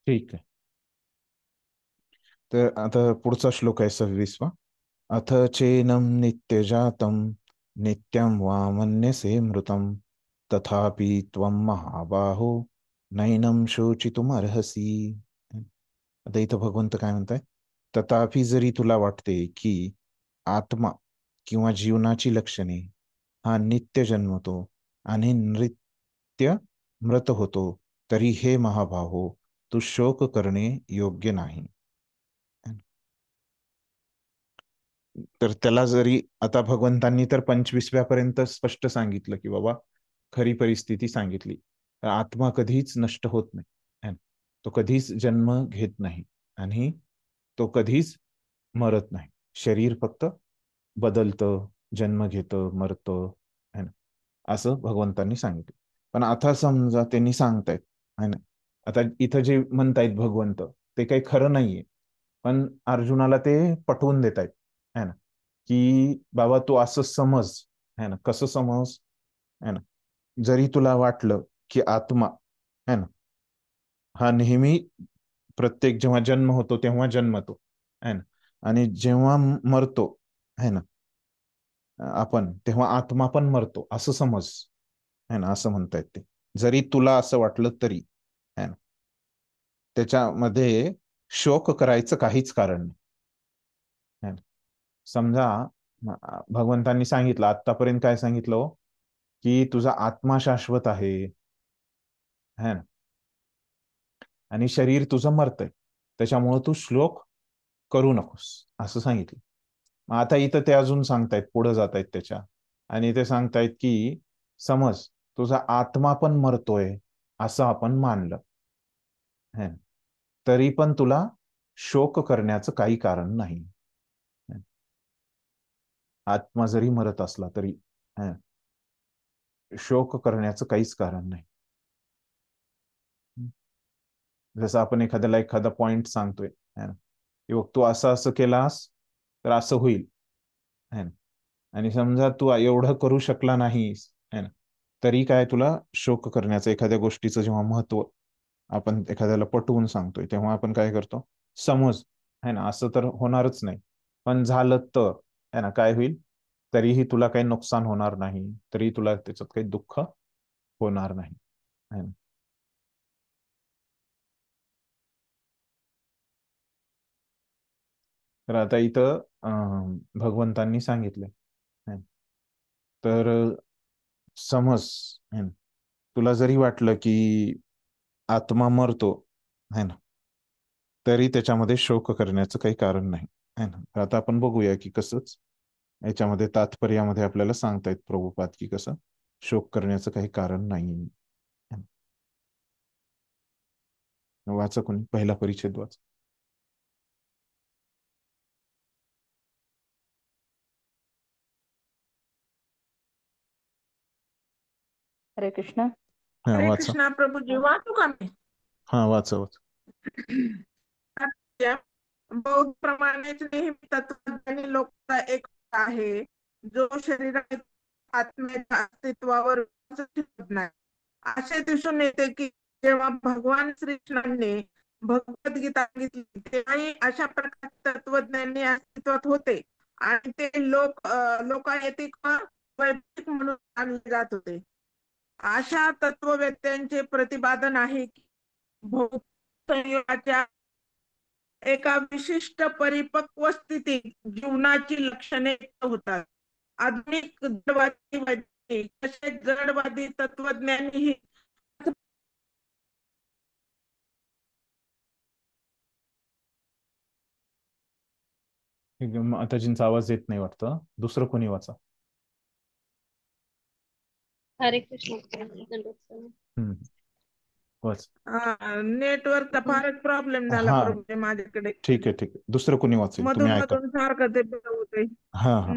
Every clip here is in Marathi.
ठीक आहे. तर आता पुढचा श्लोक आहे 26वा. अथ चैनं नित्यजातं नित्यं वा मन्यसे मृतं तथापि त्वं महाबाहो नैनं शोचितुमर्हसि. आता इथं भगवंत काय म्हणताय? तथापि जरी तुला वाटते की आत्मा किंवा जीवनाची लक्षणे हा नित्य जन्मतो आणि नृत्य मृत होतो, तरी हे महाबाहो तू शोक करणे योग्य नाही. तर त्याला जरी आता भगवंतांनी तर 25व्या पर्यंत स्पष्ट सांगितलं की बाबा खरी परिस्थिती सांगितली. तर आत्मा कधीच नष्ट होत नाही है ना? तो कधीच जन्म घेत नाही आणि तो कधीच मरत नाही. शरीर फक्त बदलतं, जन्म घेतं, मरतं है ना, असं भगवंतांनी सांगितलं. पण आता समजा त्यांनी सांगतायत है ना, आता इथं जे म्हणतायत भगवंत ते काही खरं नाहीये, पण अर्जुनाला ते पटवून देत आहेत है ना, की बाबा तू असं समज है ना. कसं समज है ना? जरी तुला वाटलं की आत्मा है ना हा नेहमी प्रत्येक जेव्हा जन्म होतो तेव्हा जन्मतो है ना, आणि जेव्हा मरतो है ना आपण, तेव्हा आत्मा पण मरतो असं समज है ना, असं म्हणतायत ते. जरी तुला असं वाटलं तरी है ना, त्याच्यामध्ये शोक करायचं काहीच कारण नाही है ना. समजा भगवंतांनी सांगितलं आतापर्यंत काय सांगितलं हो? की तुझा आत्मा शाश्वत आहे है ना, आणि शरीर तुझं मरतंय, त्याच्यामुळे तू श्लोक करू नकोस असं सांगितलं. मग आता इथं ते अजून सांगतायत, पुढे जात आहेत त्याच्या, आणि ते सांगतायत की समज तुझा आत्मा पण मरतोय असं आपण मानलं है ना, तरी पण तुला शोक करण्याचं काही कारण नाही. आत्मा जरी मरत असला तरी है ना, शोक करण्याचं काहीच कारण नाही. जसं आपण एखाद्याला एखादा पॉइंट सांगतोय है ना, की बघ तू असं असं केलास तर असं होईल है ना, आणि समजा तू एवढं करू शकला नाहीस है ना, तरी काय तुला शोक करण्याचं, एखाद्या गोष्टीचं जेव्हा महत्व आपण एखाद्याला पटवून सांगतोय तेव्हा आपण काय करतो, समज है ना असं तर होणारच नाही, पण झालं तर है ना काय होईल, तरीही तुला काही नुकसान होणार नाही, तरी तुला त्याच्यात काही दुःख होणार नाही है ना. तर आता इथं भगवंतांनी सांगितले तर समज है ना, तुला जरी वाटलं की आत्मा मरतो है ना, तरी त्याच्यामध्ये शोक करण्याचं काही कारण नाही है ना. तर आता आपण बघूया की कसंच याच्यामध्ये तात्पर्यामध्ये आपल्याला सांगतायत प्रभुपाद की कसं शोक करण्याचं काही कारण नाही. वाचा कोणी पहिला परिच्छेद वाचा. हरे कृष्ण. हा हरे वाचा. कृष्णा प्रभुजी, वाचू का मी? हा वाचा वाचा. बौद्ध प्रमाणेच नेहमी तत्वज्ञानी लोकांचा एक आहे जो शरीरात आत्म्याच्या अस्तित्वावर विश्वासच ठेवत नाही. असे दिसून येते की जेव्हा भगवान श्रीकृष्णांनी भगवद्गीता सांगितली तेव्हाही अशा प्रकारचे तत्वज्ञानी अस्तित्वात होते आणि ते लोकायतिक व वैदिक म्हणून मानले जात होते. अशा तत्ववेत्यांचे प्रतिपादन आहे की भौतिक संयोगाच्या एका विशिष्ट परिपक्व स्थितीत जीवनाची लक्षणे होतात. आधुनिक जडवादी वैज्ञानिक तसेच जडवादी तत्वज्ञानी ही माताजींचा आवाज येत नाही वाटतं, दुसरं कोणी वाचा. हरे कृष्ण. वाच. नेटवर्कचा फारच प्रॉब्लेम झाला हा प्रभू माझ्याकडे. ठीक आहे ठीक आहे, दुसरं कोणी वाचेल, तुम्ही मधून ऐका. मधून सारखं ते होते. हा हा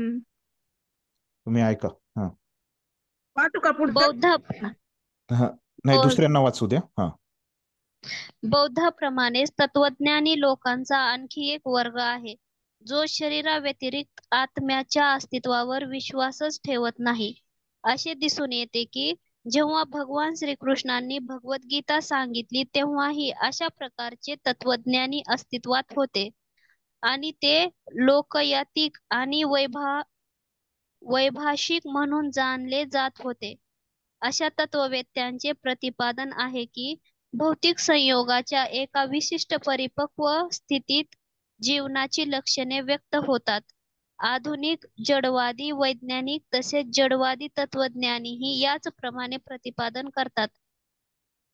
तुम्ही ऐका. हा वाचू का पुढचं? बौद्ध हा नाही हो. दुसऱ्यांना वाचू द्या. हा बौद्धाप्रमाणेच तत्वज्ञानी लोकांचा आणखी एक वर्ग आहे जो शरीराव्यतिरिक्त आत्म्याच्या अस्तित्वावर विश्वासच ठेवत नाही. असे दिसून येते की जेव्हा भगवान श्रीकृष्णांनी भगवद्गीता सांगितली तेव्हाही अशा प्रकारचे तत्वज्ञानी अस्तित्वात होते आणि ते लोकयातिक आणि वैभाषिक म्हणून जाणले जात होते. अशा तत्ववेत्यांचे प्रतिपादन आहे की भौतिक संयोगाच्या एका विशिष्ट परिपक्व स्थितीत जीवनाची लक्षणे व्यक्त होतात. आधुनिक जडवादी वैज्ञानिक तसेच जडवादी तत्वज्ञानीही याच प्रमाणे प्रतिपादन करतात.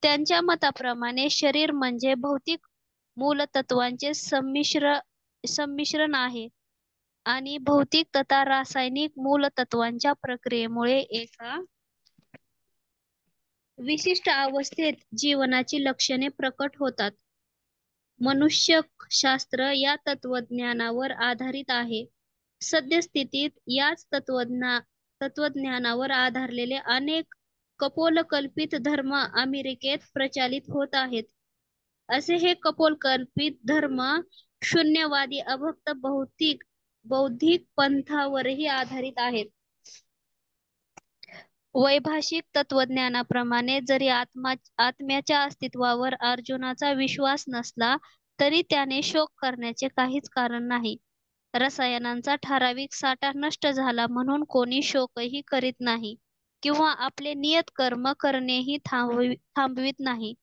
त्यांच्या मताप्रमाणे शरीर म्हणजे भौतिक मूलतत्वांचे संमिश्रण आहे आणि भौतिक तथा रासायनिक मूलतत्वांच्या प्रक्रियेमुळे एका विशिष्ट अवस्थेत जीवनाची लक्षणे प्रकट होतात. मनुष्यशास्त्र या तत्वज्ञानावर आधारित आहे. सद्यस्थितीत याच तत्वज्ञानावर आधारलेले अनेक कपोलकल्पित धर्म अमेरिकेत प्रचलित होत आहेत. असे हे कपोलकल्पित धर्म शून्यवादी अभक्त बौद्धिक पंथावरही आधारित आहेत. वैभाषिक तत्वज्ञानाप्रमाणे जरी आत्म्याच्या अस्तित्वावर अर्जुनाचा विश्वास नसला तरी त्याने शोक करण्याचे काहीच कारण नाही. रसायनांचा ठराविक साठा नष्ट झाला म्हणून कोणी शोकही करीत नाही किंवा आपले नियत कर्म करणेही थांबवित नाही.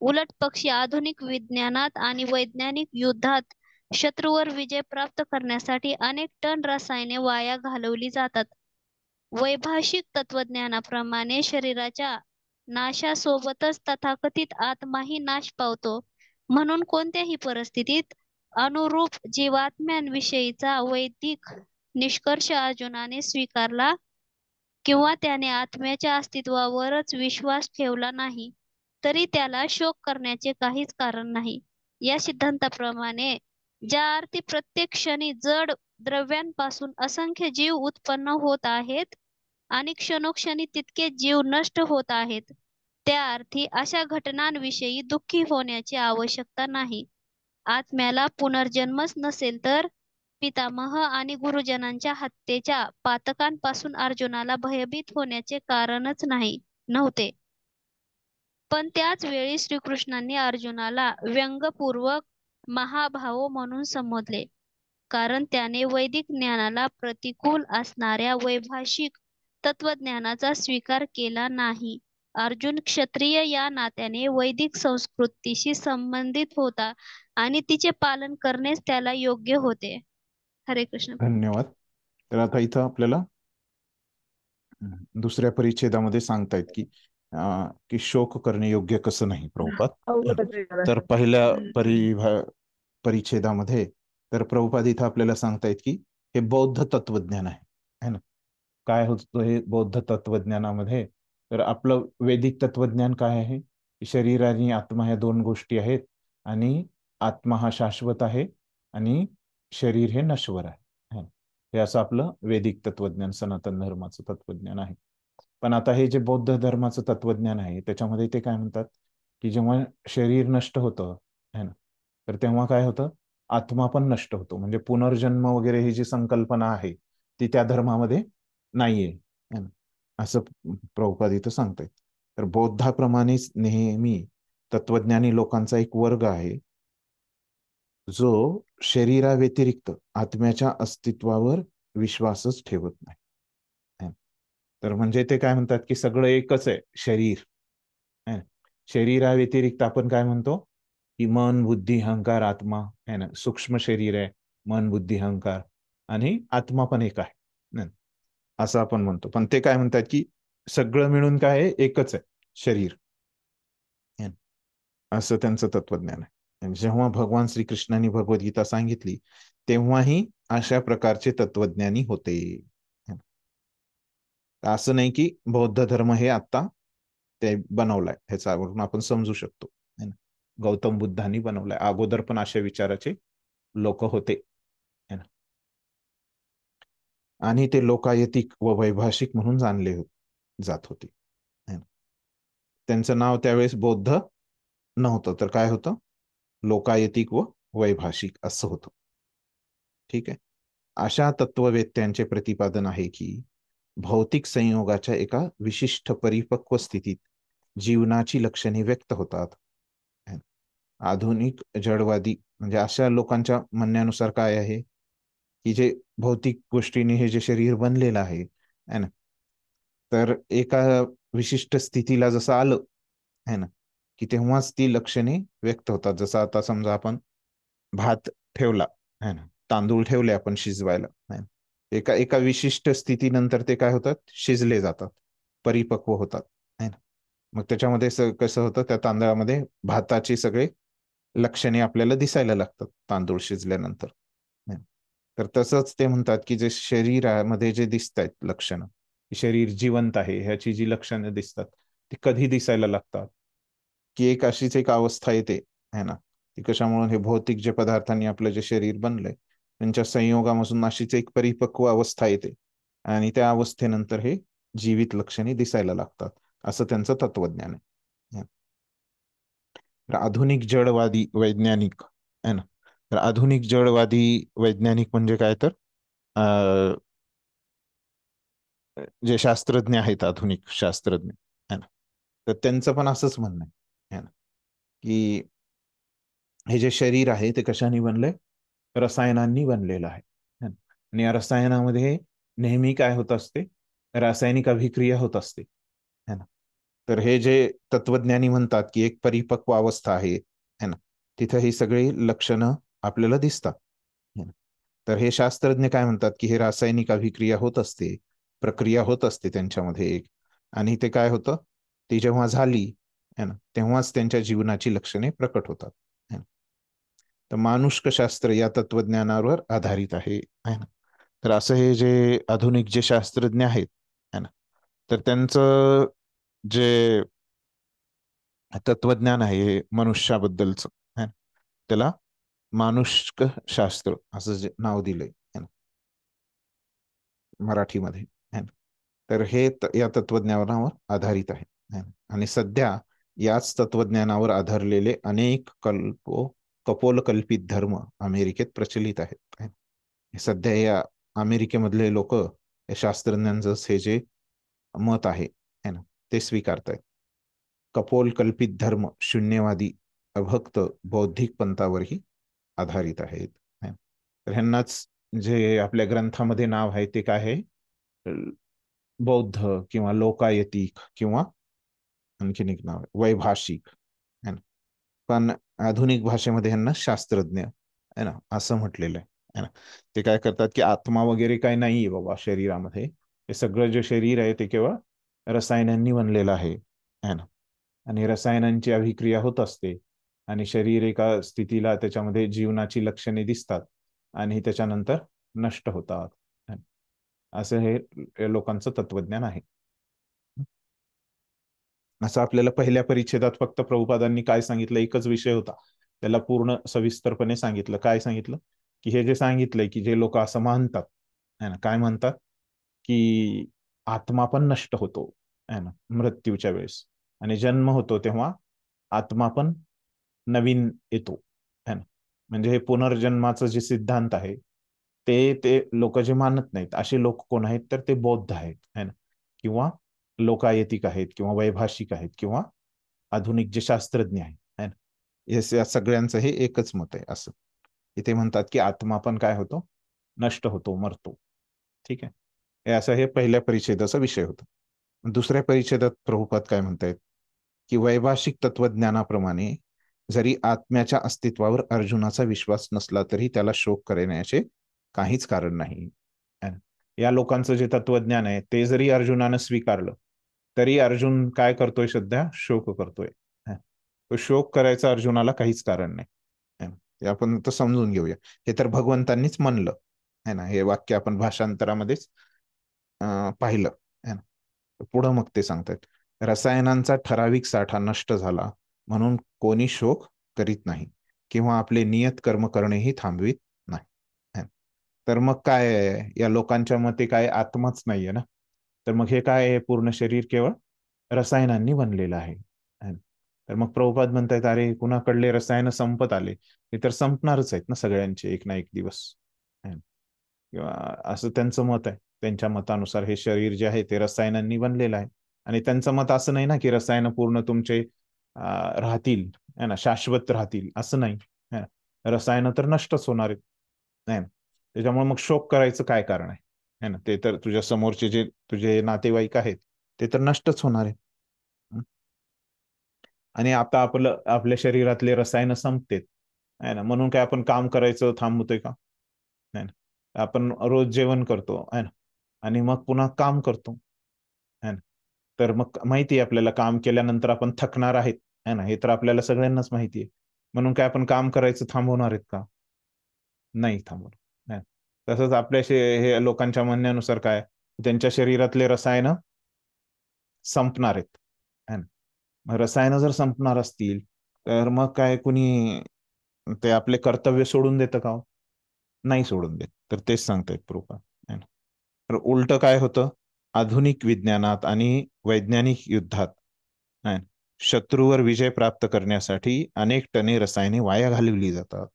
उलट पक्षी आधुनिक विज्ञानात आणि वैज्ञानिक युद्धात शत्रूवर विजय प्राप्त करण्यासाठी अनेक टन रसायने वाया घालवली जातात. वैभाषिक तत्वज्ञानाप्रमाणे शरीराच्या नाशासोबतच तथाकथित आत्माही नाश पावतो. म्हणून कोणत्याही परिस्थितीत अनुरूप जीवात्म्यांविषयीचा वैदिक निष्कर्ष अर्जुनाने स्वीकारला किंवा त्याने आत्म्याच्या अस्तित्वावरच विश्वास ठेवला नाही तरी त्याला शोक करण्याचे काहीच कारण नाही. या सिद्धांताप्रमाणे ज्या अर्थी प्रत्येक क्षणी जड द्रव्यांपासून असंख्य जीव उत्पन्न होत आहेत आणि क्षणोक्षणी तितके जीव नष्ट होत आहेत, त्या अर्थी अशा घटनांविषयी दुःखी होण्याची आवश्यकता नाही. आत्म्याला पुनर्जन्मच नसेल तर पितामह आणि गुरुजनांच्या हत्येच्या पातकांपासून अर्जुनाला भयभीत होण्याचे कारणच नव्हते. पण त्याच वेळी श्रीकृष्णांनी अर्जुनाला व्यंगपूर्वक महाभाहो म्हणून संबोधले, कारण त्याने वैदिक ज्ञानाला प्रतिकूल असणाऱ्या वैभाषिक तत्वज्ञानाचा स्वीकार केला नाही. अर्जुन क्षत्रिय या नात्याने वैदिक संस्कृतीशी संबंधित होता आणि तिचे पालन करणेच त्याला योग्य होते. हरे कृष्ण. धन्यवाद. तर आता इथं आपल्याला दुसऱ्या परिच्छेदामध्ये सांगतायत की शोक करणे योग्य कसं नाही प्रभुपाद. अवघडच आहे जरा. तर पहिल्या परिच्छेदामध्ये तर प्रभुपाद इथं आपल्याला सांगतायत की हे बौद्ध तत्वज्ञान आहे ना. काय होतं हे बौद्ध तत्वज्ञानामध्ये? तर आपलं वैदिक तत्वज्ञान काय आहे? शरीर आणि आत्मा ह्या दोन गोष्टी आहेत आणि आत्मा हा शाश्वत आहे आणि शरीर हे नश्वर आहे. हे असं आपलं वैदिक तत्वज्ञान, सनातन धर्माचं तत्वज्ञान आहे. पण आता हे जे बौद्ध धर्माचं तत्वज्ञान आहे त्याच्यामध्ये ते काय म्हणतात की जेव्हा शरीर नष्ट होतं है ना, तर तेव्हा काय होतं, आत्मा पण नष्ट होतो. म्हणजे पुनर्जन्म वगैरे ही जी संकल्पना आहे ती त्या धर्मामध्ये नाहीये है ना, असं प्रभुपाद इथं सांगतायत. तर बौद्धाप्रमाणेच नेहमी तत्वज्ञानी लोकांचा एक वर्ग आहे जो शरीराव्यतिरिक्त आत्म्याच्या अस्तित्वावर विश्वासच ठेवत नाही. तर म्हणजे ते काय म्हणतात की सगळं एकच आहे शरीर. शरीराव्यतिरिक्त आपण काय म्हणतो की मन, बुद्धी, अहंकार, आत्मा आहे ना. सूक्ष्म शरीर आहे, मन, बुद्धी, अहंकार आणि आत्मा पण एक आहे असं आपण म्हणतो. पण ते काय म्हणतात की सगळं मिळून काय आहे, एकच आहे शरीर, असं त्यांचं तत्वज्ञान आहे. जेव्हा भगवान श्रीकृष्णांनी भगवद्गीता सांगितली तेव्हाही अशा प्रकारचे तत्वज्ञानी होते. असं नाही की बौद्ध धर्म हे आता ते बनवलाय, ह्याच्यावरून आपण समजू शकतो गौतम बुद्धांनी बनवलाय. अगोदर पण अशा विचाराचे लोक होते आणि ते लोकायतिक व वैभाषिक म्हणून जाणले जात होते. त्यांचं नाव त्यावेळेस बौद्ध नव्हतं, तर काय होतं, लोकायतिक व वैभाषिक असं होतं. ठीक आहे. अशा तत्ववेत्यांचे प्रतिपादन आहे की भौतिक संयोगाच्या एका विशिष्ट परिपक्व स्थितीत जीवनाची लक्षणे व्यक्त होतात. आधुनिक जडवादी म्हणजे अशा लोकांच्या म्हणण्यानुसार काय आहे की जे भौतिक गोष्टीने हे जे शरीर बनलेलं आहे है ना, तर एका विशिष्ट स्थितीला जसं आलं है ना, की तेव्हाच ती लक्षणे व्यक्त होतात. जसं आता समजा आपण भात ठेवला है ना, तांदूळ ठेवले आपण शिजवायला है ना, एका एका विशिष्ट स्थितीनंतर ते काय होतात, शिजले जातात, परिपक्व होतात है ना. मग त्याच्यामध्ये कसं होतं, त्या तांदळामध्ये भाताची सगळे लक्षणे आपल्याला दिसायला लागतात तांदूळ शिजल्यानंतर. तर तसंच ते म्हणतात की जे शरीरामध्ये जे दिसत आहेत लक्षणं, शरीर जिवंत आहे ह्याची जी लक्षणं दिसतात ती कधी दिसायला लागतात, की एक अशीच एक अवस्था येते है ना, की कशामुळे हे भौतिक जे पदार्थांनी आपलं जे शरीर बनलंय त्यांच्या संयोगापासून अशीच एक परिपक्व अवस्था येते आणि त्या अवस्थेनंतर हे जीवित लक्षणे दिसायला लागतात, असं त्यांचं तत्वज्ञान आहे. तर आधुनिक जडवादी वैज्ञानिक है ना, तर आधुनिक जडवादी वैज्ञानिक म्हणजे काय, तर जे शास्त्रज्ञ आहेत आधुनिक शास्त्रज्ञ है ना, तर त्यांचं पण असंच म्हणणं आहे है ना, की हे जे शरीर आहे ते कशाने बनलंय, रसायनांनी बनलेलं आहे है ना. आणि या रसायनामध्ये नेहमी काय होत असते, रासायनिक अभिक्रिया होत असते है ना. तर हे जे तत्वज्ञानी म्हणतात की एक परिपक्व अवस्था आहे है ना, तिथे ही सगळी लक्षणं आपल्याला दिसतात है ना. तर हे शास्त्रज्ञ काय म्हणतात की हे रासायनिक अभिक्रिया होत असते, प्रक्रिया होत असते त्यांच्यामध्ये एक, आणि ते काय होतं, ती जेव्हा झाली है ना, तेव्हाच त्यांच्या जीवनाची लक्षणे प्रकट होतात है ना. तर मानुष्कशास्त्र या तत्वज्ञानावर आधारित आहे है ना. तर असं हे जे आधुनिक जे शास्त्रज्ञ आहेत है ना, तर त्यांचं जे तत्वज्ञान आहे हे मनुष्याबद्दलचं है ना, त्याला मानुष्क शास्त्र असं जे नाव दिलंय है ना मराठीमध्ये है ना. तर हे या तत्वज्ञानावर आधारित आहे है ना. आणि सध्या याच तत्वज्ञानावर आधारलेले अनेक कपोलकल्पित धर्म अमेरिकेत प्रचलित आहेत है ना. सध्या या अमेरिकेमधले लोक या शास्त्रज्ञांचं हे जे मत आहे है ना, ते स्वीकारतायत. कपोलकल्पित धर्म शून्यवादी अभक्त बौद्धिक पंथावरही आधारित आहेत है ना. तर ह्यांनाच जे आपल्या ग्रंथामध्ये नाव आहे ते काय आहे, बौद्ध किंवा लोकायतिक किंवा आणखीन एक नाव आहे वैभाषिक है ना. पण आधुनिक भाषेमध्ये ह्यांना शास्त्रज्ञ है ना असं म्हटलेलं आहे ना. ते काय करतात की आत्मा वगैरे काय नाहीये बाबा शरीरामध्ये, हे सगळं जे शरीर आहे ते केवळ रसायनांनी बनलेलं आहे है ना. आणि रसायनांची अभिक्रिया होत असते आणि शरीर एका स्थितीला त्याच्यामध्ये जीवनाची लक्षणे दिसतात आणि त्याच्यानंतर नष्ट होतात, असं हे लोकांचं तत्वज्ञान आहे. असं आपल्याला पहिल्या परिच्छेदात फक्त प्रभुपादांनी काय सांगितलं, एकच विषय होता, त्याला पूर्ण सविस्तरपणे सांगितलं. काय सांगितलं, की हे जे सांगितलंय की जे लोक असं मानतात है ना, काय म्हणतात की आत्मा पण नष्ट होतो है ना मृत्यूच्या वेळेस, आणि जन्म होतो तेव्हा आत्मा पण नवीन येतो है ना. म्हणजे हे पुनर्जन्माचं जे सिद्धांत आहे ते ते लोक जे मानत नाहीत असे लोक कोण आहेत, तर ते बौद्ध आहेत है ना, किंवा लोकायतिक आहेत किंवा वैभाषिक आहेत किंवा आधुनिक जे शास्त्रज्ञ आहेत है ना, या सगळ्यांचं हे एकच मत आहे असं. इथे म्हणतात की आत्मा पण काय होतो, नष्ट होतो, मरतो. ठीक आहे, हे असं हे पहिल्या परिच्छेदाचा विषय होता. दुसऱ्या परिच्छेदात प्रभुपाद काय म्हणतायत की वैभाषिक तत्वज्ञानाप्रमाणे जरी आत्म्याच्या अस्तित्वावर अर्जुनाचा विश्वास नसला तरी त्याला शोक करण्याचे काहीच कारण नाही. या लोकांचं जे तत्वज्ञान आहे ते जरी अर्जुनानं स्वीकारलं तरी अर्जुन काय करतोय, सध्या शोक करतोय. तो शोक करायचा अर्जुनाला काहीच कारण नाही. हे आपण तर समजून घेऊया. हे तर भगवंतांनीच म्हणलं है ना, हे वाक्य आपण भाषांतरामध्येच पाहिलं है ना. पुढं मग ते सांगतात, रसायनांचा ठराविक साठा नष्ट झाला म्हणून कोणी शोक करीत नाही किंवा आपले नियत कर्म करणेही थांबवित नाही. तर मग काय आहे, या लोकांच्या मते काय आत्माच नाहीये ना, तर मग हे काय आहे, पूर्ण शरीर केवळ रसायनांनी बनलेलं आहे. तर मग प्रभुपाद म्हणतायत, अरे कुणाकडले रसायन संपत आले, हे तर संपणारच आहेत ना सगळ्यांचे एक ना एक दिवस, किंवा असं त्यांचं मत आहे. त्यांच्या मतानुसार हे शरीर जे आहे ते रसायनांनी बनलेलं आहे. आणि त्यांचं मत असं नाही ना की रसायन पूर्ण तुमचे राहतील, है ना, शाश्वत राहतील, असं नाही. रसायन तर नष्टच होणार आहेत, है ना. त्याच्यामुळे मग शोक करायचं काय कारण आहे, है ना. ते तर तुझ्या समोरचे जे तुझे नातेवाईक आहेत ते तर नष्टच होणार आहे. आणि आता आपल्या शरीरातले रसायन संपतेत, है ना, म्हणून काय आपण काम करायचं थांबवतोय का? नाही ना. आपण रोज जेवण करतो, है ना, आणि मग पुन्हा काम करतो, है ना. तर मग माहिती आहे आपल्याला काम केल्यानंतर आपण थकणार आहेत, है ना, हे तर आपल्याला सगळ्यांनाच माहिती आहे. म्हणून काय आपण काम करायचं थांबवणार आहेत का? नाही थांबवणार. तसंच आपल्या हे लोकांच्या म्हणण्यानुसार काय, त्यांच्या शरीरातले रसायन संपणार आहेत, है ना. मग रसायन जर संपणार असतील तर मग काय कुणी ते आपले कर्तव्य सोडून देतं का? नाही सोडून देत. तर तेच सांगतायत प्रूफ आहे ना. तर उलट काय होतं, आधुनिक विज्ञानात आणि वैज्ञानिक युद्धात शत्रूवर विजय प्राप्त करण्यासाठी अनेक टने रसायने वाया घालवली जातात.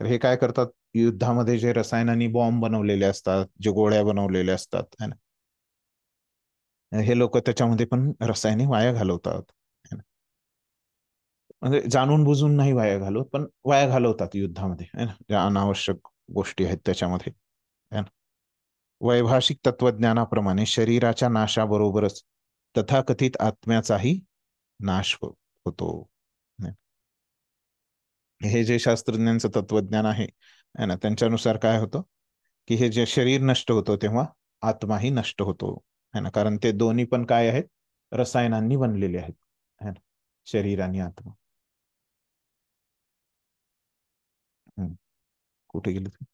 तर हे काय करतात, युद्धामध्ये जे रसायनांनी बॉम्ब बनवलेले असतात, जे गोळ्या बनवलेल्या असतात, है ना, हे लोक त्याच्यामध्ये पण रसायने वाया घालवतात. म्हणजे जाणून बुजून नाही वाया घालवत, पण वाया घालवतात युद्धामध्ये, है ना, ज्या अनावश्यक गोष्टी आहेत त्याच्यामध्ये, है ना. वैभाषिक तत्वज्ञानाप्रमाणे शरीराच्या नाशाबरोबरच तथाकथित आत्म्याचाही नाश होतो. हे जे शास्त्रज्ञांचं तत्वज्ञान आहे, है ना, त्यांच्यानुसार काय होतं की हे जे शरीर नष्ट होतं तेव्हा आत्माही नष्ट होतो, है ना, कारण ते दोन्ही पण काय आहेत, रसायनांनी बनलेले आहेत, है ना, शरीर आणि आत्मा. कुठे गेले ते?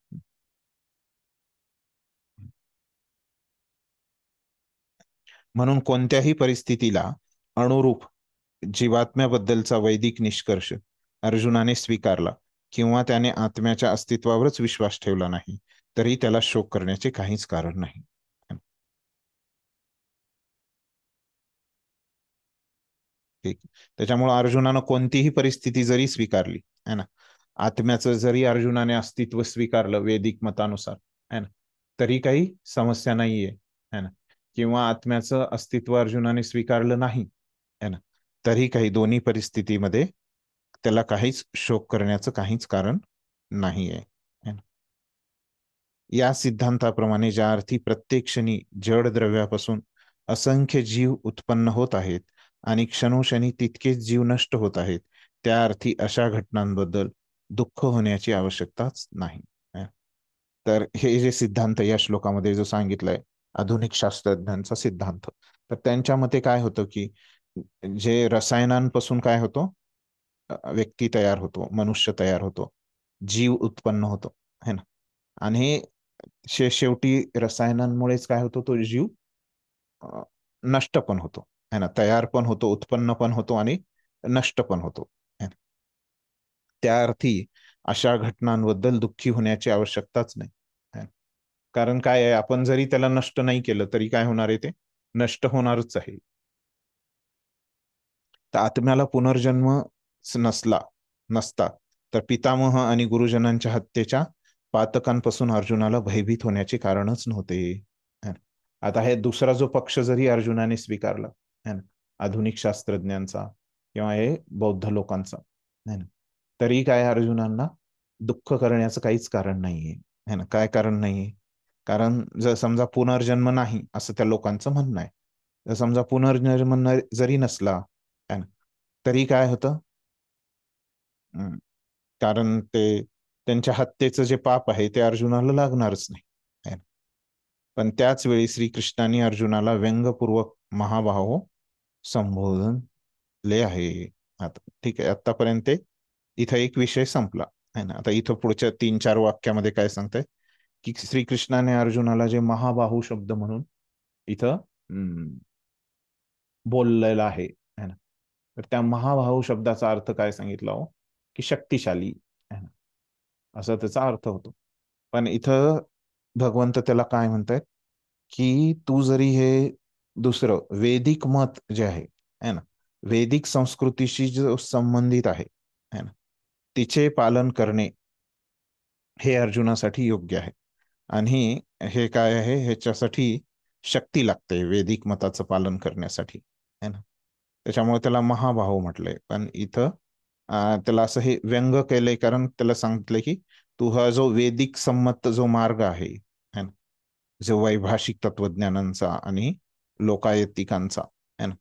म्हणून कोणत्याही परिस्थितीला अनुरूप जीवात्म्याबद्दलचा वैदिक निष्कर्ष अर्जुनाने स्वीकारला किंवा त्याने आत्म्याच्या अस्तित्वावरच विश्वास ठेवला नाही तरी त्याला शोक करण्याचे काहीच कारण नाही. ठीक. त्याच्यामुळे अर्जुनानं कोणतीही परिस्थिती जरी स्वीकारली, है ना, आत्म्याचं जरी अर्जुनाने अस्तित्व स्वीकारलं वेदिक मतानुसार, है ना, तरी काही समस्या नाहीये, है ना, किंवा आत्म्याचं अस्तित्व अर्जुनाने स्वीकारलं नाही, है ना, तरी काही दोन्ही परिस्थितीमध्ये त्याला काहीच शोक करण्याचं काहीच कारण नाहीये, है ना. या सिद्धांताप्रमाणे ज्या अर्थी प्रत्येक क्षणी जड द्रव्यापासून असंख्य जीव उत्पन्न होत आहेत आणि क्षणोक्षणी तितकेच जीव नष्ट होत आहेत, त्या अर्थी अशा घटनांबद्दल दुःख होण्याची आवश्यकताच नाही. तर हे जे सिद्धांत या श्लोकामध्ये जो सांगितलाय आधुनिक शास्त्रज्ञांचा सिद्धांत, तर त्यांच्या मते काय होतं की जे रसायनांपासून काय होतो, व्यक्ती तयार होतो, मनुष्य तयार होतो, जीव उत्पन्न होतो, है ना, आणि शेवटी रसायनांमुळेच काय होतो, तो जीव नष्ट पण होतो, है ना, तयार पण होतो, उत्पन्न पण होतो आणि नष्ट पण होतो, है ना. त्या अर्थी अशा घटनांबद्दल दुःखी होण्याची आवश्यकताच नाही, है ना. कारण काय आहे, आपण जरी त्याला नष्ट नाही केलं तरी काय होणार आहे, ते नष्ट होणारच आहे. तर आत्म्याला पुनर्जन्म नसता तर पितामह आणि गुरुजनांच्या हत्येच्या पातकांपासून अर्जुनाला भयभीत होण्याचे कारणच नव्हते. आता हे दुसरा जो पक्ष जरी अर्जुनाने स्वीकारला, है ना, आधुनिक शास्त्रज्ञांचा किंवा हे बौद्ध लोकांचा, है ना, तरी काय अर्जुनांना दुःख करण्याचं काहीच कारण नाहीये, है ना. काय कारण नाहीये? कारण जर समजा पुनर्जन्म नाही असं त्या लोकांचं म्हणणं आहे, जर समजा पुनर्जन्म जरी नसला, है ना, तरी काय होतं, कारण ते त्यांच्या हत्येचं जे पाप आहे ते अर्जुनाला लागणारच नाही, है ना. पण त्याच वेळी श्रीकृष्णाने अर्जुनाला व्यंगपूर्वक महाबाहो संबोधले आहे. आता ठीक आहे, आतापर्यंत इथं एक विषय संपला, है ना. आता इथं पुढच्या 3-4 वाक्यामध्ये काय सांगताय की श्रीकृष्णाने अर्जुनाला जे महाबाहू शब्द म्हणून इथं बोललेला आहे, है ना, तर त्या महाबाहू शब्दाचा अर्थ काय सांगितला हो, की शक्तिशाली, है ना, असा त्याचा अर्थ होतो. पण इथं भगवंत त्याला काय म्हणतायत की तू जरी हे दुसरं वेदिक मत जे आहे, है ना, वेदिक संस्कृतीशी जो संबंधित आहे, है ना, तिचे पालन करणे हे अर्जुनासाठी योग्य आहे. आणि हे काय आहे, ह्याच्यासाठी शक्ती लागते वैदिक मताचं पालन करण्यासाठी, है ना. त्याच्यामुळे त्याला महाबाहो म्हटलंय. पण इथं त्याला असं हे व्यंग केलंय, कारण त्याला सांगितलंय की तू हा जो वैदिक संमत जो मार्ग आहे, है ना, जो वैभाषिक तत्वज्ञानांचा आणि लोकायतिकांचा, है ना,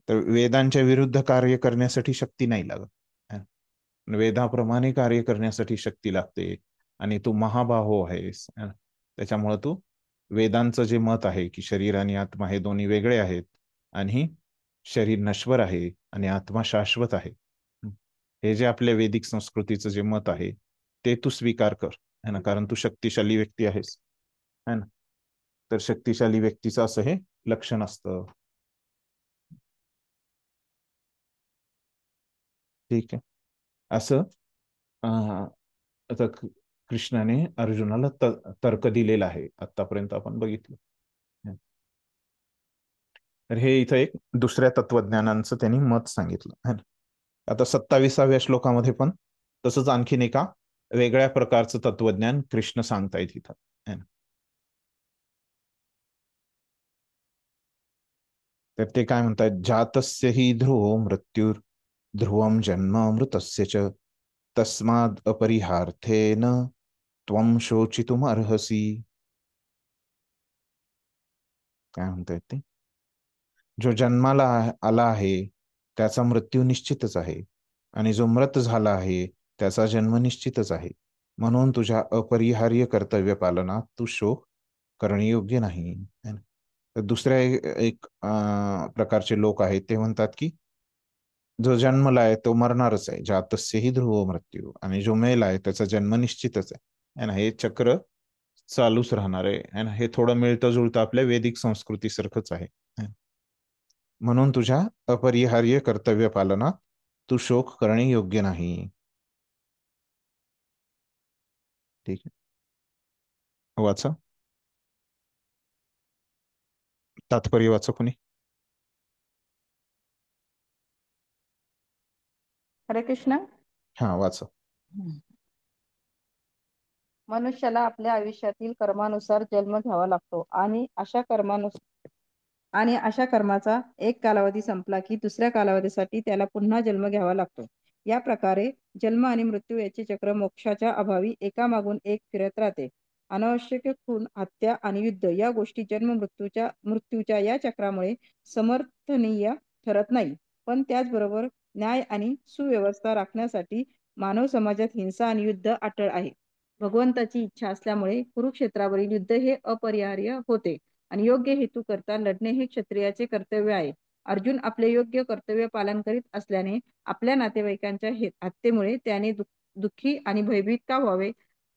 तर वेदांच्या विरुद्ध कार्य करण्यासाठी शक्ती नाही लागत, है ना. वेदाप्रमाणे कार्य करण्यासाठी शक्ती लागते. आणि तू महाबाहो आहेस, है ना. त्याच्यामुळे तू वेदांचं जे मत आहे की शरीर आणि आत्मा हे दोन्ही वेगळे आहेत, आणि शरीर नश्वर आहे आणि आत्मा शाश्वत आहे, हे जे आपल्या वैदिक संस्कृतीचं जे मत आहे ते तू स्वीकार कर, है ना, कारण तू शक्तिशाली व्यक्ती आहेस, है ना. तर शक्तिशाली व्यक्तीचं असं हे लक्षण असतं. ठीक आहे. असं आता कृष्णाने अर्जुनाला तर्क दिलेला आहे, आतापर्यंत आपण बघितलं. तर हे इथं एक दुसऱ्या तत्वज्ञानांचं त्यांनी मत सांगितलं, है ना. आता 27व्या श्लोकामध्ये पण तसंच आणखीन एका वेगळ्या प्रकारचं तत्वज्ञान कृष्ण सांगतायत इथं, है ना. तर ते काय म्हणतात, जातस्य हि ध्रुवो मृत्युर ध्रुवम जन्म अमृतस्य च तस्माद अपरिहार्थेन त्वम शोचितुम अर्हसी. काय म्हणतायत ते, जो जन्माला आला आहे त्याचा मृत्यू निश्चितच आहे, आणि जो मृत झाला आहे त्याचा जन्म निश्चितच आहे. म्हणून तुझ्या अपरिहार्य कर्तव्य पालनात तू शोक करणे योग्य नाही, है ना. तर दुसऱ्या एक प्रकारचे लोक आहेत, ते म्हणतात की जो जन्मला आहे तो मरणारच आहे, जातस्यहि ध्रुवो मृत्यू, आणि जो मेला आहे त्याचा जन्म निश्चितच आहे, है ना. हे चक्र चालूच राहणार आहे, है ना. हे थोडं मिळतं जुळतं आपल्या वैदिक संस्कृतीसारखंच आहे, है ना. म्हणून तुझ्या अपरिहार्य कर्तव्य पालनात तू शोक करणे योग्य नाही. ठीक आहे, वाचा तात्पर्य, वाचा कोणी. हरे कृष्ण. हा, वाचा. मनुष्याला आपल्या आयुष्यातील कर्मानुसार जन्म घ्यावा लागतो आणि अशा कर्माचा एक कालावधी संपला की दुसऱ्या कालावधीसाठी त्याला पुन्हा जन्म घ्यावा लागतो. या प्रकारे जन्म आणि मृत्यू याचे चक्र मोक्षाच्या अभावी एकामागून एक फिरत राहते. अनावश्यक खून, हत्या आणि युद्ध या गोष्टी जन्म मृत्यूच्या या चक्रामुळे समर्थनीय ठरत नाही. पण त्याचबरोबर न्याय आणि सुव्यवस्था राखण्यासाठी मानव समाजात हिंसा आणि युद्ध अटळ आहे. भगवंताची इच्छा असल्यामुळे कुरुक्षेत्रावरील युद्ध हे अपरिहार्य होते आणि योग्य हेतू करता लढणे हे क्षत्रियाचे कर्तव्य आहे. अर्जुन आपले योग्य कर्तव्य पालन करीत असल्याने आपल्या नातेवाईकांच्या हत्येमुळे त्याने दुःखी आणि भयभीत का व्हावे.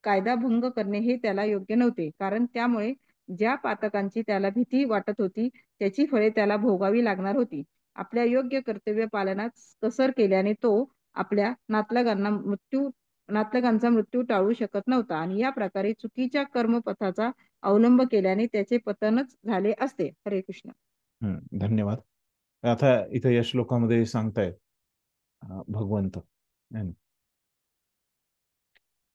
कायदा भंग करणे हे त्याला योग्य नव्हते, कारण त्यामुळे ज्या पातकांची त्याला भीती वाटत होती त्याची फळे त्याला भोगावी लागणार होती. आपल्या योग्य कर्तव्य पालनात कसर केल्याने तो आपल्या नातलगांचा मृत्यू टाळू शकत नव्हता आणि या प्रकारे चुकीच्या कर्मपथाचा अवलंब केल्याने त्याचे पतनच झाले असते. हरे कृष्ण. धन्यवाद. आता इथं या श्लोकामध्ये सांगतायत भगवंत, है ना,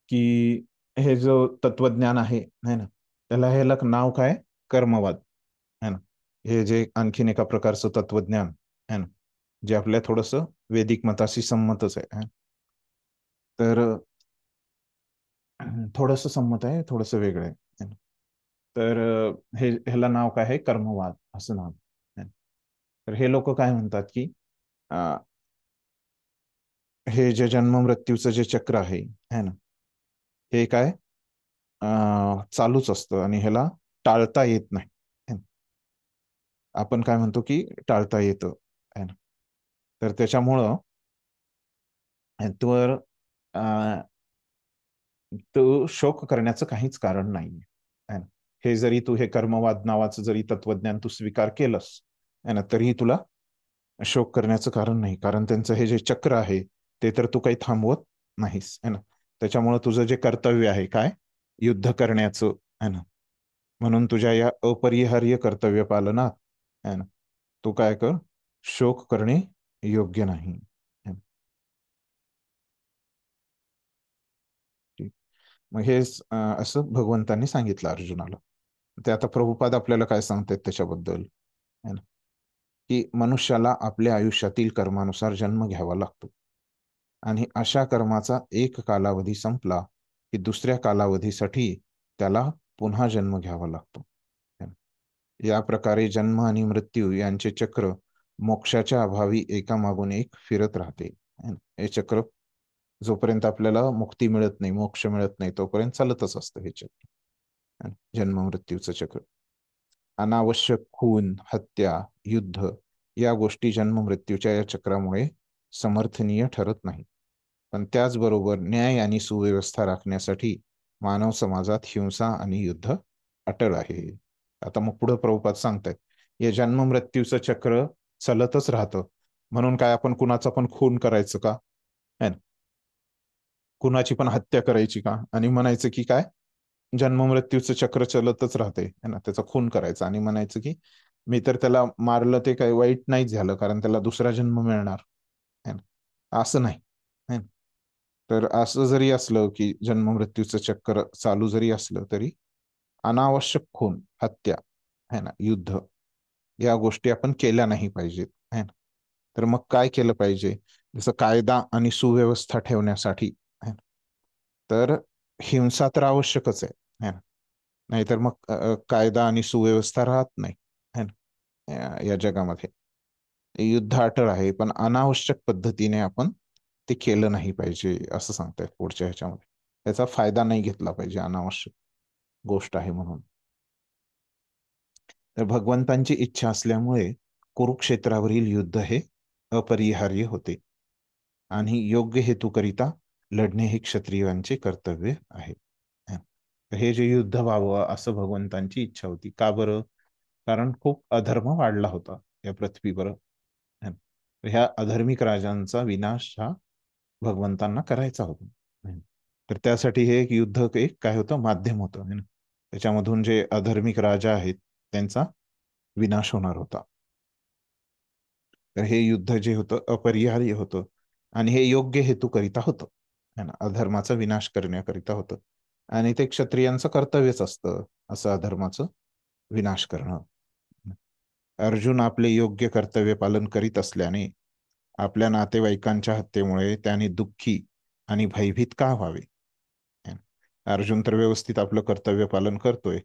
की हे जो तत्वज्ञान आहे, है ना, त्याला ह्याला नाव काय, कर्मवाद, है ना. हे जे आणखीन एका प्रकारचं तत्वज्ञान आहे ना, जे आपल्या थोडस वैदिक मताशी संमतच आहे, है? तर थोडस संमत आहे, थोडस वेगळं आहे, है ना. तर ह्याला नाव काय आहे, कर्मवाद असं नाव आहे. तर हे लोक काय म्हणतात की हे जे जन्म मृत्यूचं जे चक्र आहे, है ना, हे काय चालूच असतं आणि ह्याला टाळता येत नाही, है ना. आपण काय म्हणतो की टाळता येतं, है ना. तर त्याच्यामुळं तर तो शोक करण्याचं काहीच कारण नाही, है ना. हे जरी तू हे कर्मवाद नावाचं जरी तत्वज्ञान तू स्वीकार केलंस, है ना, तरीही तुला शोक करण्याचं कारण नाही, कारण त्यांचं हे जे चक्र आहे ते तर तू काही थांबवत नाहीस, है ना. त्याच्यामुळे तुझं जे कर्तव्य आहे काय, युद्ध करण्याचं, है ना. म्हणून तुझ्या या अपरिहार्य कर्तव्य पालनात, है ना, तू काय कर, शोक करणे योग्य नाही, है ना. मग हे असं भगवंतांनी सांगितलं अर्जुनाला. ते आता प्रभुपाद आपल्याला काय सांगतायत त्याच्याबद्दल, है ना, की मनुष्याला आपल्या आयुष्यातील कर्मानुसार जन्म घ्यावा लागतो आणि अशा कर्माचा एक कालावधी संपला की दुसऱ्या कालावधीसाठी त्याला पुन्हा जन्म घ्यावा लागतो. है ना. या प्रकारे जन्म आणि मृत्यू यांचे चक्र मोक्षाच्या अभावी एकामागून एक फिरत राहते. है ना. हे चक्र जोपर्यंत आपल्याला मुक्ती मिळत नाही, मोक्ष मिळत नाही, तोपर्यंत चालतच असतं हे चक्र, है ना, जन्म मृत्यूचं चक्र. अनावश्यक खून, हत्या, युद्ध या गोष्टी जन्म मृत्यूच्या या चक्रामुळे समर्थनीय ठरत नाही. पण त्याचबरोबर न्याय आणि सुव्यवस्था राखण्यासाठी मानव समाजात हिंसा आणि युद्ध अटळ आहे. आता मग पुढे प्रभुपाद सांगतायत हे जन्म मृत्यूचं चक्र चालतच राहतं, म्हणून काय आपण कुणाचा पण खून करायचं का, है ना, कुणाची पण हत्या करायची का, आणि म्हणायचं की काय जन्म मृत्यूचं चक्र चलतच राहते, है ना, त्याचा खून करायचा आणि म्हणायचं की मी तर त्याला मारलं ते काही वाईट नाही झालं कारण त्याला दुसरा जन्म मिळणार, है ना, असं नाही, है ना. तर असं जरी असलं की जन्म मृत्यूचं चक्र चालू जरी असलं तरी अनावश्यक खून, हत्या, है ना, युद्ध या गोष्टी आपण केल्या नाही पाहिजेत, है ना. तर मग काय केलं पाहिजे, जसं कायदा आणि सुव्यवस्था ठेवण्यासाठी, है ना, तर हिंसा तर आवश्यकच आहे, है ना, नाहीतर मग कायदा आणि सुव्यवस्था राहत नाही, है ना, या जगामध्ये. युद्ध अटळ आहे पण अनावश्यक पद्धतीने आपण ते केलं नाही पाहिजे असं सांगतायत पुढच्या ह्याच्यामध्ये. त्याचा फायदा नाही घेतला पाहिजे, अनावश्यक गोष्ट आहे म्हणून. तर भगवंतांची इच्छा असल्यामुळे कुरुक्षेत्रावरील युद्ध हे अपरिहार्य होते आणि योग्य हेतूकरिता लढणे हे क्षत्रियांचे कर्तव्य आहे. हे जे युद्ध व्हावं असं भगवंतांची इच्छा होती. का बरं? कारण खूप अधर्म वाढला होता या पृथ्वीवर. ह्या अधर्मिक राजांचा विनाश हा भगवंतांना करायचा होता. तर त्यासाठी हे एक युद्ध एक काय होतं, माध्यम होतं. त्याच्यामधून जे अधर्मिक राजा आहेत त्यांचा विनाश होणार होता. तर हे युद्ध जे होतं अपरिहार्य होतं आणि हे योग्य हेतूकरिता होतं, है ना, अधर्माचा विनाश करण्याकरिता होतं आणि ते क्षत्रियांचं कर्तव्यच असतं असं अधर्माचं विनाश करणं. अर्जुन आपले योग्य कर्तव्य पालन करीत असल्याने आपल्या नातेवाईकांच्या हत्येमुळे त्याने दुःखी आणि भयभीत का व्हावे. अर्जुन तर व्यवस्थित आपलं कर्तव्य पालन करतोय,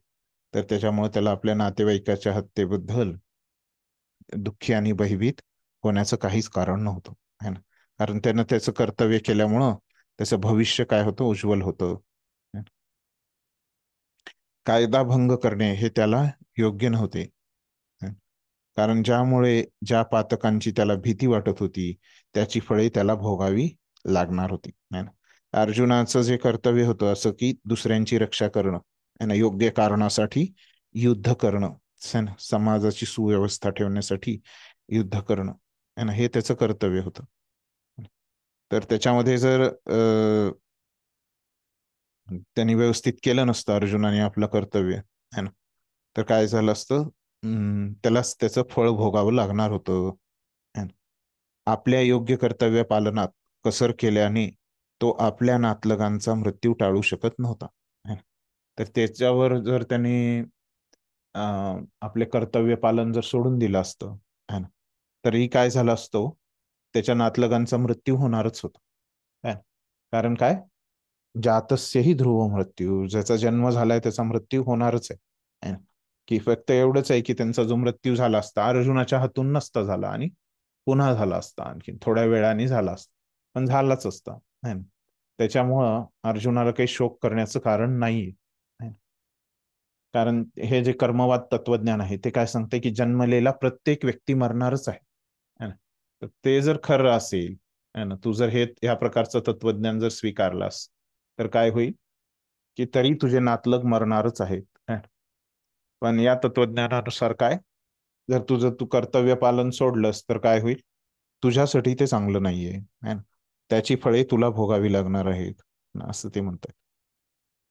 तर त्याच्यामुळे त्याला आपल्या नातेवाईकाच्या हत्येबद्दल दुःखी आणि भयभीत होण्याचं काहीच कारण नव्हतं, है ना, कारण त्यानं त्याचं कर्तव्य केल्यामुळं त्याचं भविष्य काय होतं, उज्ज्वल होतं. कायदा भंग करणे हे त्याला योग्य नव्हते, कारण ज्यामुळे ज्या पातकांची त्याला भीती वाटत होती त्याची फळे त्याला भोगावी लागणार होती. अर्जुनाचं जे कर्तव्य होतं असं की दुसऱ्यांची रक्षा करणं, योग्य कारणासाठी युद्ध करणं, समाजाची सुव्यवस्था ठेवण्यासाठी युद्ध करणं, हे त्याचं कर्तव्य होतं. तर त्याच्यामध्ये जर त्यांनी व्यवस्थित केलं नसतं अर्जुनाने आपलं कर्तव्य, है ना, तर काय झालं असतं, त्यालाच त्याचं फळ भोगावं लागणार होतं. आपल्या योग्य कर्तव्य पालनात कसर केल्याने तो आपल्या नातलगांचा मृत्यू टाळू शकत नव्हता. तर त्याच्यावर जर त्याने आपले कर्तव्य पालन जर सोडून दिलं असतं, है ना, तरी काय झालं असतं, त्याच्या नातलगांचा मृत्यू होणारच होता. कारण काय, जातस्यही ध्रुव मृत्यू, ज्याचा जन्म झालाय त्याचा मृत्यू होणारच आहे. की फक्त एवढंच आहे की त्यांचा जो मृत्यू झाला असता अर्जुनाच्या हातून नसता झाला आणि पुन्हा झाला असता, आणखी थोड्या वेळाने झाला असता, पण झालाच असता. त्याच्यामुळं अर्जुनाला काही शोक करण्याचं कारण नाहीये. कारण हे जे कर्मवाद तत्वज्ञान आहे ते काय सांगते की जन्मलेला प्रत्येक व्यक्ती मरणारच आहे. तर ते जर खरं असेल, तू जर हे या प्रकारचं तत्वज्ञान जर स्वीकारलास तर काय होईल की तरी तुझे नातलग मरणारच आहेत. पण या तत्वज्ञानानुसार काय, जर तू कर्तव्य पालन सोडलंस तर काय होईल, तुझ्यासाठी ते चांगलं नाहीये, त्याची फळे तुला भोगावी लागणार आहेत असं ते म्हणतात.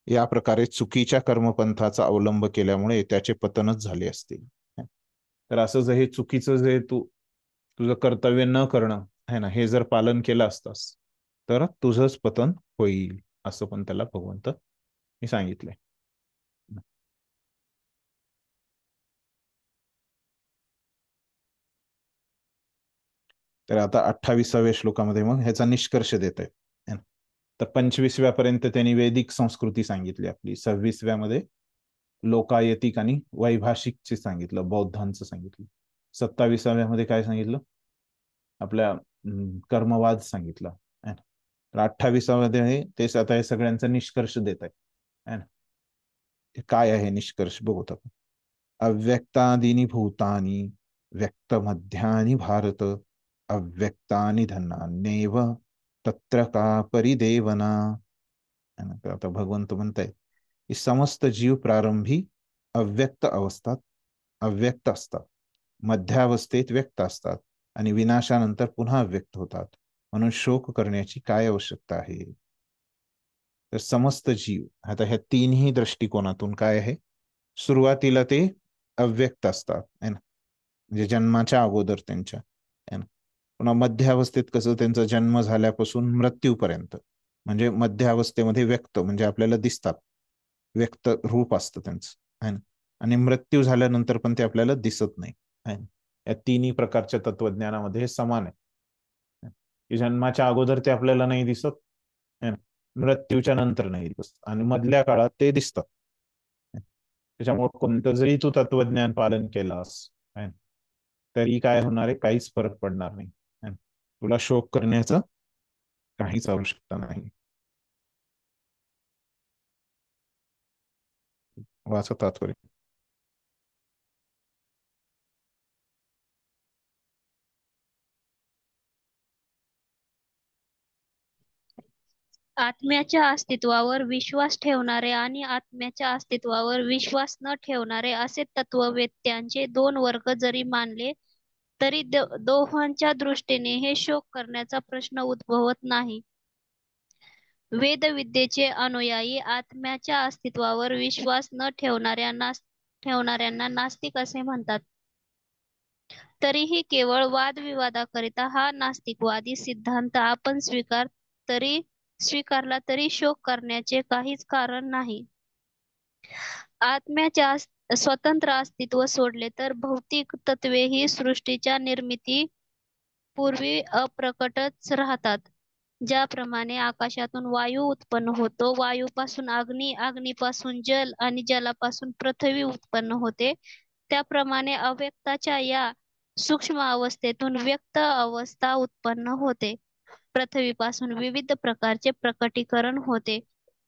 या प्रकारे चुकीच्या कर्मपंथाचा अवलंब केल्यामुळे त्याचे पतनच झाले असते. तर असं जर हे चुकीचं जे तुझं कर्तव्य न करणं आहे ना, हे जर पालन केलं असतास तर तुझंच पतन होईल असं पण त्याला भगवंत मी सांगितलंय. तर आता 28व्या श्लोकामध्ये मग ह्याचा निष्कर्ष देत आहे. तर 25व्या पर्यंत त्यांनी वैदिक संस्कृती सांगितली आपली, 26व्यामध्ये लोकायतिक आणि वैभाषिकचे सांगितलं, बौद्धांचं सांगितलं, 27व्यामध्ये काय सांगितलं, आपल्या कर्मवाद सांगितलं. तर 28व्यामध्ये तेच आता हे सगळ्यांचा निष्कर्ष देत आहे. काय आहे निष्कर्ष बघूत आपण. अव्यक्तादीनी भूतानी व्यक्तमध्यानि भारत अव्यक्तानि धनान्येव तत्र का परिदेवना. आता भगवंत म्हणतायत की समस्त जीव प्रारंभी अव्यक्त अवस्थात अव्यक्त असतात, मध्यावस्थेत व्यक्त असतात आणि विनाशानंतर पुन्हा अव्यक्त होतात. म्हणून शोक करण्याची काय आवश्यकता आहे. तर समस्त जीव आता ह्या तीनही दृष्टिकोनातून काय आहे, सुरुवातीला ते अव्यक्त असतात है ना, म्हणजे जन्माच्या अगोदर त्यांच्या है ना. पुन्हा मध्य अवस्थेत कसं त्यांचा जन्म झाल्यापासून मृत्यूपर्यंत, म्हणजे मध्य अवस्थेमध्ये व्यक्त म्हणजे आपल्याला दिसतात, व्यक्त रूप असतं त्यांचं है ना. आणि मृत्यू झाल्यानंतर पण ते आपल्याला दिसत नाही है ना. या तिन्ही प्रकारच्या तत्वज्ञानामध्ये हे समान आहे की जन्माच्या अगोदर ते आपल्याला नाही दिसत है ना, मृत्यूच्या नंतर नाही दिसत, आणि मधल्या काळात ते दिसतात. त्याच्यामुळे कोणतं जरी तू तत्वज्ञान पालन केलास तरी काय होणार आहे, काहीच फरक पडणार नाही. तुला शोक करण्याचं काहीच आवश्यकता नाही. वाचा तात्पर्य. आत्म्याच्या अस्तित्वावर विश्वास ठेवणारे आणि आत्म्याच्या अस्तित्वावर विश्वास न ठेवणारे असे तत्ववेत्यांचे दोन वर्ग जरी मानले तरी दोहांच्या दृष्टीने हे शोक करण्याचा प्रश्न उद्भवत नाही. वेदविद्येचे अनुयायी आत्म्याच्या अस्तित्वावर विश्वास न ठेवणाऱ्यांना नास्तिक असे म्हणतात. तरीही केवळ वादविवादाकरिता हा नास्तिकवादी सिद्धांत आपण स्वीकारला तरी शोक करण्याचे काहीच कारण नाही. आत्म्याच्या स्वतंत्र अस्तित्व सोडले तर भौतिक तत्वे ही सृष्टीच्या निर्मिती पूर्वी अप्रकटच राहतात. ज्याप्रमाणे आकाशातून वायू उत्पन्न होतो, वायूपासून अग्नी, अग्नीपासून जल आणि जलापासून पृथ्वी उत्पन्न होते, त्याप्रमाणे अव्यक्ताच्या या सूक्ष्म अवस्थेतून व्यक्त अवस्था उत्पन्न होते. पृथ्वीपासून विविध प्रकारचे प्रकटीकरण होते.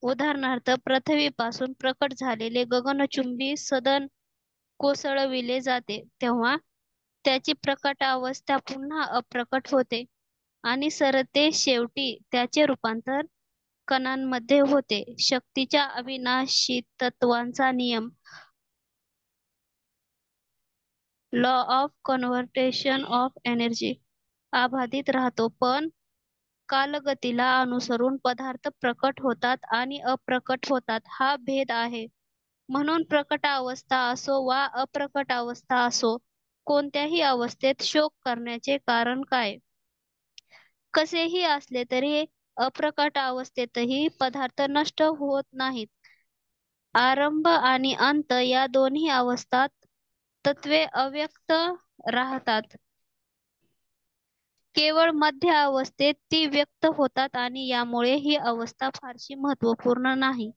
उदाहरणार्थ पृथ्वीपासून प्रकट झालेले गगनचुंबी सदन कोसळविले जाते तेव्हा त्याची प्रकट अवस्था पुन्हा अप्रकट होते आणि सरते शेवटी त्याचे रूपांतर कणांमध्ये होते. शक्तीच्या अविनाशी तत्वांचा नियम लॉ ऑफ कन्व्हर्टेशन ऑफ एनर्जी अबाधित राहतो, पण कालगतीला अनुसरून पदार्थ प्रकट होतात आणि अप्रकट होतात हा भेद आहे. म्हणून प्रकट अवस्था असो वा अप्रकट अवस्था असो, कोणत्याही अवस्थेत शोक करण्याचे कारण काय. कसेही असले तरी अप्रकट अवस्थेतही पदार्थ नष्ट होत नाहीत. आरंभ आणि अंत या दोन्ही अवस्थात तत्वे अव्यक्त राहतात. केवळ मध्य अवस्थेत ती व्यक्त होतात आणि यामुळे ही अवस्था फारशी महत्वपूर्ण नाही.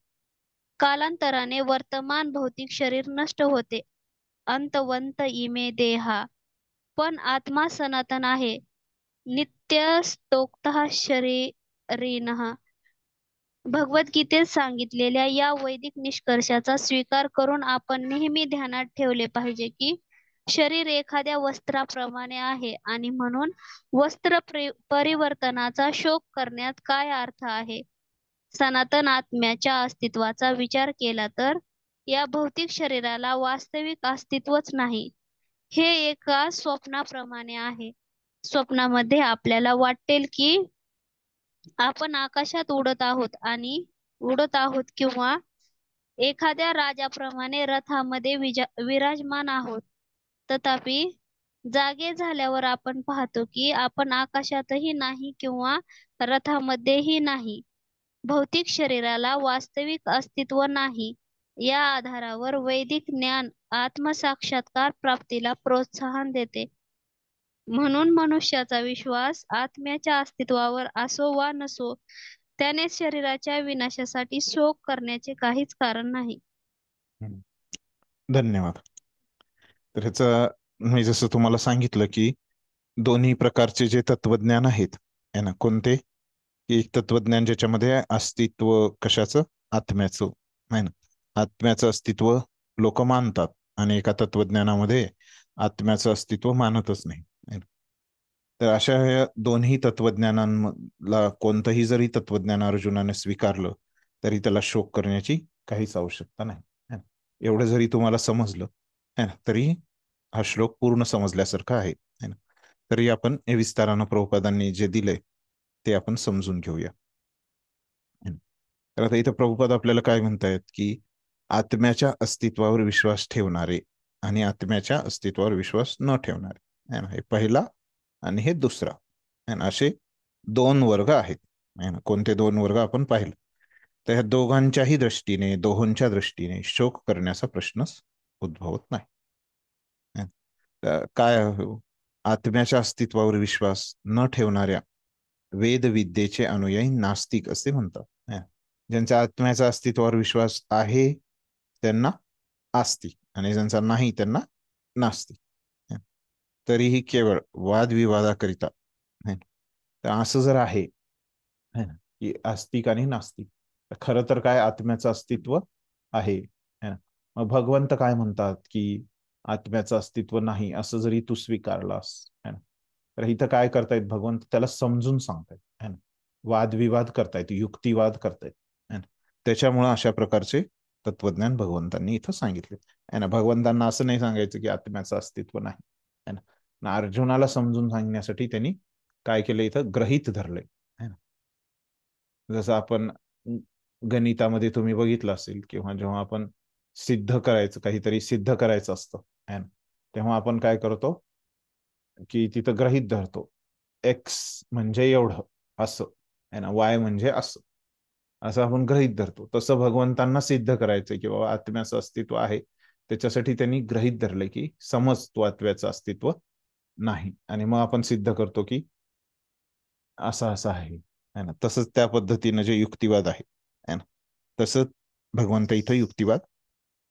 कालांतराने वर्तमान भौतिक शरीर नष्ट होते. अंतवंत इमे देहा, पण आत्मा सनातन आहे. नित्यस्तोक्तः शरीरिणः. भगवद्गीतेत सांगितलेल्या या वैदिक निष्कर्षाचा स्वीकार करून आपण नेहमी ध्यानात ठेवले पाहिजे की शरीर एखाद्या वस्त्राप्रमाणे आहे आणि म्हणून वस्त्र परिवर्तनाचा शोक करण्यात काय अर्थ आहे. सनातन आत्म्याच्या अस्तित्वाचा विचार केला तर या भौतिक शरीराला वास्तविक अस्तित्वच नाही. हे एका स्वप्नाप्रमाणे आहे. स्वप्नामध्ये आपल्याला वाटेल की आपण आकाशात उडत आहोत किंवा एखाद्या राजाप्रमाणे रथामध्ये विराजमान आहोत. तथापि जागे झाल्यावर आपण पाहतो की आपण आकाशातही नाही किंवा रथामध्येही नाही. भौतिक शरीराला वास्तविक अस्तित्व नाही. या आधारावर वैदिक ज्ञान आत्मसाक्षात्कार प्राप्तीला प्रोत्साहन देते. म्हणून मनुष्याचा विश्वास आत्म्याच्या अस्तित्वावर असो वा नसो, त्याने शरीराच्या विनाशासाठी शोक करण्याचे काहीच कारण नाही. धन्यवाद. तर ह्याचं मी जसं तुम्हाला सांगितलं की दोन्ही प्रकारचे जे तत्वज्ञान आहेत है ना, कोणते, की एक तत्वज्ञान ज्याच्यामध्ये अस्तित्व कशाचं, आत्म्याचं आहे ना, आत्म्याचं अस्तित्व लोक मानतात, आणि एका तत्वज्ञानामध्ये आत्म्याचं अस्तित्व मानतच नाही है ना. तर अशा या दोन्ही तत्वज्ञानांना कोणतंही जरी तत्वज्ञान अर्जुनाने स्वीकारलं तरी त्याला शोक करण्याची काहीच आवश्यकता नाही है ना. एवढं जरी तुम्हाला समजलं है ना, तरी हा श्लोक पूर्ण समजल्यासारखा आहे है ना. तरी आपण हे विस्तारानं प्रभुपादांनी जे दिले ते आपण समजून घेऊया. तर आता इथं प्रभुपाद आपल्याला काय म्हणतायत की आत्म्याच्या अस्तित्वावर विश्वास ठेवणारे आणि आत्म्याच्या अस्तित्वावर विश्वास न ठेवणारे है ना, हे पहिला आणि हे दुसरा है ना, असे दोन वर्ग आहेत है ना. कोणते दोन वर्ग आपण पाहिलं, तर ह्या दोघांच्याही दृष्टीने, दोहोंच्या दृष्टीने शोक करण्याचा प्रश्नच उद्भवत नाही. काय आत्म्याच्या अस्तित्वावर विश्वास न ठेवणाऱ्या वेदविद्येचे अनुयायी नास्तिक असे म्हणतात. ज्यांच्या आत्म्याच्या अस्तित्वावर विश्वास आहे त्यांना आस्तिक, आणि ज्यांचा नाही त्यांना नास्तिक. तरीही केवळ वादविवादाकरिता तर असं जर आहे ना की आस्तिक आणि नास्तिक, खरं तर काय आत्म्याचं अस्तित्व आहे ना. मग भगवंत काय म्हणतात की आत्म्याचं अस्तित्व नाही असं जरी तू स्वीकारलास है ना, तर इथं काय करतायत भगवंत, त्याला समजून सांगतायत है ना, वादविवाद करतायत, युक्तिवाद करतायत है ना. त्याच्यामुळे अशा प्रकारचे तत्वज्ञान भगवंतांनी इथं सांगितले है ना. भगवंतांना असं नाही सांगायचं की आत्म्याचं अस्तित्व नाही है ना. अर्जुनाला समजून सांगण्यासाठी त्यांनी काय केलं, इथं ग्रहित धरले है ना. जसं आपण गणितामध्ये तुम्ही बघितलं असेल, किंवा जेव्हा आपण सिद्ध करायचं, काहीतरी सिद्ध करायचं असतं है ना, तेव्हा आपण काय करतो की तिथं ग्रहित धरतो, एक्स म्हणजे एवढं असं है ना, वाय म्हणजे असं, असं आपण ग्रहित धरतो. तसं भगवंतांना सिद्ध करायचं की बाबा आत्म्याचं अस्तित्व आहे, त्याच्यासाठी त्यांनी ग्रहित धरले की समज तो आत्म्याचं अस्तित्व नाही, आणि मग आपण सिद्ध करतो की असं असं आहे है ना. तसंच त्या पद्धतीनं जे युक्तिवाद आहे है ना, तसंच भगवंत इथं युक्तिवाद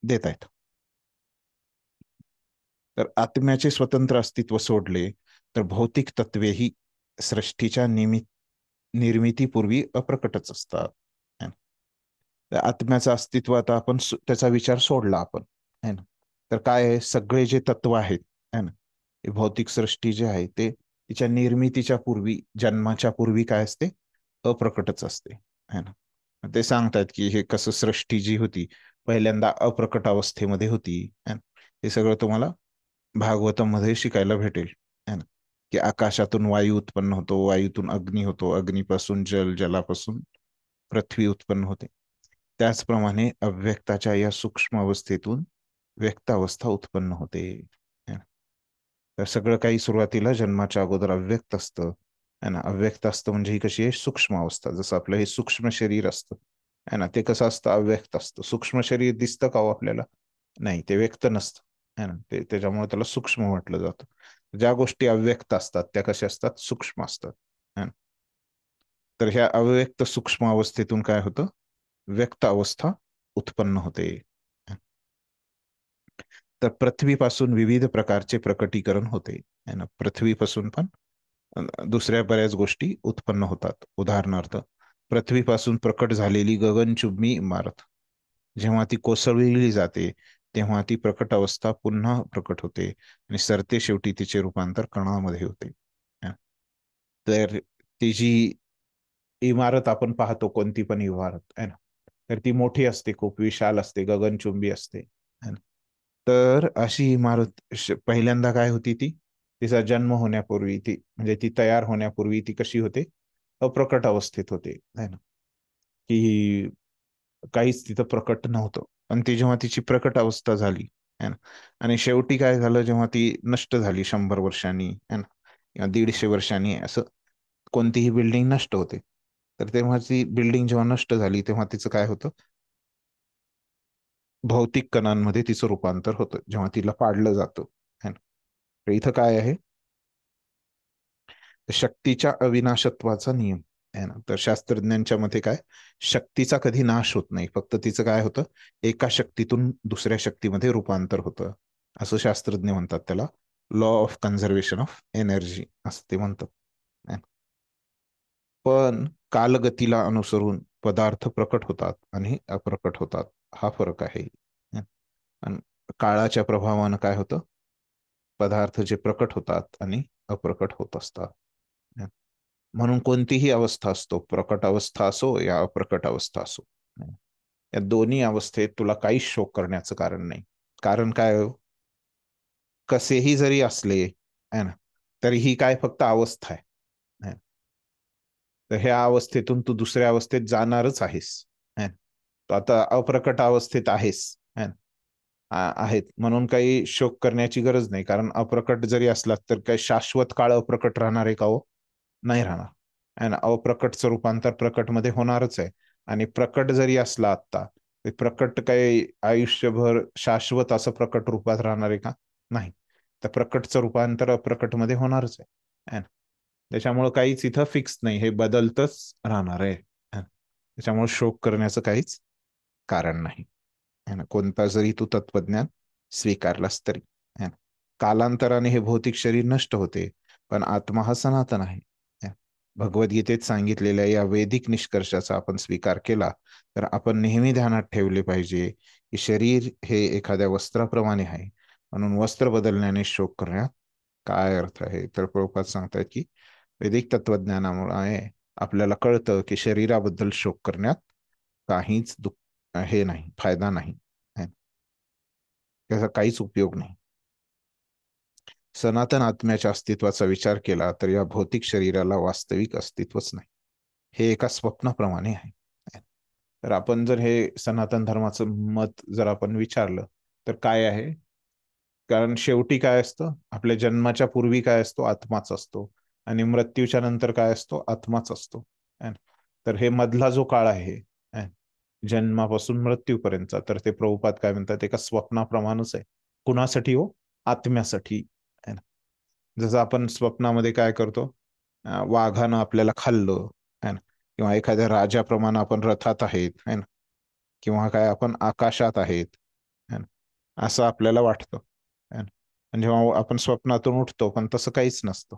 देत आहेत. तर आत्म्याचे स्वतंत्र अस्तित्व सोडले तर भौतिक तत्वेही सृष्टीच्या निर्मितीपूर्वी अप्रकटच असतात. आत्म्याचं अस्तित्व आता आपण त्याचा विचार सोडला आपण है ना, तर काय आहे, सगळे जे तत्व आहेत है ना, भौतिक सृष्टी जे आहे ते तिच्या निर्मितीच्या पूर्वी, जन्माच्या पूर्वी काय असते, अप्रकटच असते है ना. ते सांगतात की हे कसं सृष्टी जी होती पहिल्यांदा अप्रकट अवस्थेमध्ये होती है ना. हे सगळं तुम्हाला भागवतम मध्ये शिकायला भेटेल है ना, की आकाशातून वायू उत्पन्न होतो, वायूतून अग्नी होतो, अग्नीपासून जल, जलापासून पृथ्वी उत्पन्न होते. त्याचप्रमाणे अव्यक्ताच्या या सूक्ष्म अवस्थेतून व्यक्त अवस्था उत्पन्न होते. तर सगळं काही सुरुवातीला जन्माच्या अगोदर अव्यक्त असतं है ना. अव्यक्त असतं म्हणजे ही कशी आहे, सूक्ष्म अवस्था. जसं आपलं हे सूक्ष्म शरीर असतं है ना, ते कसं असतं, अव्यक्त असतं. सूक्ष्म शरीर दिसतं का हो आपल्याला, नाही, ते व्यक्त नसतं है ना, ते त्याच्यामुळे त्याला सूक्ष्म म्हटलं जातं. ज्या गोष्टी अव्यक्त असतात त्या कशा असतात, सूक्ष्म असतात है ना. तर ह्या अव्यक्त सूक्ष्म अवस्थेतून काय होतं, व्यक्त अवस्था उत्पन्न होते. तर पृथ्वीपासून विविध प्रकारचे प्रकटीकरण होते है ना. पृथ्वीपासून पण दुसऱ्या बऱ्याच गोष्टी उत्पन्न होतात. उदाहरणार्थ, पृथ्वीपासून प्रकट झालेली गगनचुंबी इमारत जेव्हा ती कोसळली जाते तेव्हा ती प्रकट अवस्था पुन्हा प्रकट होते आणि सरते शेवटी तिचे रूपांतर कणामध्ये होते. तर ती जी इमारत आपण पाहतो, कोणती पण इमारत आहे ना, तर ती मोठी असते, खूप विशाल असते, गगनचुंबी असते है ना. तर अशी इमारत पहिल्यांदा काय होती, ती तिचा जन्म होण्यापूर्वी, ती म्हणजे ती तयार होण्यापूर्वी ती कशी होते, अप्रकट अवस्थेत होते है ना, की काहीच तिथं प्रकट नव्हतं. पण ती जेव्हा तिची प्रकट अवस्था झाली है ना, आणि शेवटी काय झालं, जेव्हा ती नष्ट झाली 100 वर्षांनी है ना, किंवा 150 वर्षांनी, असं कोणतीही बिल्डिंग नष्ट होते, तर तेव्हा ती बिल्डिंग जेव्हा नष्ट झाली तेव्हा तिचं काय होतं, भौतिक कणांमध्ये तिचं रूपांतर होतं जेव्हा तिला पाडलं जातं, है ना. तर इथं काय आहे, शक्तीच्या अविनाशत्वाचा नियम आहे ना. तर शास्त्रज्ञांच्या मते काय, शक्तीचा कधी नाश होत नाही, फक्त तिचं काय होतं, एका शक्तीतून दुसऱ्या शक्तीमध्ये रूपांतर होतं, असं शास्त्रज्ञ म्हणतात. त्याला law of conservation of energy असं ते म्हणतात. है ना. पण कालगतीला अनुसरून पदार्थ प्रकट होतात आणि अप्रकट होतात, हा फरक आहे. है. आणि काळाच्या प्रभावानं काय होतं, पदार्थ जे प्रकट होतात आणि अप्रकट होत असतात. है. म्हणून कोणतीही अवस्था असतो, प्रकट अवस्था असो या अप्रकट अवस्था असो, या दोन्ही अवस्थेत तुला काहीच शोक करण्याचं कारण नाही. कारण काय हो, कसेही जरी असले, है ना, तरी ही काय फक्त अवस्था आहे, है. तर ह्या अवस्थेतून तू दुसऱ्या अवस्थेत जाणारच आहेस, है. तू आता अप्रकट अवस्थेत आहेस, है. आहेत म्हणून काही शोक करण्याची गरज नाही, कारण अप्रकट जरी असलात तर काही शाश्वत काळ अप्रकट राहणार आहे का हो, नाही राहणार. आणि अप्रकटचं रूपांतर प्रकटमध्ये होणारच आहे. आणि प्रकट जरी असला आत्ता, ते प्रकट काही आयुष्यभर शाश्वत असं प्रकट रूपात राहणार आहे का, नाही. तर प्रकटचं रूपांतर अप्रकटमध्ये होणारच आहे, है ना. त्याच्यामुळं काहीच इथं फिक्स नाही, हे बदलतच राहणार आहे, है ना. त्याच्यामुळे शोक करण्याचं काहीच कारण नाही, है ना, कोणता जरी तू तत्वज्ञान स्वीकारलास तरी, है ना. कालांतराने हे भौतिक शरीर नष्ट होते, पण आत्मा हा सनातन आहे. भगवद्गीतेत सांगितलेल्या या वैदिक निष्कर्षाचा आपण स्वीकार केला तर आपण नेहमी ध्यानात ठेवले पाहिजे की शरीर हे एखाद्या वस्त्राप्रमाणे आहे, म्हणून वस्त्र बदलण्याने शोक करण्यात काय अर्थ आहे. तर प्रभुपाद सांगतात की वैदिक तत्वज्ञानामुळे आपल्याला कळतं की शरीराबद्दल शोक करण्यात काहीच हे नाही, फायदा नाही, त्याचा काहीच उपयोग नाही. सनातन आत्म्याच्या अस्तित्वाचा विचार केला तर या भौतिक शरीराला वास्तविक अस्तित्वच नाही, हे एका स्वप्नाप्रमाणे आहे. तर आपण जर हे सनातन धर्माचं मत जर आपण विचारलं तर काय आहे, कारण शेवटी काय असतं, आपल्या जन्माच्या पूर्वी काय असतो, आत्माच असतो, आणि मृत्यूच्या नंतर काय असतो, आत्माच असतो. तर हे मधला जो काळ आहे, जन्मापासून मृत्यूपर्यंतचा, तर ते प्रभुपाद काय म्हणतात, एका स्वप्नाप्रमाणेच आहे. कुणासाठी हो, आत्म्यासाठी. जसं आपण स्वप्नामध्ये काय करतो, वाघानं आपल्याला खाल्लं, है ना, किंवा एखाद्या राजाप्रमाणे आपण रथात आहेत, है ना, किंवा काय आपण आकाशात आहेत, है ना, असं आपल्याला वाटतं, है ना. आणि जेव्हा आपण स्वप्नातून उठतो पण तसं काहीच नसतं.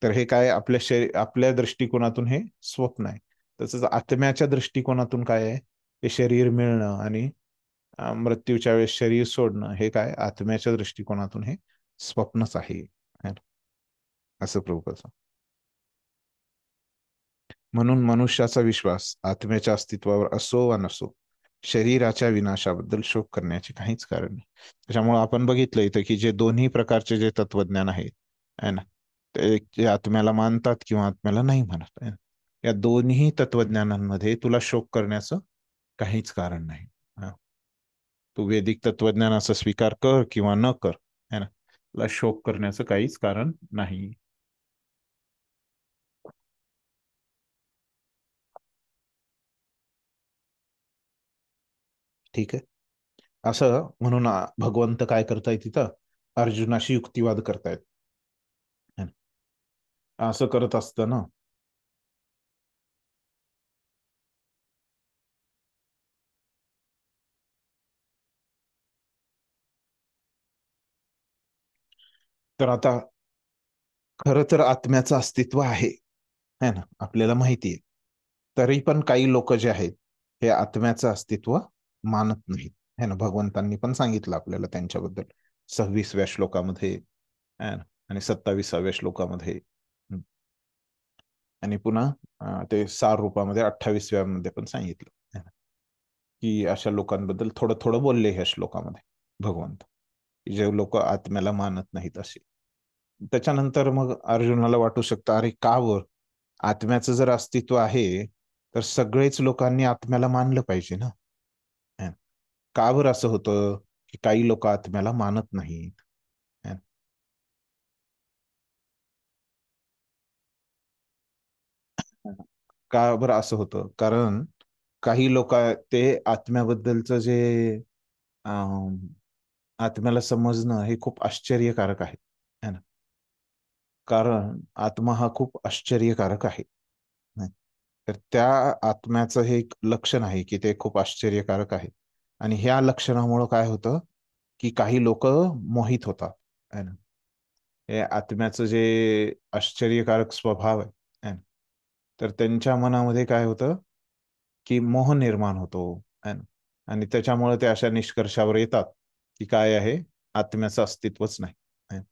तर हे काय, आपल्या दृष्टिकोनातून हे स्वप्न आहे. तसंच आत्म्याच्या दृष्टिकोनातून काय आहे, हे शरीर मिळणं आणि मृत्यूच्या वेळेस शरीर सोडणं, हे काय, आत्म्याच्या दृष्टिकोनातून हे स्वप्नच आहे, असं प्रभुपाद. म्हणून मनुष्याचा विश्वास आत्म्याच्या अस्तित्वावर असो वा नसो, शरीराच्या विनाशाबद्दल शोक करण्याचे काहीच कारण नाही. त्याच्यामुळे आपण बघितलं इथं की जे दोन्ही प्रकारचे जे तत्वज्ञान आहे ना, ते जे आत्म्याला मानतात किंवा आत्म्याला नाही मानत, या दोन्ही तत्वज्ञानांमध्ये तुला शोक करण्याचं काहीच कारण नाही. तू वैदिक तत्वज्ञानाचा स्वीकार कर किंवा न कर, है ना, तुला शोक करण्याचं काहीच कारण नाही. ठीक आहे. असं म्हणून भगवंत काय करतायत तिथं, अर्जुनाशी युक्तिवाद करतायत. असं करत असताना तर आता खरं तर आत्म्याचं अस्तित्व आहे, है ना, आपल्याला माहिती आहे. तरी पण काही लोक जे आहेत हे आत्म्याचं अस्तित्व मानत नाहीत, है ना. भगवंतांनी पण सांगितलं आपल्याला त्यांच्याबद्दल 26व्या श्लोकामध्ये, है ना, आणि 27व्या श्लोकामध्ये, आणि पुन्हा ते सार रूपामध्ये 28व्या मध्ये पण सांगितलं, है ना, की अशा लोकांबद्दल थोडं थोडं बोलले ह्या श्लोकामध्ये भगवंत, जे लोक आत्म्याला मानत नाहीत असे. त्याच्यानंतर मग अर्जुनाला वाटू शकतं, अरे का बर, आत्म्याचं जर अस्तित्व आहे तर सगळेच लोकांनी आत्म्याला मानलं पाहिजे ना. का बर असं होतं की काही लोक आत्म्याला मानत नाहीत. का बरं असं होतं? कारण काही लोक ते आत्म्याबद्दलचं जे अं, आत्म्याला समजणं हे खूप आश्चर्यकारक आहे, है ना. कारण आत्मा हा खूप आश्चर्यकारक आहे. नाही. तर त्या आत्म्याचं हे एक लक्षण आहे की ते खूप आश्चर्यकारक आहे. आणि ह्या लक्षणामुळं काय होतं की काही लोक मोहित होतात, है ना. हे आत्म्याचं जे आश्चर्यकारक स्वभाव आहे, है ना, तर त्यांच्या मनामध्ये काय होतं की मोह निर्माण होतो, है ना. आणि त्याच्यामुळे ते अशा निष्कर्षावर येतात की काय आहे, आत्म्याचं अस्तित्वच नाही, है ना.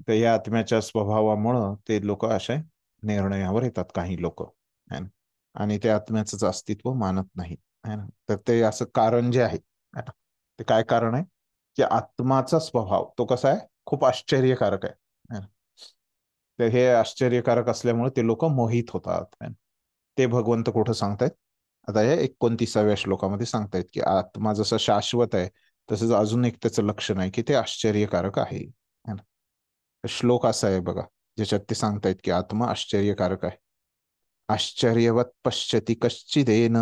तर या आत्म्याच्या स्वभावामुळं ते लोक अशा निर्णयावर येतात, काही लोक, है ना. आणि ते आत्म्याचं अस्तित्व मानत नाही, है ना. तर ते असं कारण जे आहे, है ना, ते काय कारण आहे की आत्माचा स्वभाव तो कसा आहे, खूप आश्चर्यकारक आहे, है ना. तर हे आश्चर्यकारक असल्यामुळे ते लोक मोहित होतात, है ना. ते भगवंत कुठं सांगतायत आता, या 29व्या श्लोकामध्ये सांगतायत की आत्मा जसं शाश्वत आहे तसंच अजून एक त्याचं लक्षण आहे की ते आश्चर्यकारक आहे, है ना. श्लोक असा आहे बघा, ज्याच्यात ते सांगतायत की आत्मा आश्चर्यकारक आहे. आश्चर्यवत पश्यति कश्चिदेन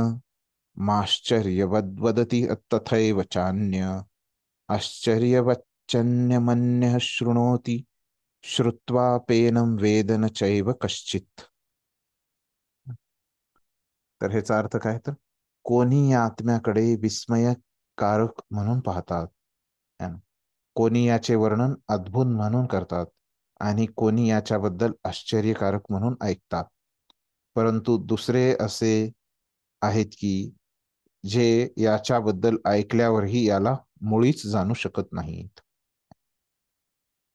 माश्चर्यवद वदति तथैव चान्य आश्चर्यवच्चन्यमन्यः शृणोति श्रुत्वापेनं वेद न चैव कश्चित्. तर ह्याचा अर्थ काय, तर कोणी या आत्म्याकडे विस्मयकारक म्हणून पाहतात, है ना. कोणी याचे वर्णन अद्भुत म्हणून करतात आणि कोणी याच्याबद्दल आश्चर्यकारक म्हणून ऐकतात. परंतु दुसरे असे आहेत की जे याच्याबद्दल ऐकल्यावरही याला मुळीच जाणू शकत नाहीत.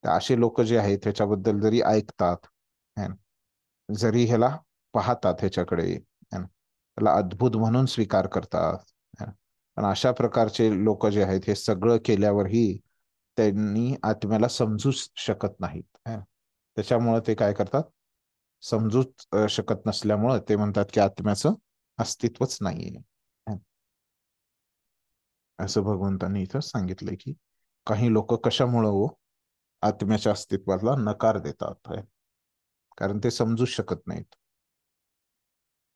तर असे लोक जे आहेत ह्याच्याबद्दल जरी ऐकतात, है ना, जरी ह्याला पाहतात ह्याच्याकडे, है ना, त्याला अद्भुत म्हणून स्वीकार करतात, है ना. पण अशा प्रकारचे लोक जे आहेत हे सगळं केल्यावरही त्यांनी आत्म्याला समजूच शकत नाहीत, है ना. त्याच्यामुळे ते काय करतात, समजूच शकत नसल्यामुळं ते म्हणतात की आत्म्याचं अस्तित्वच नाहीये, है ना. असं भगवंतांनी इथं सांगितलंय की काही लोक कशामुळं आत्म्याच्या अस्तित्वाला नकार देतात, है. कारण ते समजूच शकत नाहीत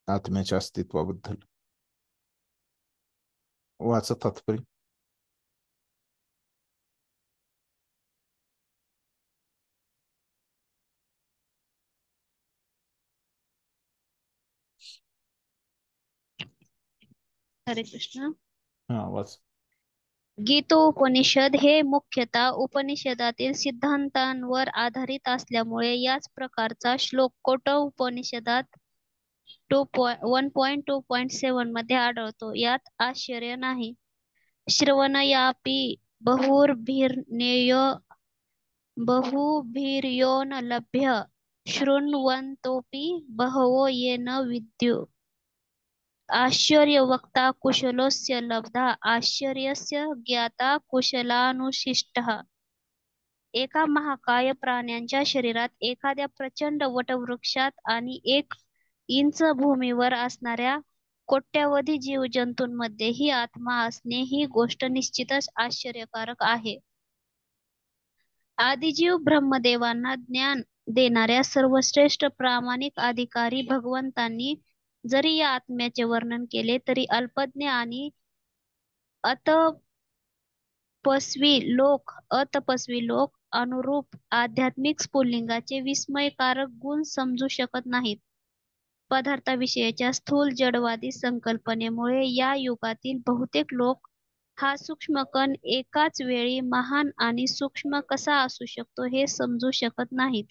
आत्म्याच्या अस्तित्वाबद्दल. वाचत तात्पर्य. हरे कृष्ण. हा वाच. गीतोपनिषद हे मुख्यतः उपनिषदातील सिद्धांतांवर आधारित असल्यामुळे याच प्रकारचा श्लोक कठोपनिषदात 1.2.7 मध्ये आढळतो. यात आश्चर्य नाही. श्रवणयापि बहुभिर्यो न लभ्य शृण्वन्तोऽपि बहवो येन विद्यु. आश्चर्यवक्ता कुशलोस्य लब्धा आश्चर्यस्य ज्ञाता कुशलानुशिष्टः. एका महाकाय प्राण्यांच्या शरीरात, एखाद्या प्रचंड वटवृक्षात आणि 1 इंच भूमीवर असणाऱ्या कोट्यावधी जीवजंतूंमध्येही आत्मा असणे ही गोष्ट निश्चितच आश्चर्यकारक आहे. आदिजीव ब्रह्मदेवांना ज्ञान देणाऱ्या सर्वश्रेष्ठ प्रामाणिक अधिकारी भगवंतांनी जरी या आत्म्याचे वर्णन केले तरी अल्पज्ञ आणि अतपस्वी लोक अनुरूप आध्यात्मिक स्फुल्लिंगाचे विस्मयकारक गुण समजू शकत नाहीत. पदार्थाविषयीच्या स्थूल जडवादी संकल्पनेमुळे या युगातील बहुतेक लोक हा सूक्ष्म कण एकाच वेळी महान आणि सूक्ष्म कसा असू शकतो हे समजू शकत नाहीत.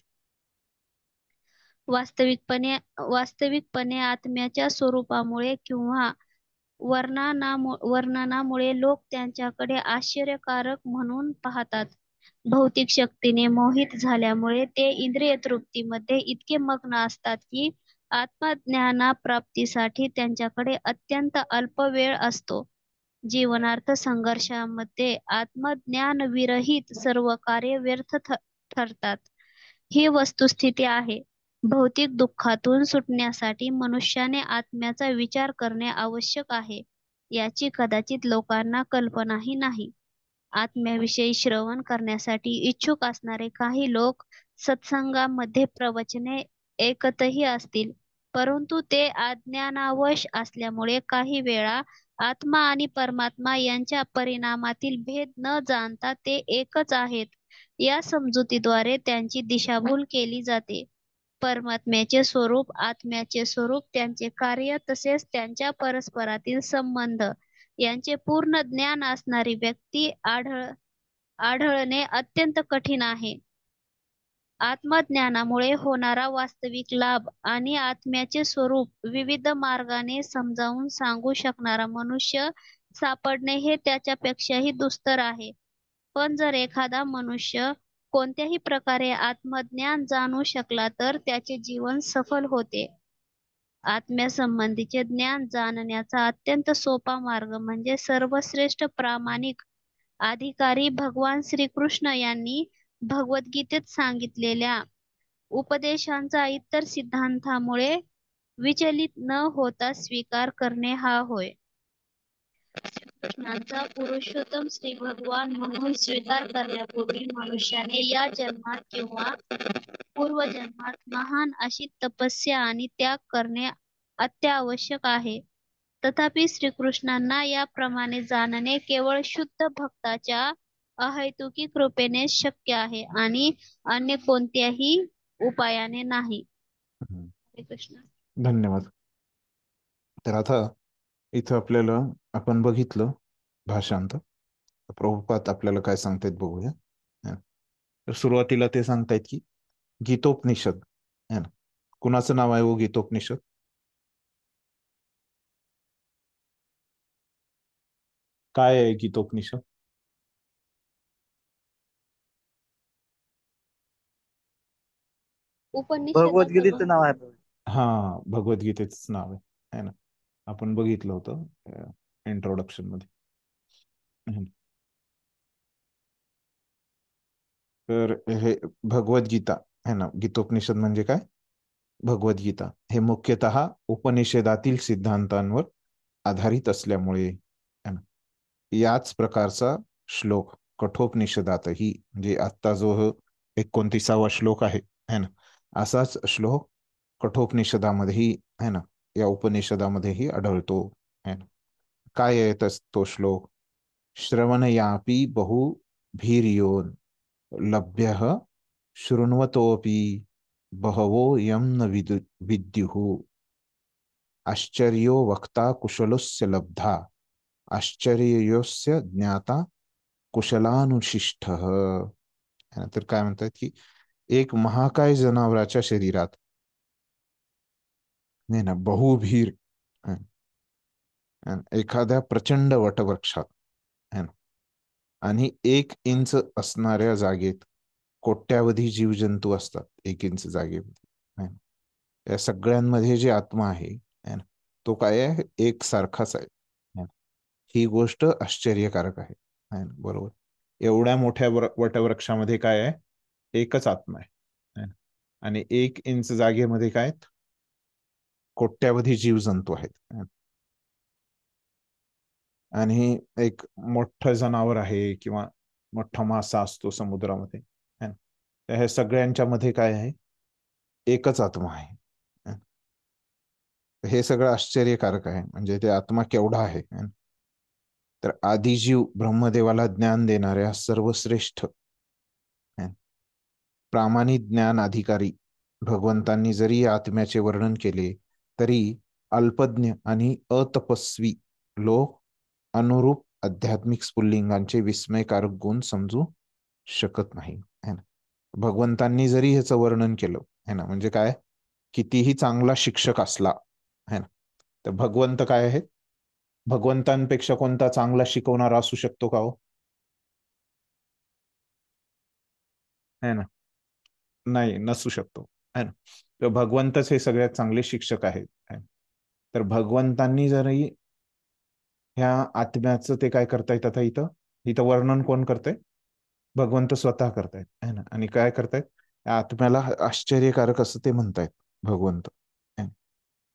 वास्तविकपणे आत्म्याच्या स्वरूपामुळे किंवा वर्णनामुळे लोक त्यांच्याकडे आश्चर्यकारक म्हणून पाहतात. भौतिक शक्तीने मोहित झाल्यामुळे ते इंद्रिय तृप्तीमध्ये इतके मग्न असतात की आत्मज्ञानाप्राप्तीसाठी त्यांच्याकडे अत्यंत अल्प वेळ असतो. जीवनार्थ संघर्षामध्ये आत्मज्ञानविरहित सर्व कार्य व्यर्थ ठरतात. ही वस्तुस्थिती आहे. भौतिक दुःखातून सुटण्यासाठी मनुष्याने आत्म्याचा विचार करणे आवश्यक आहे, याची कदाचित लोकांना कल्पनाही नाही. आत्म्याविषयी श्रवण करण्यासाठी इच्छुक असणारे काही लोक सत्संगामध्ये प्रवचने ऐकतही असतील, परंतु ते अज्ञानावश असल्यामुळे काही वेळा आत्मा आणि परमात्मा यांच्या परिणामातील भेद न जाणता ते एकच आहेत या समजुतीद्वारे त्यांची दिशाभूल केली जाते. परमात्म्याचे स्वरूप, आत्म्याचे स्वरूप, त्यांचे कार्य तसेच त्यांच्या परस्परातील संबंध यांचे पूर्ण ज्ञान असणारी व्यक्ती आढळणे अत्यंत कठीण आहे. आत्मज्ञानामुळे होणारा वास्तविक लाभ आणि आत्म्याचे स्वरूप विविध मार्गाने समजावून सांगू शकणारा मनुष्य सापडणे हे त्याच्यापेक्षाही दुस्तर आहे. पण जर एखादा मनुष्य कोणत्याही प्रकारे आत्मज्ञान जाणू शकला तर त्याचे जीवन सफल होते. आत्म्यासंबंधीचे ज्ञान जाणण्याचा अत्यंत सोपा मार्ग म्हणजे सर्वश्रेष्ठ प्रामाणिक अधिकारी भगवान श्रीकृष्ण यांनी भगवद्गीतेत सांगितलेल्या उपदेशांचा इतर सिद्धांतामुळे विचलित न होता स्वीकार करणे हा होय. कृष्णांचा पुरुषोत्तम श्री भगवान म्हणून स्वीकार करण्यापूर्वी मनुष्याने या जन्मात किंवा पूर्वजन्मात महान अशी तपस्या आणि त्याग करणे अत्यावश्यक आहे. तथापि श्रीकृष्णांना याप्रमाणे जाणणे केवळ शुद्ध भक्ताच्या अहैतुकी कृपेने शक्य आहे आणि अन्य कोणत्याही उपायाने नाही. हरे कृष्ण. धन्यवाद. तर आता इथं आपल्याला आपण बघितलं भाषांत. प्रभुपाद आपल्याला काय सांगतायत बघूया. तर सुरुवातीला ते सांगतायत की गीतोपनिषद है ना, कुणाचं नाव आहे वो गीतोपनिषद? काय आहे गीतोपनिषद? भगवद्गीतेचं नाव आहे. हा, भगवद्गीतेच नाव आहे ना. आपण बघितलं होतं इंट्रोडक्शन मध्ये. तर हे भगवद्गीता है ना, गीतोपनिषद म्हणजे काय? भगवद्गीता हे मुख्यतः उपनिषदातील सिद्धांतांवर आधारित असल्यामुळे है ना, याच प्रकारचा श्लोक कठोपनिषदातही, म्हणजे आत्ता जो 29वा श्लोक आहे है ना, असाच श्लोक कठोपनिषदामध्येही है ना, या उपनिषदामध्येही आढळतो है ना. काय आहे तो श्लोक? श्रवणयापि बहु भीर्योन लभ्यः शृण्वतोऽपि बहवो यं न विद्युः आश्चर्यो वक्ता कुशलस्य लब्धा आश्चर्ययोस्य ज्ञाता कुशलानुशिष्टः. तर काय म्हणतात की एक महाकाय जनावराच्या शरीरात नाही ना बहुभीर एखाद्या प्रचंड वटवृक्षात है ना, आणि 1 इंच असणाऱ्या जागेत कोट्यावधी जीवजंतू असतात. 1 इंच जागेमध्ये है ना. या सगळ्यांमध्ये जे आत्मा आहे है ना, तो काय आहे? एक सारखाच आहे है ना. ही गोष्ट आश्चर्यकारक आहे है ना. बरोबर. एवढ्या मोठ्या वटवृक्षामध्ये काय आहे? एकच आत्मा आहे है ना. आणि 1 इंच जागेमध्ये काय आहेत? कोट्यावधी जीवजंतू आहेत है ना. आणि एक मोठं जनावर आहे किंवा मोठा मासा असतो समुद्रामध्ये है ना. तर ह्या सगळ्यांच्या मध्ये काय आहे? एकच आत्मा आहे. हे सगळं आश्चर्यकारक आहे. म्हणजे ते आत्मा केवढा आहे. तर आदिजीव ब्रह्मदेवाला ज्ञान देणाऱ्या सर्वश्रेष्ठ प्रामाणिक ज्ञान अधिकारी भगवंतांनी जरी आत्म्याचे वर्णन केले तरी अल्पज्ञ आणि अतपस्वी लोक अनुरूप आध्यात्मिक स्फुल्लिंगांचे विस्मयकारक गुण समजू शकत नाही है ना. भगवंतांनी जरी ह्याचं वर्णन केलं है ना, म्हणजे काय, कितीही चांगला शिक्षक असला है ना, तर भगवंत काय आहेत? भगवंतांपेक्षा कोणता चांगला शिकवणारा असू शकतो का हो? है ना, नाही, नसू शकतो है ना. तर भगवंतच हे सगळ्यात चांगले शिक्षक आहेत. तर भगवंतांनी जरी ह्या आत्म्याचं ते काय करतायत, आता इथं इथं वर्णन कोण करतंय? भगवंत स्वतः करतायत है ना. आणि काय करतायत? आत्म्याला आश्चर्यकारक असं ते म्हणतायत भगवंत.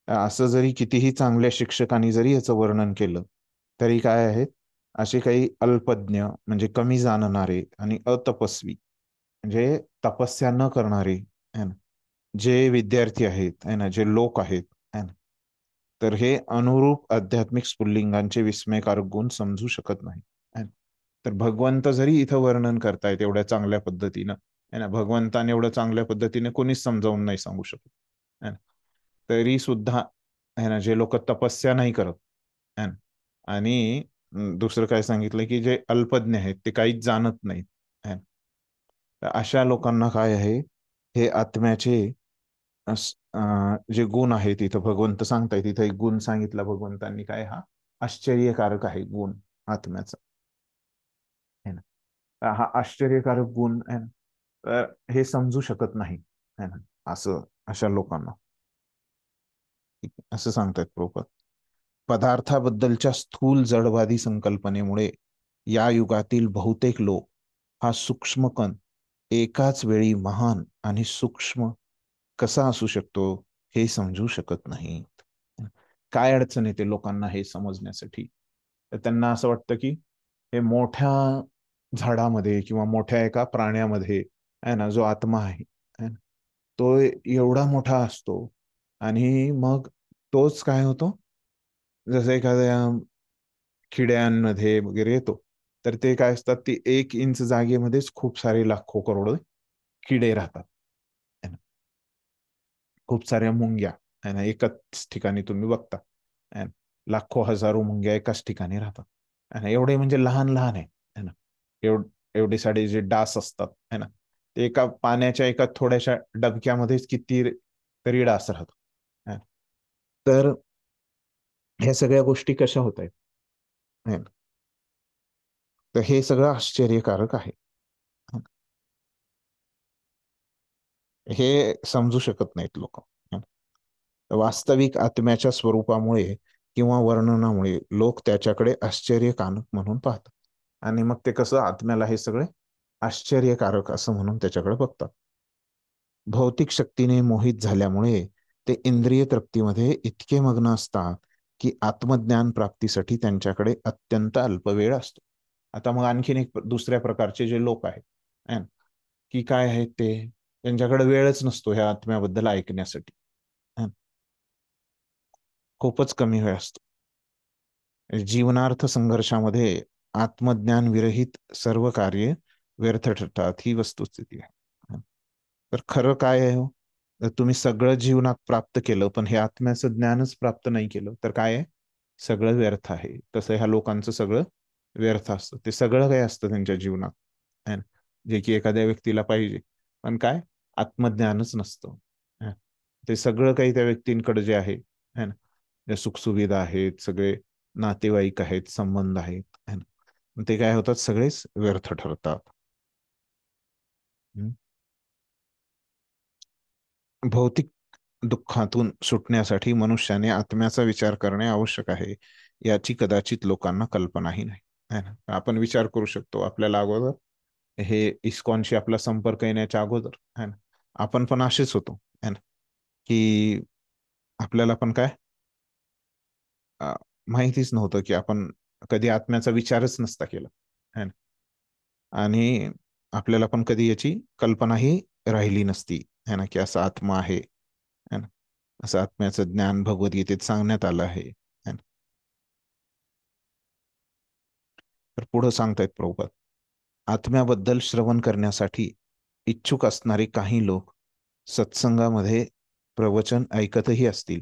असं जरी कितीही चांगल्या शिक्षकांनी जरी याचं वर्णन केलं तरी काय आहेत? असे काही अल्पज्ञ म्हणजे कमी जाणणारे आणि अतपस्वी म्हणजे तपस्या न करणारे है ना, जे विद्यार्थी आहेत है ना, जे लोक आहेत है ना, तर हे अनुरूप आध्यात्मिक स्फुल्लिंगांचे विस्मयकारक गुण समजू शकत नाही है ना. तर भगवंत जरी इथं वर्णन करतायत एवढ्या चांगल्या पद्धतीनं है ना, भगवंताने एवढं चांगल्या पद्धतीने कोणीच समजावून नाही सांगू शकत है ना, तरी सुद्धा है ना, जे लोक तपस्या नाही करत है ना, आणि दुसरं काय सांगितलं की जे अल्पज्ञ आहेत ते काहीच जाणत नाहीत है ना, तर अशा लोकांना काय आहे, हे आत्म्याचे जे गुण आहेत इथं भगवंत सांगतायत. इथं एक गुण सांगितला भगवंतांनी, काय हा आश्चर्यकारक आहे गुण आत्म्याचा है ना. हा आश्चर्यकारक गुण आहे ना, तर हे समजू शकत नाही है ना, असं अशा लोकांना असं सांगतायत प्रभुपाद. पदार्थाबद्दलच्या स्थूल जडवादी संकल्पनेमुळे या युगातील बहुतेक लोक हा सूक्ष्म कण एकाच वेळी महान आणि सूक्ष्म कसा असू शकतो हे समजू शकत नाहीत. काय अडचण येते लोकांना हे समजण्यासाठी, तर त्यांना असं वाटतं की हे मोठ्या झाडामध्ये किंवा मोठ्या एका प्राण्यामध्ये आहे ना, जो आत्मा आहे तो एवढा मोठा असतो आणि मग तोच काय होतो, जसं एखाद्या किड्यांमध्ये वगैरे येतो, तर ते काय असतात, ती 1 इंच जागेमध्येच खूप सारे लाखो करोड किडे राहतात है ना. खूप साऱ्या मुंग्या है ना, एकाच ठिकाणी तुम्ही बघता है ना, लाखो हजारो मुंग्या एकाच ठिकाणी राहतात है ना. एवढे म्हणजे लहान लहान आहे है ना, एवढे सारे जे डास असतात है ना, ते एका पाण्याच्या एका थोड्याशा डबक्यामध्येच किती तरी डास राहतात है ना. तर ह्या सगळ्या गोष्टी कशा होत आहेत है ना, तर हे सगळं आश्चर्यकारक आहे. हे समजू शकत नाहीत लोक. वास्तविक आत्म्याच्या स्वरूपामुळे किंवा वर्णनामुळे लोक त्याच्याकडे आश्चर्यकारक म्हणून पाहतात आणि मग ते कसं आत्म्याला हे सगळे आश्चर्यकारक असं म्हणून त्याच्याकडे बघतात. भौतिक शक्तीने मोहित झाल्यामुळे ते इंद्रिय तृप्तीमध्ये इतके मग्न असतात की आत्मज्ञान प्राप्तीसाठी त्यांच्याकडे अत्यंत अल्प वेळ असतो. आता मग आणखीन एक दुसऱ्या प्रकारचे जे लोक आहेत की काय आहेत, ते त्यांच्याकडे वेळच नसतो ह्या आत्म्याबद्दल ऐकण्यासाठी. खूपच कमी वेळ असतो. जीवनार्थ संघर्षामध्ये आत्मज्ञान विरहित सर्व कार्य व्यर्थ ठरतात, ही वस्तुस्थिती आहे. तर खरं काय आहे हो, जर तुम्ही सगळं जीवनात प्राप्त केलं पण हे आत्म्याचं ज्ञानच प्राप्त नाही केलं तर काय आहे, सगळं व्यर्थ आहे. तसं ह्या लोकांचं सगळं व्यर्थ असतं. ते सगळं काही असतं त्यांच्या जीवनात है ना, जे की एखाद्या व्यक्तीला पाहिजे, पण काय आत्मज्ञानच नसतं. ते सगळं काही त्या व्यक्तींकडे जे आहे है ना, ज्या सुखसुविधा आहेत, सगळे नातेवाईक आहेत, संबंध आहेत है ना, ते काय होतात, सगळेच व्यर्थ ठरतात. भौतिक दुःखातून सुटण्यासाठी मनुष्याने आत्म्याचा विचार करणे आवश्यक आहे, याची कदाचित लोकांना कल्पनाही नाही है ना. आपण विचार करू शकतो, आपल्याला अगोदर हे इस्कॉनशी आपला संपर्क येण्याच्या अगोदर है ना, आपण पण असेच होतो है ना, की आपल्याला पण काय माहितीच नव्हतं की आपण कधी आत्म्याचा विचारच नसता केला है ना, आणि आपल्याला पण कधी याची कल्पनाही राहिली नसती है ना, की असा आत्मा आहे है ना, असं आत्म्याचं ज्ञान भगवद्गीतेत सांगण्यात आलं आहे है ना. तर पुढं सांगतायत प्रभुपाद, आत्म्याबद्दल श्रवण करण्यासाठी इच्छुक असणारे काही लोक सत्संगामध्ये प्रवचन ऐकतही असतील,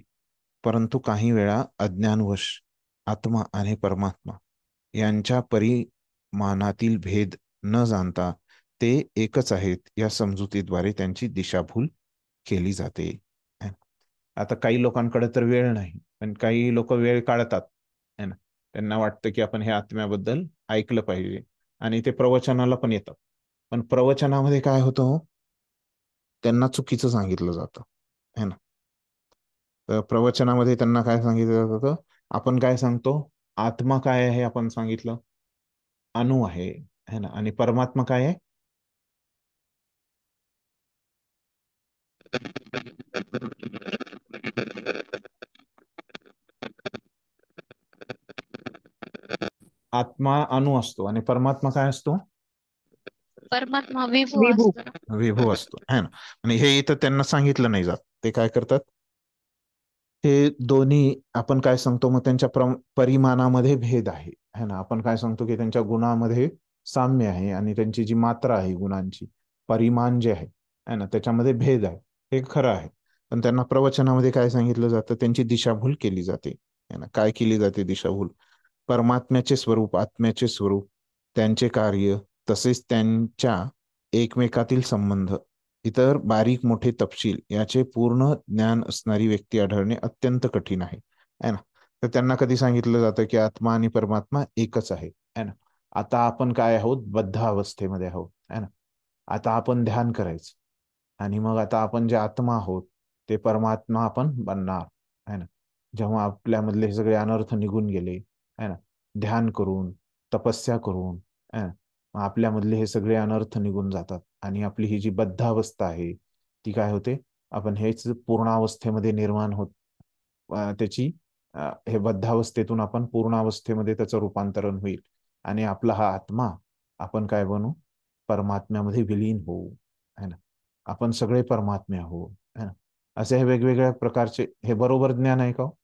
परंतु काही वेळा अज्ञानवश आत्मा आणि परमात्मा यांच्या परिमाणातील भेद न जाणता ते एकच आहेत या समजुतीद्वारे त्यांची दिशाभूल केली जाते. आता काही लोकांकडे तर वेळ नाही, पण काही लोक वेळ काढतात है ना, त्यांना वाटतं की आपण हे आत्म्याबद्दल ऐकलं पाहिजे आणि ते प्रवचनाला पण येतात, पण प्रवचनामध्ये काय होतं, त्यांना चुकीचं सांगितलं जातं है ना. तर प्रवचनामध्ये त्यांना काय सांगितलं जातं, आपण काय सांगतो, आत्मा काय आहे, आपण सांगितलं अणु आहे है ना, आणि परमात्मा काय आहे, आत्मा अणु असतो आणि परमात्मा काय असतो, परमात्मा विभू विभू. असतो. विभू असतो है ना. आणि हे इथं त्यांना सांगितलं नाही जात. ते काय करतात, हे दोन्ही आपण काय सांगतो मग त्यांच्या परिमाणामध्ये भेद आहे है ना. आपण काय सांगतो की त्यांच्या गुणामध्ये साम्य आहे आणि त्यांची जी मात्रा आहे गुणांची, परिमाण जे आहे है ना, त्याच्यामध्ये भेद आहे. हे खरं आहे. पण त्यांना प्रवचनामध्ये काय सांगितलं जातं, त्यांची दिशाभूल केली जाते है ना. काय केली जाते दिशाभूल? परमात्म्याचे स्वरूप, आत्म्याचे स्वरूप, त्यांचे कार्य, तसेच त्यांच्या एकमेकातील संबंध, इतर बारीक मोठे तपशील याचे पूर्ण ज्ञान असणारी व्यक्ती आढळणे अत्यंत कठीण आहे है ना. तर त्यांना कधी सांगितलं जातं की आत्मा आणि परमात्मा एकच आहे है ना. आता आपण काय आहोत, बद्ध अवस्थेमध्ये आहोत है ना. आता आपण ध्यान करायचं आणि मग आता आपण जे आत्मा आहोत ते परमात्मा आपण बनणार है ना. जेव्हा आपल्यामधले हे सगळे अनर्थ निघून गेले है ना, ध्यान करून, तपस्या करून है ना, मग आपल्यामधले हे सगळे अनर्थ निघून जातात आणि आपली ही जी बद्ध अवस्था आहे ती काय होते, आपण हेच पूर्णावस्थेमध्ये निर्माण होत त्याची हे बद्धावस्थेतून आपण पूर्णावस्थेमध्ये त्याचं रूपांतरण होईल आणि आपला हा आत्मा आपण काय बनू, परमात्म्यामध्ये विलीन होऊ है ना. आपण सगळे परमात्मे आहोत है ना. असे हे वेगवेगळ्या प्रकारचे, हे बरोबर ज्ञान आहे का हो?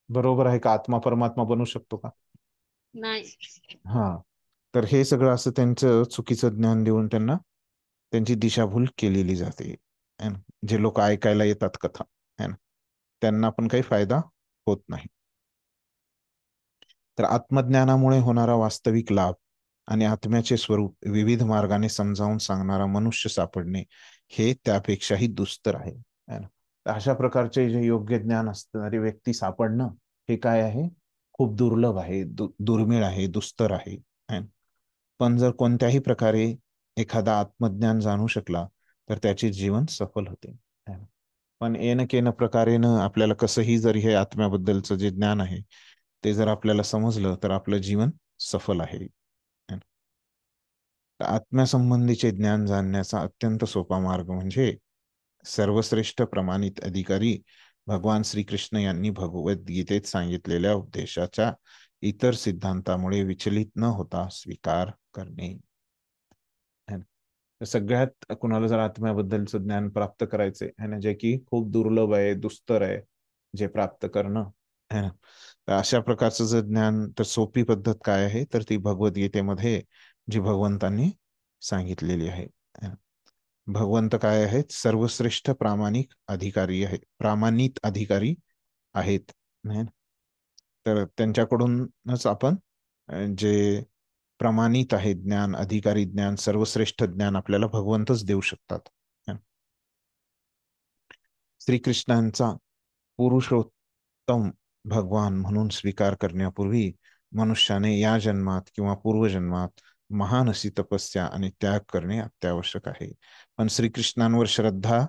बरोबर आहे का? आत्मा परमात्मा बनू शकतो का? नाही. हा. तर हे सगळं असं त्यांचं चुकीचं ज्ञान देऊन त्यांना त्यांची दिशाभूल केलेली जाते है ना. जे लोक ऐकायला येतात कथा है ना, त्यांना पण काही फायदा होत नाही. तर आत्मज्ञानामुळे होणारा वास्तविक लाभ आणि आत्म्याचे स्वरूप विविध मार्गाने समजावून सांगणारा मनुष्य सापडणे हे त्यापेक्षाही दुस्तर आहे है ना. तर अशा प्रकारचे जे योग्य ज्ञान असणारी व्यक्ती सापडणं हे काय आहे, खूप दुर्लभ आहे, दुर्मिळ आहे, दुस्तर आहे है ना. पण जर कोणत्याही प्रकारे एखादा आत्मज्ञान जाणू शकला तर त्याचे जीवन सफल होते है ना. पण येन केन प्रकारेनं आपल्याला कसंही जर हे आत्म्याबद्दलचं जे ज्ञान आहे ते जर आपल्याला समजलं तर आपलं जीवन सफल आहे. आत्म्यासंबंधीचे ज्ञान जाणण्याचा अत्यंत सोपा मार्ग म्हणजे सर्वश्रेष्ठ प्रमाणित अधिकारी भगवान श्रीकृष्ण यांनी भगवद्गीतेत सांगितलेल्या उपदेशाच्या इतर सिद्धांतामुळे विचलित न होता स्वीकार करणे. सगळ्यात कुणाला जर आत्म्याबद्दलचं ज्ञान प्राप्त करायचे है ना, जे की खूप दुर्लभ आहे, दुस्तर आहे जे प्राप्त करणं है ना, तर अशा प्रकारचं जर ज्ञान, तर सोपी पद्धत काय आहे, तर ती भगवद्गीतेमध्ये जी भगवंतांनी सांगितलेली आहे. भगवंत काय आहेत, सर्वश्रेष्ठ प्रामाणिक अधिकारी आहे, प्रामाणित अधिकारी आहेत. तर त्यांच्याकडूनच आपण जे प्रमाणित आहे ज्ञान, अधिकारी ज्ञान, सर्वश्रेष्ठ ज्ञान आपल्याला भगवंतच देऊ शकतात. श्रीकृष्णांचा पुरुषोत्तम भगवान म्हणून स्वीकार करण्यापूर्वी मनुष्याने या जन्मात किंवा पूर्वजन्मात महान अशी तपस्या आणि त्याग करणे अत्यावश्यक आहे. पण श्रीकृष्णांवर श्रद्धा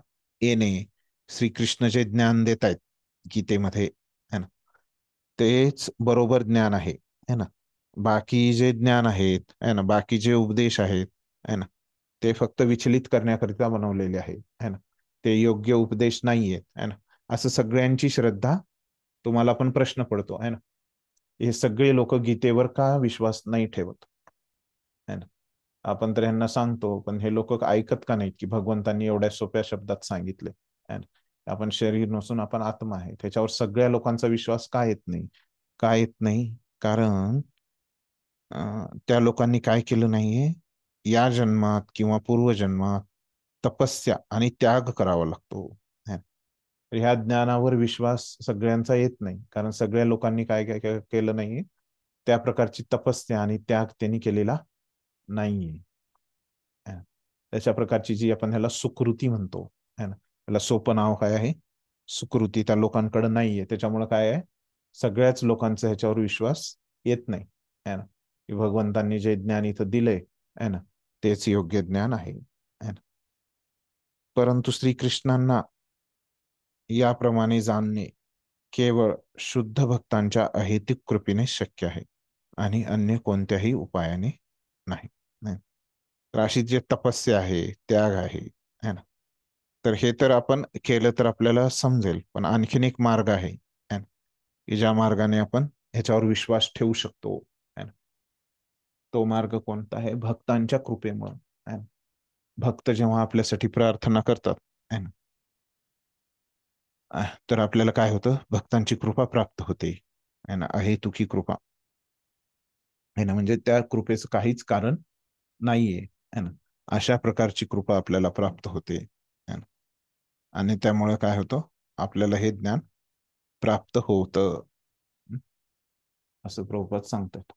येणे, श्रीकृष्ण जे ज्ञान देत आहेत गीतेमध्ये है ना, तेच बरोबर ज्ञान आहे है ना. बाकी जे ज्ञान आहेत है ना, बाकी जे उपदेश आहेत है ना, ते फक्त विचलित करण्याकरिता बनवलेले आहे है ना, ते योग्य उपदेश नाहीयेत है ना. असं सगळ्यांची श्रद्धा, तुम्हाला पण प्रश्न पडतो है ना, हे सगळे लोक गीतेवर का विश्वास नाही ठेवत है ना. आपण तर यांना सांगतो पण हे लोक ऐकत का नाहीत की भगवंतांनी एवढ्या सोप्या शब्दात सांगितले है ना, आपण शरीर नसून आपण आत्मा आहे. त्याच्यावर सगळ्या लोकांचा विश्वास का येत नाही? का येत नाही? कारण त्या लोकांनी काय केलं नाहीये, या जन्मात किंवा पूर्वजन्मात तपस्या आणि त्याग करावा लागतो. ह्या ज्ञानावर विश्वास सगळ्यांचा येत नाही, कारण सगळ्या लोकांनी काय काय केलं नाहीये, त्या प्रकारची तपस्या आणि त्याग त्यांनी केलेला नाहीये. त्याच्या प्रकारची जी आपण ह्याला सुकृती म्हणतो है ना, त्याला सोपं नाव काय आहे, सुकृती, त्या लोकांकडे नाहीये. त्याच्यामुळे काय आहे, सगळ्याच लोकांचा ह्याच्यावर विश्वास येत नाही है ना, की भगवंतांनी जे ज्ञान इथं दिलंय है ना, तेच योग्य ज्ञान आहे है ना. परंतु श्रीकृष्णांना याप्रमाणे जाणणे केवळ शुद्ध भक्तांच्या अहेतुक कृपेने शक्य आहे आणि अन्य कोणत्याही उपायाने नाही. तर अशी जे तपस्या आहे, त्याग आहे है ना, तर हे तर आपण केलं तर आपल्याला समजेल. पण आणखीन एक मार्ग आहे है ना, की ज्या मार्गाने आपण ह्याच्यावर विश्वास ठेवू शकतो है ना. तो मार्ग कोणता आहे? भक्तांच्या कृपेमुळे आहे ना. भक्त जेव्हा आपल्यासाठी प्रार्थना करतात आहे ना, तर आपल्याला काय होतं? भक्तांची कृपा प्राप्त होते आहे ना. अहेतुकी कृपा आहे ना, म्हणजे त्या कृपेचं काहीच कारण नाहीये है ना. अशा प्रकारची कृपा आपल्याला प्राप्त होते है ना. आणि त्यामुळे काय होतं? आपल्याला हे ज्ञान प्राप्त होतं. असं प्रभुपाद सांगतात.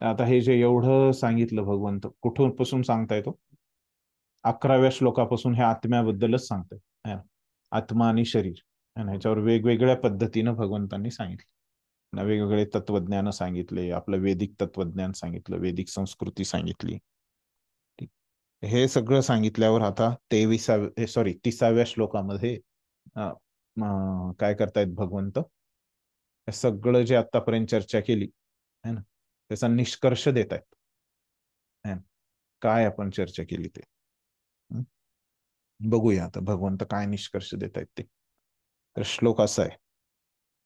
आता हे जे एवढं सांगितलं भगवंत कुठून पासून सांगताय? तो 11व्या श्लोकापासून हे आत्म्याबद्दलच सांगताय है ना. आत्मा आणि शरीर है ना, ह्याच्यावर वेगवेगळ्या पद्धतीनं भगवंतांनी सांगितलं. वेगवेगळे तत्वज्ञान सांगितले, आपलं वैदिक तत्वज्ञान सांगितलं, वैदिक संस्कृती सांगितली. हे सगळं सांगितल्यावर आता 30व्या श्लोकामध्ये काय करतायत भगवंत? हे सगळं जे आतापर्यंत चर्चा केली है ना, त्याचा निष्कर्ष देत आहेत. काय आपण चर्चा केली ते बघूया आता भगवंत काय निष्कर्ष देत आहेत ते. तर श्लोक असा आहे,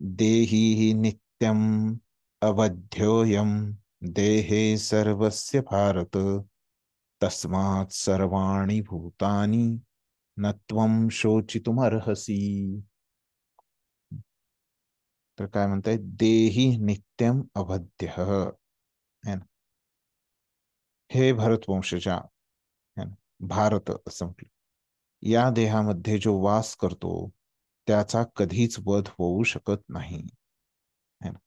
देही नित्यम अवध्योयम देहे सर्वस्य भारत तस्मात् सर्वाणि भूतानि न त्वं शोचितुमर्हसि. तर काय म्हणताय? देही नित्यम अवध्य है ना. हे भरतवंशजा है ना, भारत असं म्हटलं, या देहामध्ये जो वास करतो त्याचा कधीच वध होऊ शकत नाही है ना.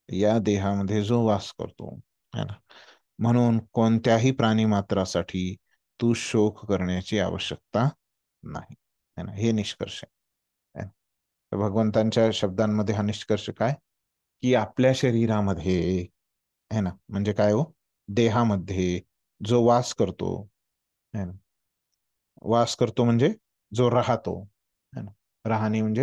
या देहामध्ये जो वास करतो है ना, म्हणून कोणत्याही प्राणी मात्रासाठी तू शोक करण्याची आवश्यकता नाही है ना. हे निष्कर्ष आहे. तर भगवंतांच्या शब्दांमध्ये हा निष्कर्ष काय? की आपल्या शरीरामध्ये है ना, म्हणजे काय हो, देहामध्ये जो वास करतो है ना, वास करतो म्हणजे जो राहतो है ना. राहणे म्हणजे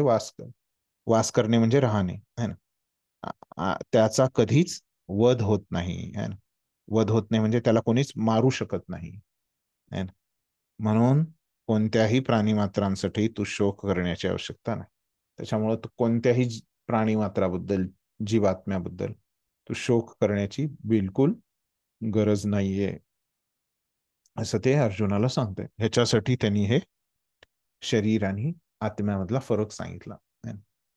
वास करणे म्हणजे राहणे है ना. त्याचा कधीच वध होत नाही है ना. वध होत नाही म्हणजे त्याला कोणीच मारू शकत नाही है ना. म्हणून कोणत्याही प्राणी मात्रांसाठी तू शोक करण्याची आवश्यकता नाही. त्याच्यामुळे तू कोणत्याही प्राणी मात्राबद्दल, जीवात्म्याबद्दल तू शोक करण्याची बिलकुल गरज नाहीये, असं ते अर्जुनाला सांगते. ह्याच्यासाठी त्यांनी हे शरीर आणि आत्म्यामधला फरक सांगितला.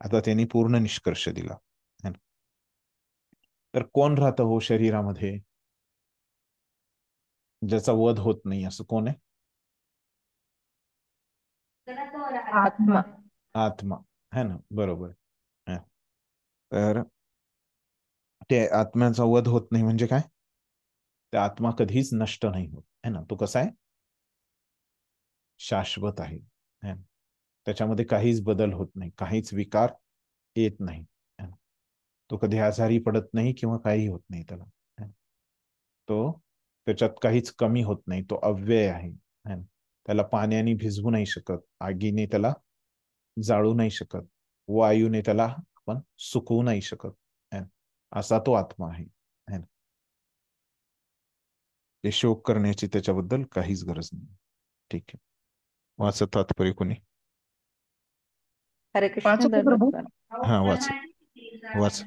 आता त्यांनी पूर्ण निष्कर्ष दिला. तर कोण राहतं हो शरीरामध्ये ज्याचा वध होत नाही? असं कोण आहे? आत्मा. आत्मा है ना, बरोबर. तर ते आत्म्याचा वध होत नाही म्हणजे काय? त्या आत्मा कधीच नष्ट नाही होत है ना. तो कसा आहे? शाश्वत आहे. त्याच्यामध्ये काहीच बदल होत नाही, काहीच विकार येत नाही. तो कधी आजारी पडत नाही किंवा काही होत नाही त्याला. तो त्याच्यात काहीच कमी होत नाही. तो अव्यय आहे. त्याला पाण्याने भिजवू नाही शकत, आगीने त्याला जाळू नाही शकत, वायूने त्याला आपण सुकवू नाही शकत. असा तो आत्मा आहे. ते शोक करण्याची त्याच्याबद्दल काहीच गरज नाही. ठीक आहे, वाचत तात्पर्य कोणी? हरे कृष्ण वाचू का प्रभू? दंडवत. हा वाच वाच.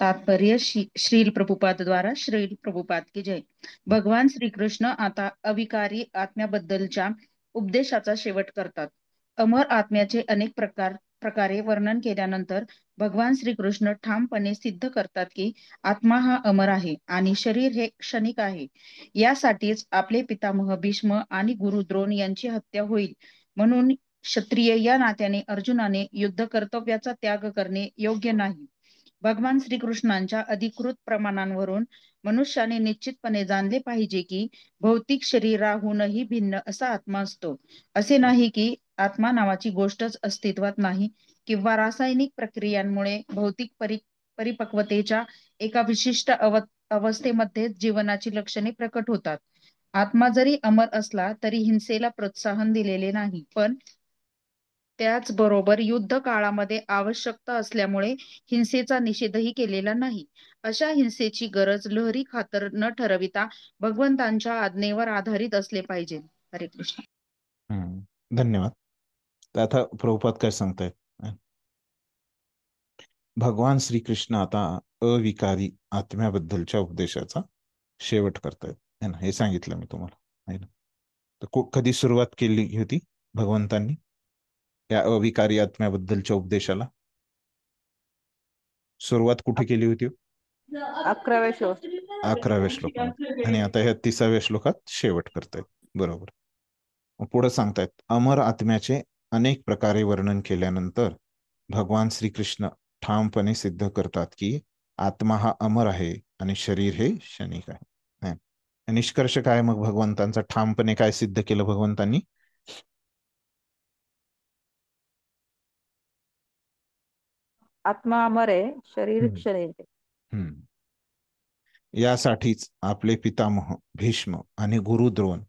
तात्पर्य श्रील प्रभुपाद द्वारा श्रील प्रभुपाद की जय. भगवान श्रीकृष्ण आता अविकारी आत्म्याबद्दलच्या उपदेशाचा शेवट करतात. अमर आत्म्याचे अनेक प्रकारे वर्णन केल्यानंतर भगवान श्रीकृष्ण ठामपणे सिद्ध करतात की आत्मा हा अमर आहे आणि शरीर हे क्षणिक आहे. यासाठीच आपले पितामह भीष्म आणि गुरु द्रोण यांची हत्या होईल. म्हणून क्षत्रिय या नात्याने अर्जुनाने युद्ध कर्तव्याचा त्याग करणे योग्य नाही. भगवान श्रीकृष्णांच्या अधिकृत प्रमाणांवरून मनुष्याने निश्चितपणे जाणले पाहिजे की भौतिक शरीराहूनही भिन्न असा आत्मा असतो. असे नाही की आत्मा नावाची गोष्टच अस्तित्वात नाही किंवा रासायनिक प्रक्रियांमुळे भौतिक परिपक्वतेच्या एका विशिष्ट अवस्थेमध्ये जीवनाची लक्षणे प्रकट होतात. आत्मा जरी अमर असला तरी हिंसेला प्रोत्साहन दिलेले नाही, पण त्याचबरोबर युद्ध काळामध्ये आवश्यकता असल्यामुळे हिंसेचा निषेधही केलेला नाही. अशा हिंसेची गरज लहरी खातर न ठरविता भगवंतांच्या आज्ञेवर आधारित असले पाहिजे. हरे कृष्ण. धन्यवाद. आता प्रभुपाद काय सांगतायत? भगवान श्रीकृष्ण आता अविकारी आत्म्याबद्दलच्या उपदेशाचा शेवट करतायत है ना, हे सांगितलं मी तुम्हाला आहे ना. तर कधी सुरुवात केली होती भगवंतांनी या अविकारी आत्म्याबद्दलच्या उपदेशाला? सुरुवात कुठे केली होती? 11व्या श्लोक. 11व्या श्लोकामध्ये. आणि आता ह्या 30व्या श्लोकात शेवट करतायत. बरोबर. पुढे सांगतायत, अमर आत्म्याचे अनेक प्रकारे वर्णन केल्यानंतर भगवान श्रीकृष्ण ठामपणे सिद्ध करतात की आत्मा हा अमर आहे आणि शरीर हे क्षणिक आहे. निष्कर्ष काय मग भगवंतांचा? ठामपणे काय सिद्ध केलं भगवंतांनी? आत्मा अमर आहे, शरीर क्षणिक आहे. यासाठीच आपले पितामह भीष्म आणि गुरु द्रोण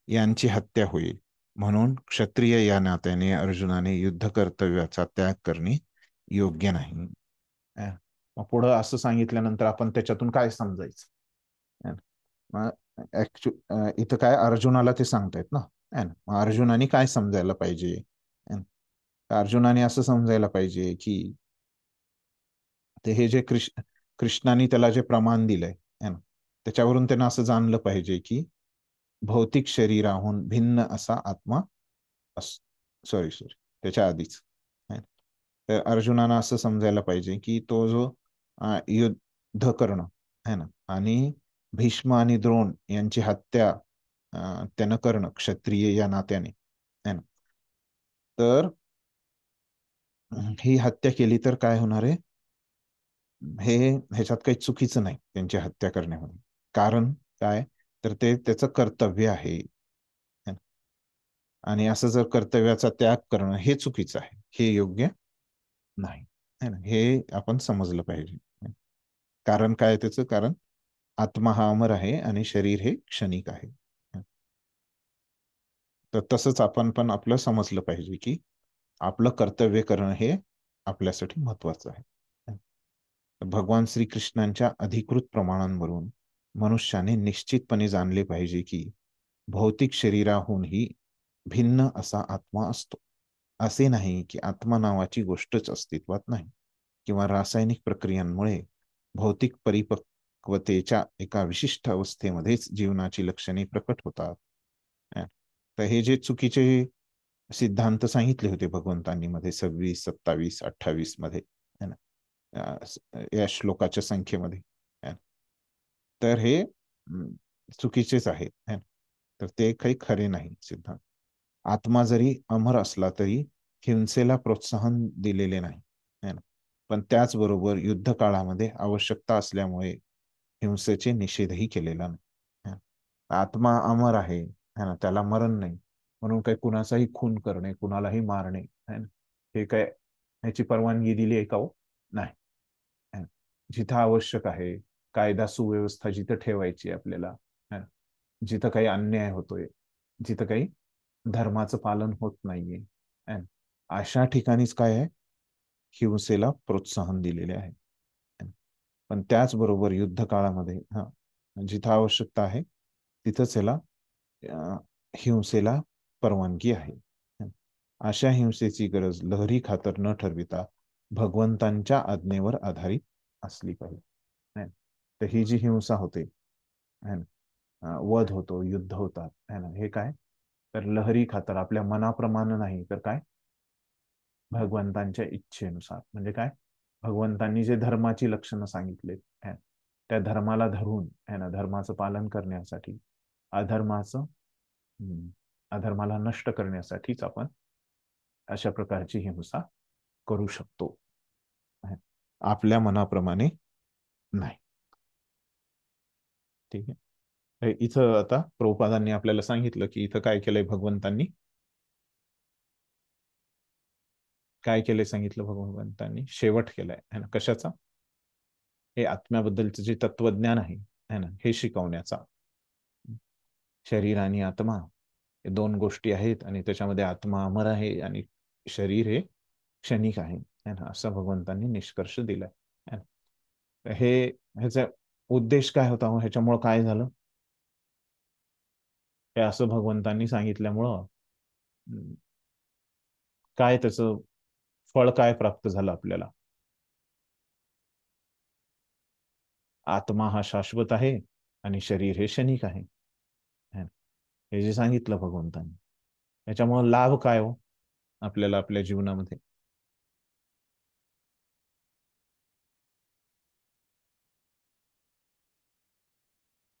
यांची हत्या होईल, म्हणून क्षत्रिय या नात्याने अर्जुनाने युद्ध कर्तव्याचा त्याग करणे योग्य नाही. पुढं असं सांगितल्यानंतर आपण त्याच्यातून काय समजायचं? इथं काय अर्जुनाला ते सांगतायत ना, अर्जुनाने काय समजायला पाहिजे? अर्जुनाने असं समजायला पाहिजे की ते हे जे कृष्णाने त्याला जे प्रमाण दिलंय त्याच्यावरून त्यानं असं जाणलं पाहिजे की भौतिक शरीराहून भिन्न असा आत्मा सॉरी त्याच्या आधीच तर अर्जुनानं असं समजायला पाहिजे की तो जो युद्ध करणं है ना आणि भीष्म आणि द्रोण यांची हत्या त्यानं करणं क्षत्रिय या नात्याने है ना, तर ही हत्या केली तर काय होणार आहे? ह्याच्यात काही चुकीचं नाही त्यांची हत्या करण्यामध्ये. कारण काय तर ते त्याचं कर्तव्य आहे आणि असं जर कर्तव्याचा त्याग करणं हे चुकीचं आहे, हे योग्य नाही है ना, हे आपण समजलं पाहिजे. कारण काय त्याचं? कारण आत्मा हा अमर आहे आणि शरीर हे क्षणिक आहे. तर तसंच आपण पण आपलं समजलं पाहिजे की आपलं कर्तव्य करणं हे आपल्यासाठी महत्वाचं आहे. भगवान श्रीकृष्णांच्या अधिकृत प्रमाणांवरून मनुष्याने निश्चितपणे जाणले पाहिजे की भौतिक शरीराहूनही भिन्न असा आत्मा असतो. असे नाही की आत्मा नावाची गोष्टच अस्तित्वात नाही किंवा रासायनिक प्रक्रियांमुळे भौतिक परिपक्वतेच्या एका विशिष्ट अवस्थेमध्येच जीवनाची लक्षणे प्रकट होतात. तर हे जे चुकीचे सिद्धांत सांगितले होते भगवंतांनी मध्ये 26, 27, 28 मध्ये है ना, या श्लोकाच्या संख्येमध्ये, तर हे चुकीचेच आहेत. तर ते काही खरे नाही सिद्धांत. आत्मा जरी अमर असला तरी हिंसेला प्रोत्साहन दिलेले नाही, पण त्याचबरोबर युद्ध काळामध्ये आवश्यकता असल्यामुळे हिंसेचे निषेधही केलेला नाही. आत्मा अमर आहे ना, त्याला मरण नाही म्हणून काही कुणाचाही खून करणे, कुणालाही मारणे हे काय ह्याची परवानगी दिली आहे का? नाही. जिथं आवश्यक आहे, कायदा सुव्यवस्था जिथं ठेवायची आपल्याला, जिथं काही अन्याय होतोय, जिथं काही धर्माचं पालन होत नाहीये, अशा ठिकाणीच काय आहे? हिंसेला प्रोत्साहन दिलेले आहे. पण त्याचबरोबर युद्ध काळामध्ये जिथं आवश्यकता आहे तिथंच याला हिंसेला परवानगी आहे. अशा हिंसेची गरज लहरी खातर न ठरविता भगवंतांच्या आज्ञेवर आधारित असली पाहिजे. तर ही जी हिंसा होते, वध होतो, युद्ध होतात, हे काय तर लहरी खातर आपल्या मनाप्रमाणे नाही, तर काय भगवंतांच्या इच्छेनुसार. म्हणजे काय? भगवंतांनी जे धर्माची लक्षणं सांगितले त्या धर्माला धरून धर्माचं पालन करण्यासाठी अधर्माला नष्ट करण्यासाठीच आपण अशा प्रकारची हिंसा करू शकतो, आपल्या मनाप्रमाणे नाही. ठीक आहे. इथं आता प्रभुपादांनी आपल्याला सांगितलं की इथं काय केलंय भगवंतांनी, काय केलंय सांगितलं भगवंतांनी, शेवट केलाय है ना. कशाचा? हे आत्म्याबद्दलचं जे तत्वज्ञान आहे ना, हे शिकवण्याचा. शरीर आणि आत्मा हे दोन गोष्टी आहेत आणि त्याच्यामध्ये आत्मा अमर आहे आणि शरीर हे क्षणिक आहे ना, असा भगवंतांनी निष्कर्ष दिलाय. ह्याचा उद्देश काय होता? ह्याच्यामुळं काय झालं? हे असं भगवंतांनी सांगितल्यामुळं काय त्याचं फळ काय प्राप्त झालं आपल्याला? आत्मा हा शाश्वत आहे आणि शरीर हे क्षणिक आहे, है ना? हे जे सांगितलं भगवंतांनी, त्याच्यामुळे लाभ काय हो आपल्याला आपल्या जीवनामध्ये?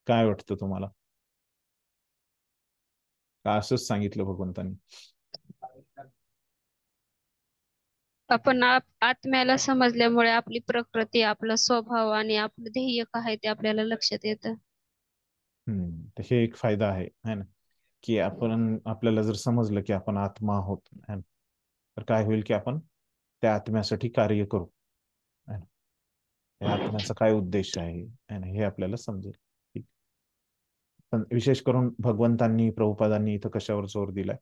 काय वाटतं तुम्हाला? का असंच सांगितलं भगवंतांनी? आपण आत्म्याला समजल्यामुळे आपली प्रकृती, आपला स्वभाव आणि आपलं ध्येय काय आहे ते आपल्याला लक्षात येतं. तर हे एक फायदा आहे ना, की आपण आपल्याला जर समजलं की आपण आत्मा आहोत, है ना, तर काय होईल की आपण त्या आत्म्यासाठी कार्य करू, है ना. या आत्म्याचा काय उद्देश आहे ना, हे आपल्याला समजेल. ठीक. पण विशेष करून भगवंतांनी, प्रभुपादांनी इथं कशावर जोर दिलाय?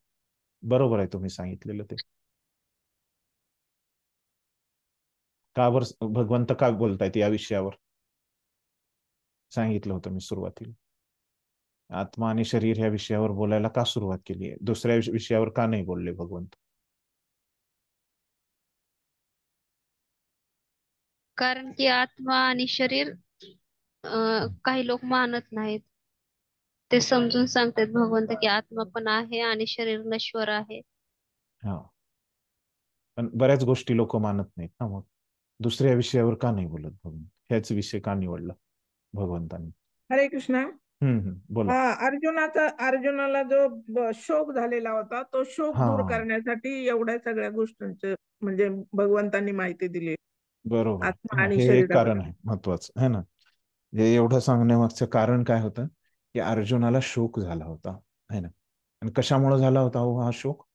बरोबर आहे तुम्ही सांगितलेलं ते. का बरं भगवंत का बोलतायत या विषयावर? सांगितलं होतं मी सुरुवातीला. आत्मा आणि शरीर ह्या विषयावर बोलायला का सुरुवात केली आहे? दुसऱ्या विषयावर का नाही बोलले भगवंत? कारण की आत्मा आणि शरीर काही लोक मानत नाहीत. ते समजून सांगतात भगवंत की आत्मा पण आहे आणि शरीर नश्वर आहे. हा, पण बऱ्याच गोष्टी लोक मानत नाहीत ना, मग दुसऱ्या विषयावर का नाही बोलत भगवंत? ह्याच विषय का निवडला भगवंतांनी? हरे कृष्णा. बोला. अर्जुनाला जो शोक झालेला होता, तो शोक हा, दूर करण्यासाठी एवढ्या सगळ्या गोष्टींचं म्हणजे भगवंतांनी माहिती दिली, बरोबर आहे. आत्मा आणि हे एक कारण शरीराबद्दल. आहे महत्वाचं, है ना. हे एवढं सांगण्यामागचं कारण काय होतं की अर्जुनाला शोक झाला होता, है ना. आणि कशामुळे झाला होता हो हा शोक?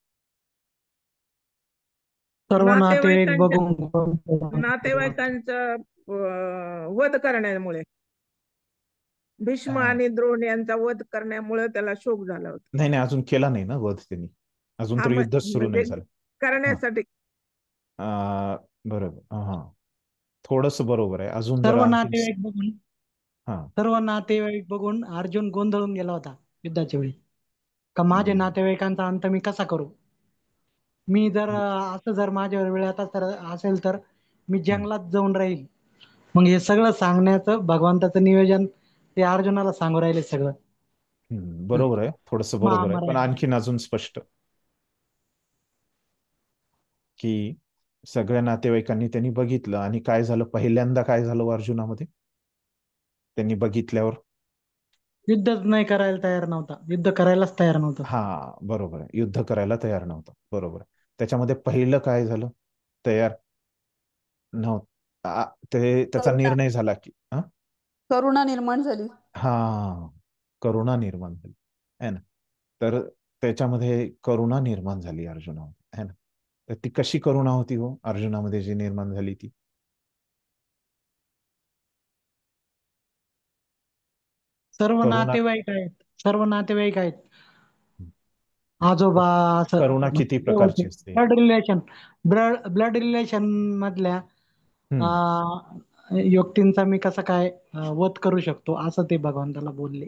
सर्व नातेवाईक नातेवाईकांच्या बघून नातेवाईकांचा वध करण्यामुळे, भीष्म हा. आणि द्रोण यांचा वध करण्यामुळे त्याला शोक झाला होता. नाही नाही, अजून केला नाही ना वध त्यांनी, अजून तर युद्धच सुरू म्हणजे नाही झालं. करण्यासाठी. बरोबर. हा, थोडस बरोबर आहे. अजून सर्व जरा आणखी. नातेवाईक बघून हा, सर्व नातेवाईक बघून अर्जुन गोंधळून गेला होता युद्धाच्या वेळी, का माझ्या नातेवाईकांचा अंत मी कसा करू? मी जर असं जर माझ्यावर वेळ आता तर असेल तर मी जंगलात जाऊन राहील. मग हे सगळं सांगण्याचं भगवंताचं नियोजन ते अर्जुनाला सांगू राहिले सगळं. बरोबर आहे, थोडस बरोबर आहे, पण महाभारत. आणखीन अजून स्पष्ट की सगळ्या नातेवाईकांनी त्यांनी बघितलं आणि काय झालं? पहिल्यांदा काय झालं अर्जुनामध्ये त्यांनी बघितल्यावर? युद्धच नाही करायला तयार नव्हता, युद्ध करायलाच तयार नव्हतं. हा, बरोबर आहे, युद्ध करायला तयार नव्हता. बरोबर आहे. त्याच्यामध्ये पहिलं काय झालं? तयार नव्हतं ते, त्याचा निर्णय झाला की करुणा निर्माण झाली. हा, करुणा निर्माण झाली, है ना. तर त्याच्यामध्ये करुणा निर्माण झाली अर्जुनामध्ये, है ना. तर ती कशी करुणा होती हो अर्जुनामध्ये जी निर्माण झाली ती? सर्व करुणा. नातेवाईक आहेत, सर्व नातेवाईक आहेत. आजोबा असं करुणा किती प्रकारची असते? ब्लड रिलेशन, ब्लड रिलेशन मधल्या व्यक्तींचा मी कसं काय वध करू शकतो असं ते भगवंताला बोलले.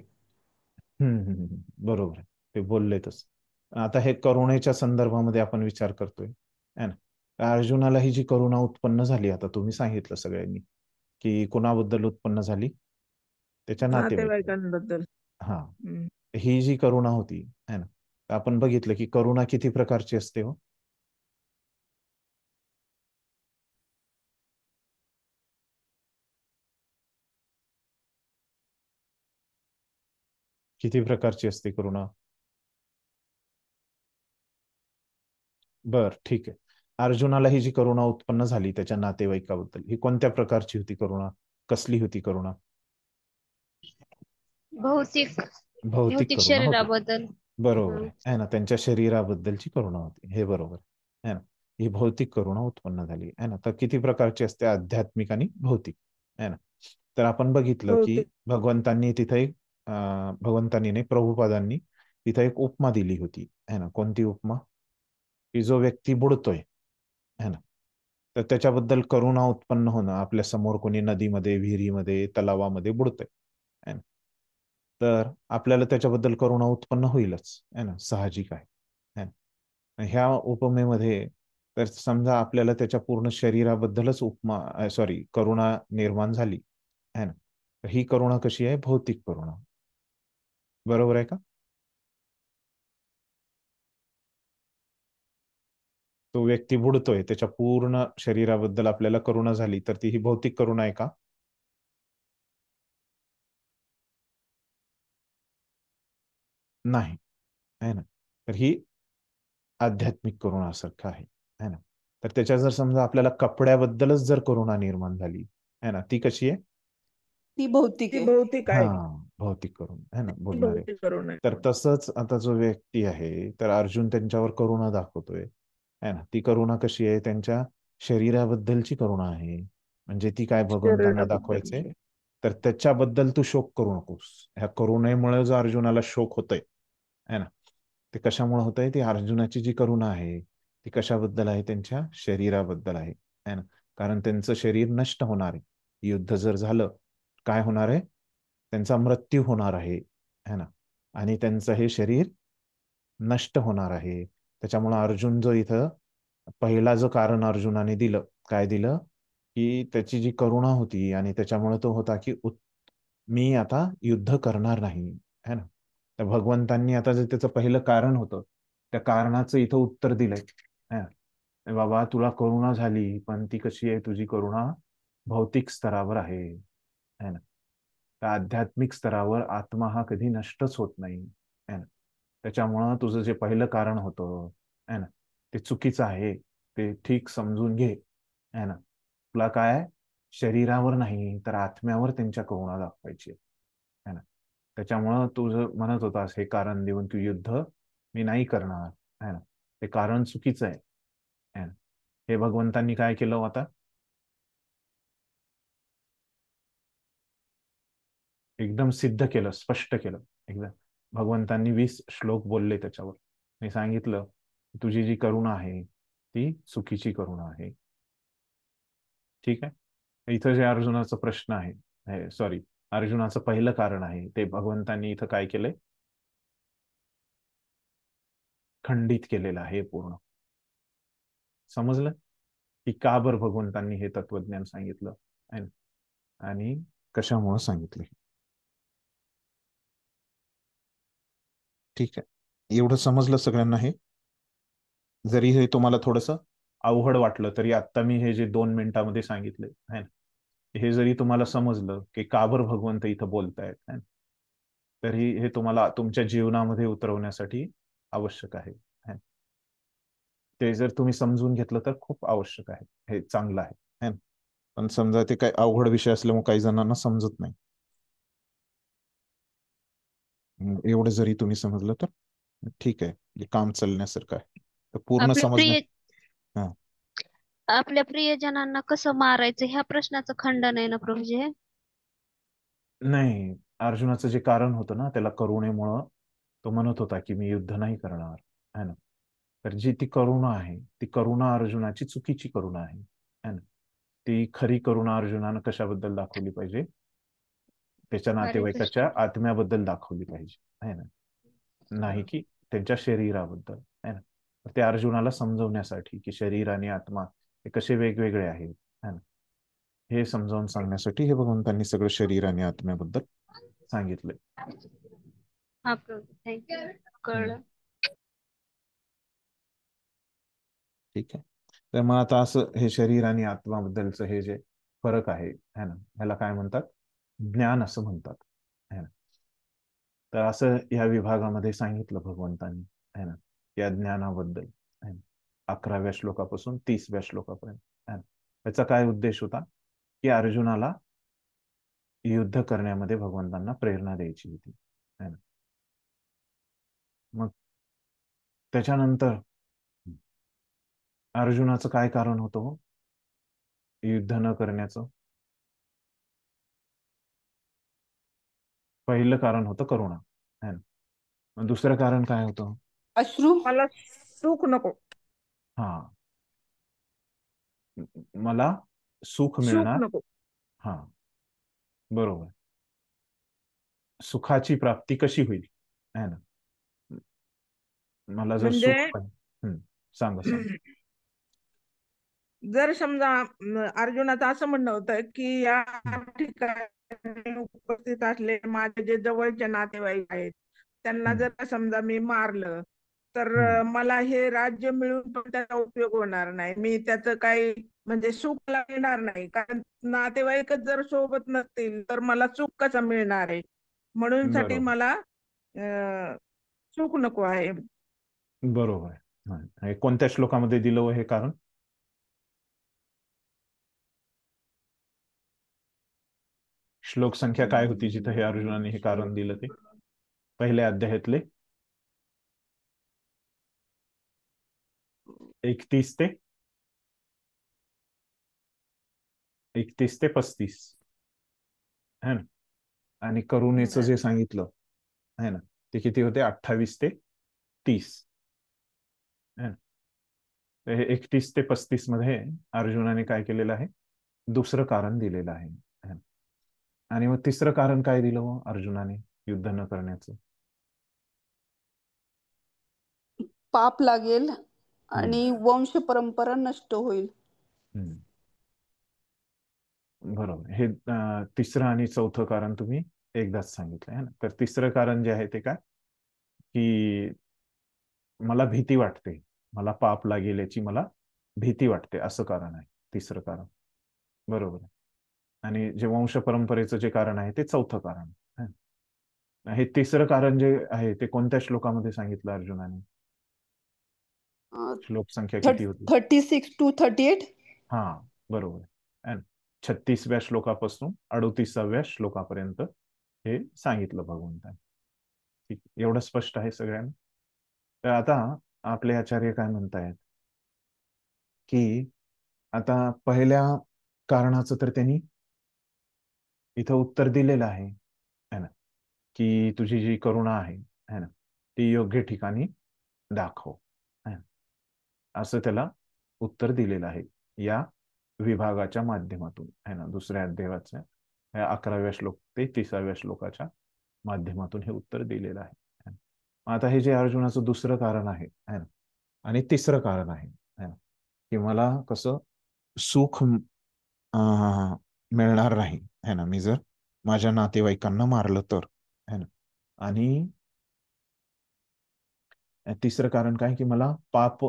बरोबर आहे, ते बोललेतच. आता हे करुणेच्या संदर्भामध्ये आपण विचार करतोय, है ना. अर्जुनाला ही जी करुणा उत्पन्न झाली, आता तुम्ही सांगितलं सगळ्यांनी की कुणाबद्दल उत्पन्न झाली? त्याच्या नातेवाईकांबद्दल. नातेवाईकांबद्दल. हा, ही जी करुणा होती, है ना, आपण बघितलं की करुणा किती प्रकारची असते हो? किती प्रकारची असते करुणा? बर, ठीक आहे. अर्जुनाला ही जी करुणा उत्पन्न झाली त्याच्या नातेवाईकाबद्दल, ही कोणत्या प्रकारची होती करुणा? कसली होती करुणा? भौतिक भौतिक भौतिक करुणा होती. शरीराबद्दल. बरोबर आहे ना, त्यांच्या शरीराबद्दलची करुणा होती, हे बरोबर आहे ना. ही भौतिक करुणा उत्पन्न झाली, आहे ना. तर किती प्रकारची असते? आध्यात्मिक आणि भौतिक, आहे ना. तर आपण बघितलं की भगवंतांनी तिथे एक भगवंतांनी नाही, प्रभुपादांनी तिथे एक उपमा दिली होती, है ना. कोणती उपमा? की जो व्यक्ती बुडतोय, है ना, तर त्याच्याबद्दल करुणा उत्पन्न होणं. आपल्या समोर कोणी नदीमध्ये, विहिरीमध्ये, तलावामध्ये बुडतोय, है ना, तर आपल्याला त्याच्याबद्दल करुणा उत्पन्न होईलच, है ना, साहजिक आहे, है ना. ह्या उपमेमध्ये तर समजा आपल्याला त्याच्या पूर्ण शरीराबद्दलच करुणा निर्माण झाली, है ना, ही करुणा कशी आहे? भौतिक करुणा. बरोबर आहे का? तो व्यक्ती बुडतोय, त्याच्या पूर्ण शरीराबद्दल आपल्याला करुणा झाली, तर ती ही भौतिक करुणा आहे का? नाही, आहे ना. तर ही आध्यात्मिक करुणासारखं आहे ना. तर त्याच्या जर समजा आपल्याला कपड्याबद्दलच जर करुणा निर्माण झाली, आहे ना, ती कशी आहे? ती भौतिक ती आहे. भौतिक आहे. हा, भौतिक करुणा आहे ना, ती बोलणारे. भौतिक करुणा आहे. तर तसंच आता जो व्यक्ती आहे, तर अर्जुन त्यांच्यावर करुणा दाखवतोय, आहे ना. ती करुणा कशी आहे? त्यांच्या शरीराबद्दलची करुणा आहे. म्हणजे ती काय भगवंतांना शरीराबद्दल. दाखवायचंय? तर त्याच्याबद्दल तू शोक करू नकोस. ह्या करुणेमुळे जो अर्जुनाला शोक होतोय, आहे ना, ते कशामुळे होतंय? ती अर्जुनाची जी करुणा आहे ती कशाबद्दल आहे? त्यांच्या शरीराबद्दल आहे ना. कारण त्यांचं शरीर नष्ट होणार आहे. युद्ध जर झालं, काय होणार आहे? त्यांचा मृत्यू होणार आहे ना. आणि त्यांचं हे शरीर नष्ट होणार आहे. त्याच्यामुळे अर्जुन जो इथं पहिला जो कारण अर्जुनाने दिलं, काय दिलं? की त्याची जी करुणा होती आणि त्याच्यामुळे तो होता की मी आता युद्ध करणार नाही, है ना. तर भगवंतांनी आता जे त्याचं पहिलं कारण होतं, त्या कारणाचं इथं उत्तर दिलंय, है ना. बाबा, तुला करुणा झाली, पण ती कशी आहे? तुझी करुणा भौतिक स्तरावर आहे ना. तर आध्यात्मिक स्तरावर आत्मा हा कधी नष्टच होत नाही, है ना. त्याच्यामुळं तुझं जे पहिलं कारण होतं, है ना, ते चुकीचं आहे. ते ठीक समजून घे, है ना. तुला काय? शरीरावर नाही, तर आत्म्यावर त्यांच्या करुणा दाखवायची आहे ना. त्याच्यामुळं तू जर म्हणत होतास हे कारण देऊन की युद्ध मी नाही करणार, है ना, ते कारण चुकीचं आहे ना. हे भगवंतांनी काय केलं आता? एकदम सिद्ध केलं, स्पष्ट केलं एकदम. भगवंतांनी 20 श्लोक बोलले त्याच्यावर. मी सांगितलं तुझी जी करुणा आहे ती चुकीची करुणा आहे. ठीक आहे. इथं जे अर्जुनाचा प्रश्न आहे, सॉरी, अर्जुनाचं पहिलं कारण आहे, ते भगवंतांनी इथं काय केलंय? खंडित केलेलं आहे पूर्ण. समजलं की का बरं भगवंतांनी हे तत्वज्ञान सांगितलं आहे ना, आणि कशामुळं सांगितलं? ठीक आहे. एवढं समजलं सगळ्यांना? हे जरी हे तुम्हाला थोडंसं अवघड वाटलं तरी आत्ता मी हे जे 2 मिनिटांमध्ये सांगितले आहे ना, हे जरी तुम्हाला समजलं की का बरं भगवंत इथं बोलतायत, है ना, तरी हे तुम्हाला तुमच्या जीवनामध्ये उतरवण्यासाठी आवश्यक आहे. ते जर तुम्ही समजून घेतलं तर खूप आवश्यक आहे, हे चांगलं आहे. पण समजा ते काही अवघड विषय असल्यामुळे काही जणांना समजत नाही. एवढं जरी तुम्ही समजलं तर ठीक आहे, हे काम चालण्यासारखं आहे. तर पूर्ण आपल्या समजण्या प्रिय हा, आपल्या प्रियजनांना कसं मारायचं ह्या प्रश्नाचं खंडन आहे ना प्रभूजी हे? नाही, अर्जुनाचं जे कारण होतं ना, त्याला करुणेमुळं तो म्हणत होता की मी युद्ध नाही करणार, है ना. तर जी ती करुणा आहे, ती करुणा अर्जुनाची चुकीची करुणा आहे ना. ती खरी करुणा अर्जुनानं कशाबद्दल दाखवली पाहिजे? त्याच्या नातेवाईकाच्या आत्म्याबद्दल दाखवली पाहिजे, है ना, नाही की त्यांच्या शरीराबद्दल, है ना. ते अर्जुनाला समजवण्यासाठी की शरीर आणि आत्मा हे कसे वेगवेगळे आहेत, है ना, हे समजावून सांगण्यासाठी हे भगवंतांनी सगळं शरीर आणि आत्म्याबद्दल सांगितलंय. हा प्रभू, थँक्यू, कळलं. ठीक आहे. तर मग आता असं हे शरीर आणि आत्माबद्दलचं हे जे फरक आहे, है ना, ह्याला काय म्हणतात? ज्ञान असं म्हणतात, है ना. तर असं या विभागामध्ये सांगितलं भगवंतांनी, है ना, या ज्ञानाबद्दल, है ना, 11व्या श्लोकापासून 30व्या श्लोकापर्यंत, है ना. याचा काय उद्देश होता? की अर्जुनाला युद्ध करण्यामध्ये भगवंतांना प्रेरणा द्यायची होती, है ना. मग त्याच्यानंतर अर्जुनाचं काय कारण होतं हो युद्ध न करण्याचं? पहिलं कारण होतं करुणा, है ना. मग दुसरं कारण काय होतं? अश्रू. मला सुख नको. हा, मला सुख सुख मिळणार. नको. हा, बरोबर. सुखाची प्राप्ती कशी होईल, है ना. मला जर म्हणजे सुख पाहिजे. सांगा सांगा. जर समजा अर्जुनाचं असं म्हणणं होतं की या ठिकाणी उपस्थित असलेले माझे जे जवळचे नातेवाईक आहेत त्यांना जर समजा मी मारलं तर मला हे राज्य मिळून पण त्याचा उपयोग होणार नाही. मी त्याचं काही म्हणजे सुख मला मिळणार नाही, कारण नातेवाईकच जर सोबत नसतील तर मला सुख कसं मिळणार आहे. म्हणून साठी बरोबर मला सुख नको आहे. बरोबर आहे. हे कोणत्या श्लोकामध्ये दिलं हो हे कारण? श्लोक संख्या काय होती जिथं हे अर्जुनाने हे कारण दिलं ते? पहिल्या अध्यायातले 31 ते 35 है ना. आणि करुणेचं जे सांगितलं है ना ते किती होते? 28 ते 30 है ना. हे 31 ते 35 मध्ये अर्जुनाने काय केलेलं आहे? दुसरं कारण दिलेलं आहे. आणि मग तिसरं कारण काय दिलं मग अर्जुनाने युद्ध न करण्याचं? पाप लागेल आणि वंश परंपरा नष्ट होईल. बरोबर. हे तिसरं आणि चौथं कारण तुम्ही एकदाच सांगितलं आहे ना. तर तिसरं कारण जे आहे ते काय, की मला भीती वाटते, मला पाप लागेल याची मला भीती वाटते, असं कारण आहे तिसरं कारण. बरोबर. आणि जे वंश परंपरेचं जे कारण आहे ते चौथं कारण आहे. हे तिसरं कारण जे आहे ते कोणत्या श्लोकामध्ये सांगितलं अर्जुनाने? श्लोक संख्या किती होती? 36 to 38. हा बरोबर. 36व्या श्लोकापासून 38व्या श्लोकापर्यंत हे सांगितलं भगवंताने. ठीक, एवढं स्पष्ट आहे सगळ्यांना. तर आता आपले आचार्य काय म्हणतायत की आता पहिल्या कारणाचं तर त्यांनी इथं उत्तर दिलेलं आहे है ना, की तुझी जी करुणा आहे है ना ती योग्य ठिकाणी दाखव, असं त्याला उत्तर दिलेलं आहे या विभागाच्या माध्यमातून है ना. दुसऱ्या अध्यायाच्या 11व्या श्लोक ते 30व्या श्लोकाच्या माध्यमातून हे उत्तर दिलेलं आहे. आता हे जे अर्जुनाचं दुसरं कारण आहे है ना आणि तिसरं कारण आहे है ना, की मला कसं सुख मिळणार नाही है ना मी जर माझ्या नातेवाईकांना मारलं तर है ना. आणि तिसरं कारण काय, की मला पाप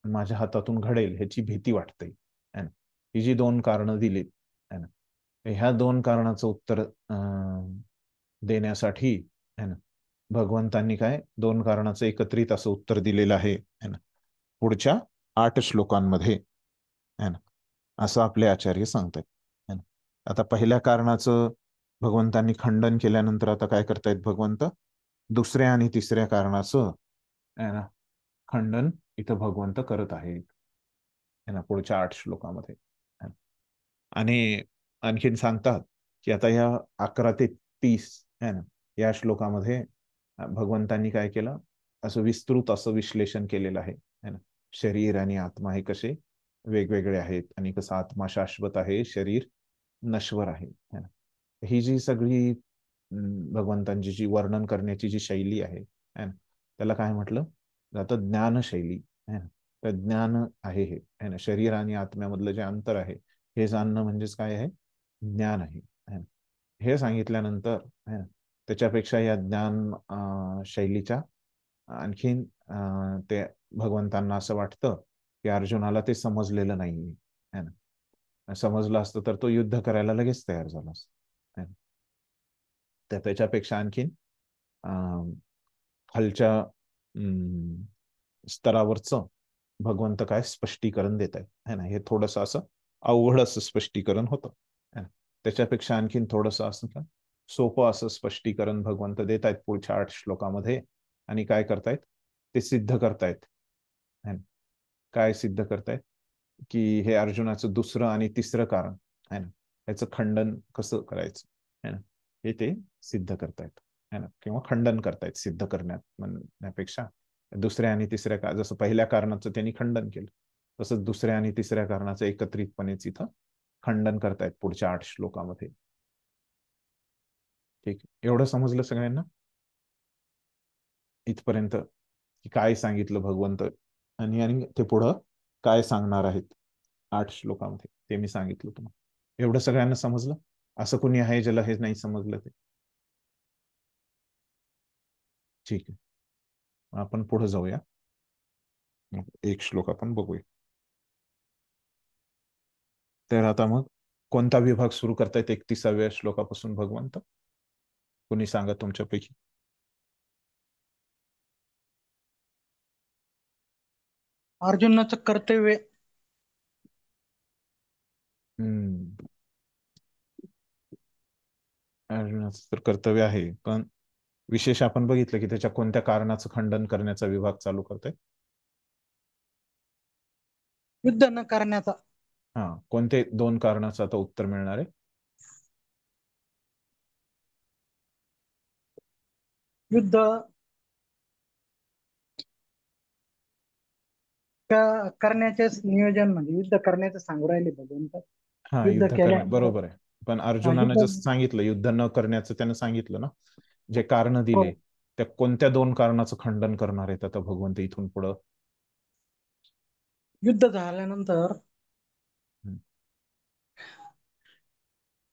माझ्या हातातून घडेल ह्याची भीती वाटते है ना. ही जी दोन कारणं दिली है ना, ह्या दोन कारणाचं उत्तर देण्यासाठी है ना भगवंतांनी काय दोन कारणाचं एकत्रित असं उत्तर दिलेलं आहे है ना पुढच्या 8 श्लोकांमध्ये है ना, असं आपले आचार्य सांगतात है ना. आता पहिल्या कारणाचं भगवंतांनी खंडन केल्यानंतर आता काय करतायत भगवंत? दुसऱ्या आणि तिसऱ्या कारणाचं है ना खंडन इथं भगवंत करत आहेत है ना पुढच्या 8 श्लोकामध्ये. आणि आणखीन सांगतात की आता या 11 ते 30 है ना या श्लोकामध्ये भगवंतांनी काय केलं, असं विस्तृत असं विश्लेषण केलेलं आहे है ना. शरीर आणि आत्मा हे कसे वेगवेगळे आहेत आणि कसं आत्मा शाश्वत आहे, शरीर नश्वर आहे है ना. ही जी सगळी भगवंतांची जी वर्णन करण्याची जी शैली आहे है ना त्याला काय म्हटलं जातं? ज्ञान शैली है ना. तर ज्ञान आहे हे है ना. शरीर आणि आत्म्यामधलं जे अंतर आहे हे जाणणं म्हणजेच काय आहे? ज्ञान आहे. हे सांगितल्यानंतर है ना त्याच्यापेक्षा या ज्ञान शैलीच्या आणखीन ते भगवंतांना असं वाटतं की अर्जुनाला ते समजलेलं नाहीये है ना. समजलं असतं तर तो युद्ध करायला लगेच तयार झाला असता. तर त्याच्यापेक्षा आणखीन खालच्या स्तरावरचं भगवंत काय स्पष्टीकरण देत आहेत है ना. हे थोडंसं असं अवघड असं स्पष्टीकरण होतं है ना. त्याच्यापेक्षा आणखीन थोडंसं असं का सोपं असं स्पष्टीकरण भगवंत देत आहेत पुढच्या 8 श्लोकामध्ये. आणि काय करतायत ते सिद्ध करतायत है ना. काय सिद्ध करतायत की हे अर्जुनाचं दुसरं आणि तिसरं कारण है ना याचं खंडन कसं करायचं है ना हे ते सिद्ध करतायत है ना, किंवा खंडन करतायत. सिद्ध करण्यात म्हणण्यापेक्षा दुसऱ्या आणि तिसऱ्या जसं पहिल्या कारणाचं त्यांनी खंडन केलं तसंच दुसऱ्या आणि तिसऱ्या कारणाचं एकत्रितपणेच इथं खंडन करतायत पुढच्या 8 श्लोकामध्ये. ठीक, एवढं समजलं सगळ्यांना इथपर्यंत की काय सांगितलं भगवंत आणि ते पुढं काय सांगणार आहेत 8 श्लोकामध्ये ते मी सांगितलं तुम्हाला. एवढं सगळ्यांना समजलं? असं कोणी आहे ज्याला हे नाही समजलं ते? ठीक आहे, आपण पुढे जाऊया. एक श्लोक आपण बघूया. तर आता मग कोणता विभाग सुरू करतायत 31व्या श्लोकापासून भगवंत? कोणी सांगा तुमच्यापैकी. अर्जुनाचं कर्तव्य. अर्जुनाचं तर कर्तव्य आहे, पण विशेष आपण बघितलं की त्याच्या कोणत्या कारणाचं खंडन करण्याचा विभाग चालू करतोय? युद्ध न करण्याचा. हा, कोणते 2 कारणाचं आता उत्तर मिळणार आहे? युद्ध करण्याचे नियोजन, म्हणजे युद्ध करण्याचं सांगू राहिले भगवंत. हा, युद्ध युद्ध करणे केल्यानंतर बरोबर आहे, पण अर्जुनानं जसं सांगितलं युद्ध न करण्याचं, त्यानं सांगितलं ना जे कारण दिले, त्या कोणत्या 2 कारणाचं खंडन करणार आहेत आता भगवंत इथून पुढं? युद्ध झाल्यानंतर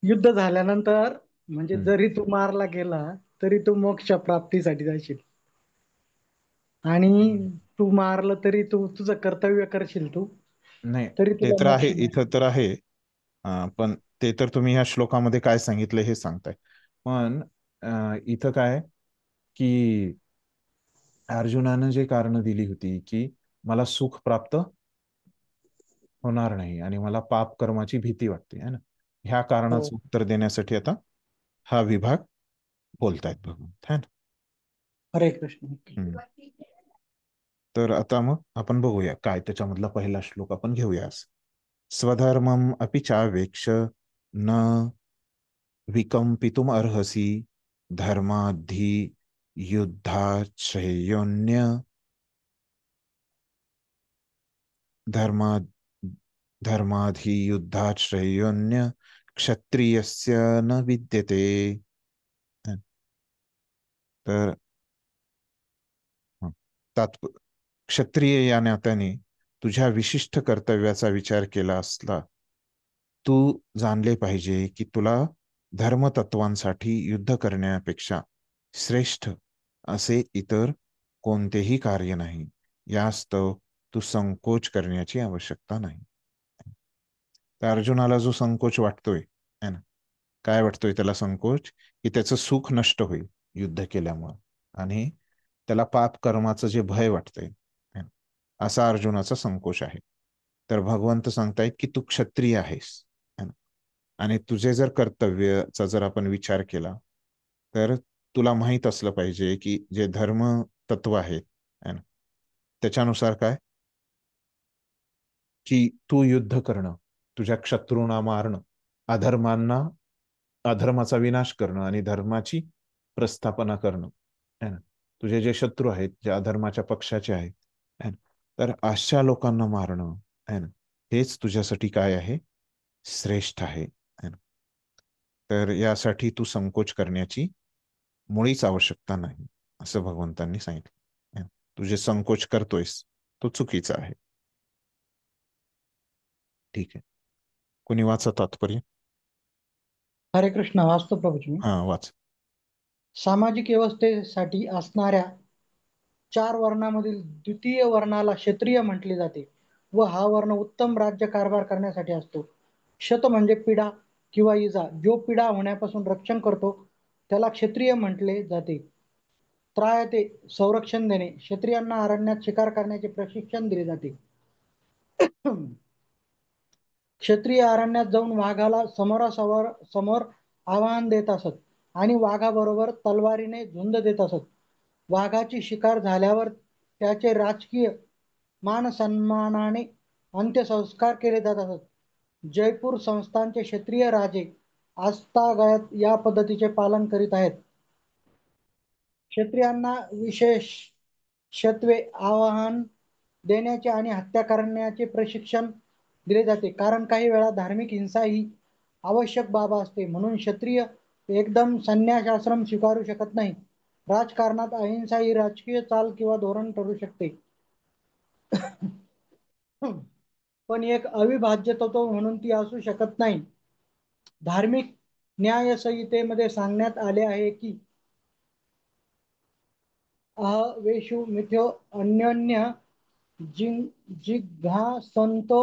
युद्ध झाल्यानंतर म्हणजे जरी तू मारला गेला तरी तू मोक्ष प्राप्तीसाठी जाशील, आणि तू मारलं तरी तू तुझं कर्तव्य करशील तू, नाही तरी ते तुला तर आहे, मोक्ष इथं तर आहे. पण ते तर तुम्ही ह्या श्लोकामध्ये काय सांगितलं हे सांगताय. पण इथं काय की अर्जुनानं जे कारण दिली होती की मला सुख प्राप्त होणार नाही आणि मला पाप कर्माची भीती वाटते है ना, ह्या कारणाचं उत्तर देण्यासाठी आता हा विभाग बोलतायत भगवंत, है ना. हरे कृष्ण. तर आता मग आपण बघूया काय त्याच्यामधला पहिला श्लोक आपण घेऊया. स्वधर्मम अपि चावेक्ष न विकंपितुम अर्हसि धर्माद्धि युद्धाश्रयोन्य धर्माधि युद्धाश्रयोन्य क्षत्रियस्य न विद्यते. तर क्षत्रिय या नात्याने तुझ्या विशिष्ट कर्तव्याचा विचार केला असला तू जाणले पाहिजे की तुला धर्मतत्वांसाठी युद्ध करण्यापेक्षा श्रेष्ठ असे इतर कोणतेही कार्य नाही. यास्तव तू संकोच करण्याची आवश्यकता नाही. तर अर्जुनाला जो संकोच वाटतोय है ना, काय वाटतोय त्याला संकोच? की त्याचं सुख नष्ट होईल युद्ध केल्यामुळं, आणि त्याला पाप कर्माचं जे भय वाटतंय असा अर्जुनाचा संकोच आहे. तर भगवंत सांगतायत की तू क्षत्रिय आहेस आणि तुझे जर कर्तव्याचा जर आपण विचार केला तर तुला माहित असलं पाहिजे की जे धर्म तत्व आहेत त्याच्यानुसार काय की तू युद्ध करणं, तुझ्या शत्रूंना मारणं, अधर्माचा विनाश करणं आणि धर्माची प्रस्थापना करणं है ना. तुझे जे शत्रू आहेत, जे अधर्माच्या पक्षाचे आहेत है ना, तर अशा लोकांना मारणं है ना, हेच तुझ्यासाठी काय आहे? श्रेष्ठ आहे है ना. तर यासाठी तू संकोच करण्याची मुळीच आवश्यकता नाही असं भगवंतांनी सांगितलं. तू जे संकोच करतोयस तो चुकीचा आहे. ठीक आहे, कोणी वाचा तात्पर्य. हरे कृष्ण. वाचतो प्रभूजी. हा वाच. सामाजिक व्यवस्थेसाठी असणाऱ्या 4 वर्णामधील द्वितीय वर्णाला क्षत्रिय म्हटले जाते व हा वर्ण उत्तम राज्य कारभार करण्यासाठी असतो. क्षत म्हणजे पीडा किंवा इजा, जो पीडा होण्यापासून रक्षण करतो त्याला क्षत्रिय म्हटले जाते. त्रायते, संरक्षण देणे, क्षत्रियांना अरण्यात शिकार करण्याचे प्रशिक्षण दिले जाते. क्षत्रिय अरण्यात जाऊन वाघाला समोर आव्हान देत असत आणि वाघाबरोबर तलवारीने झुंज देत असत. वाघाची शिकार झाल्यावर त्याचे राजकीय मान सन्मानाने अंत्यसंस्कार केले जात असत. जयपूर संस्थानचे क्षत्रिय राजे आजतागायत या पद्धतीचे पालन करीत आहेत. क्षत्रियांना विशेष क्षत्वे आवाहन देण्याचे आणि हत्या करण्याचे प्रशिक्षण दिले जाते, कारण काही वेळा धार्मिक हिंसा ही आवश्यक बाब असते. म्हणून क्षत्रिय एकदम संन्यासाश्रम स्वीकारू शकत नाही. राजकारणात अहिंसा ही राजकीय चाल किंवा धोरण ठरू शकते, पण एक अविभाज्य तत्व म्हणून ती असू शकत नाही. धार्मिक न्यायसंहितेमध्ये सांगण्यात आले आहे की वेषु मिथ्यो अन्योन्य जिघासंतो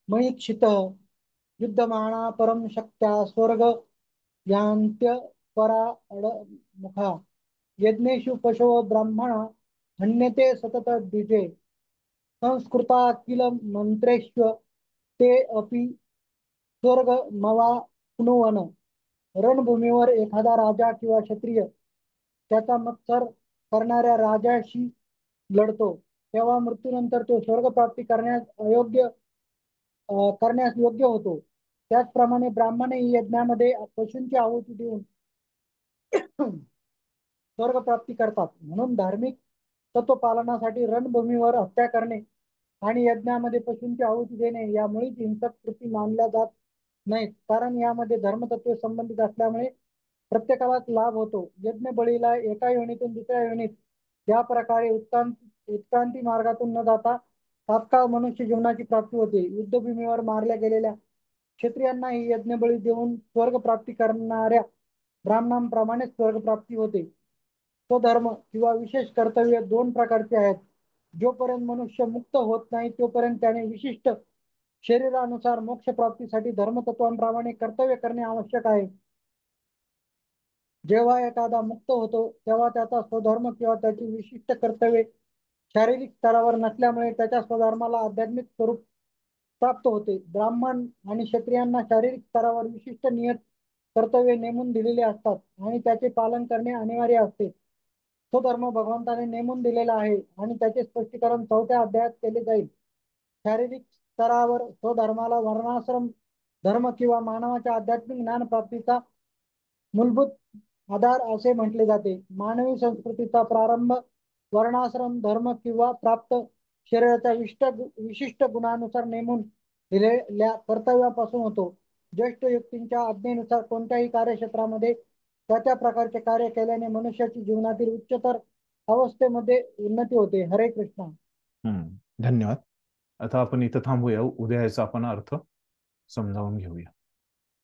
मयीक्षितः युद्धमाना परम शक्त्या स्वर्ग यांत्य पराडमुखा यज्ञेषु पशवो ब्राह्मण हन्यते सतत द्विजे संस्कृता किल मंत्रेष्व ते अपि स्वर्ग मवाप्नुवन रणभूमीवर एखादा राजा किंवा क्षत्रिय त्याचा मत्सर करणाऱ्या राजाशी लढतो तेव्हा मृत्यूनंतर तो स्वर्ग प्राप्ती करण्यास योग्य होतो. त्याचप्रमाणे ब्राह्मणही यज्ञामध्ये पशूंची आहुती देऊन स्वर्ग प्राप्ती करतात. म्हणून धार्मिक तत्व पालनासाठी रणभूमीवर हत्या करणे आणि यज्ञामध्ये पशूंची आहुती देणे यामुळेच हिंसक कृती मानल्या जात नाहीत, कारण यामध्ये धर्मतत्व संबंधित असल्यामुळे प्रत्येकालाच लाभ होतो. यज्ञ बळीला एका योनीतून दुसऱ्या योनीत या प्रकारे उत्क्रांती मार्गातून न जाता तात्काळ मनुष्य जीवनाची प्राप्ती होते. युद्धभूमीवर मारल्या गेलेल्या क्षत्रियांनाही यज्ञबळी देऊन स्वर्ग प्राप्ती करणाऱ्या ब्राह्मणांप्रमाणेच स्वर्ग प्राप्ती होते. तो धर्म किंवा विशेष कर्तव्य दोन प्रकारचे आहेत. जोपर्यंत मनुष्य मुक्त होत नाही तोपर्यंत त्याने विशिष्ट शरीरानुसार मोक्ष प्राप्तीसाठी धर्मतत्वांप्रमाणे कर्तव्य करणे आवश्यक आहे. जेव्हा एखादा मुक्त होतो तेव्हा त्याचा स्वधर्म किंवा त्याची विशिष्ट कर्तव्ये शारीरिक स्तरावर नसल्यामुळे त्याच्या स्वधर्माला आध्यात्मिक स्वरूप प्राप्त होते. ब्राह्मण आणि क्षत्रियांना शारीरिक स्तरावर विशिष्ट नियत कर्तव्य नेमून दिलेले असतात आणि त्याचे पालन करणे अनिवार्य असते. तो धर्म भगवंताने नेमून दिलेला आहे आणि त्याचे स्पष्टीकरण 4थ्या अध्यायात केले जाईल. शारीरिक स्तरावर स्वधर्माला वर्णाश्रम धर्म किंवा मानवाच्या आध्यात्मिक ज्ञान प्राप्तीचा मूलभूत आधार असे म्हटले जाते. मानवी संस्कृतीचा प्रारंभ वर्णाश्रम धर्म किंवा प्राप्त शरीराच्या विशिष्ट गुणानुसार नेमून दिलेल्या कर्तव्यापासून होतो. ज्येष्ठ व्यक्तींच्या आज्ञेनुसार कोणत्याही कार्यक्षेत्रामध्ये त्या प्रकारचे कार्य केल्याने मनुष्याची जीवनातील उच्चतर अवस्थेमध्ये उन्नती होते. हरे कृष्ण. धन्यवाद. आता आपण इथं थांबूया. उद्या याचा आपण अर्थ समजावून घेऊया.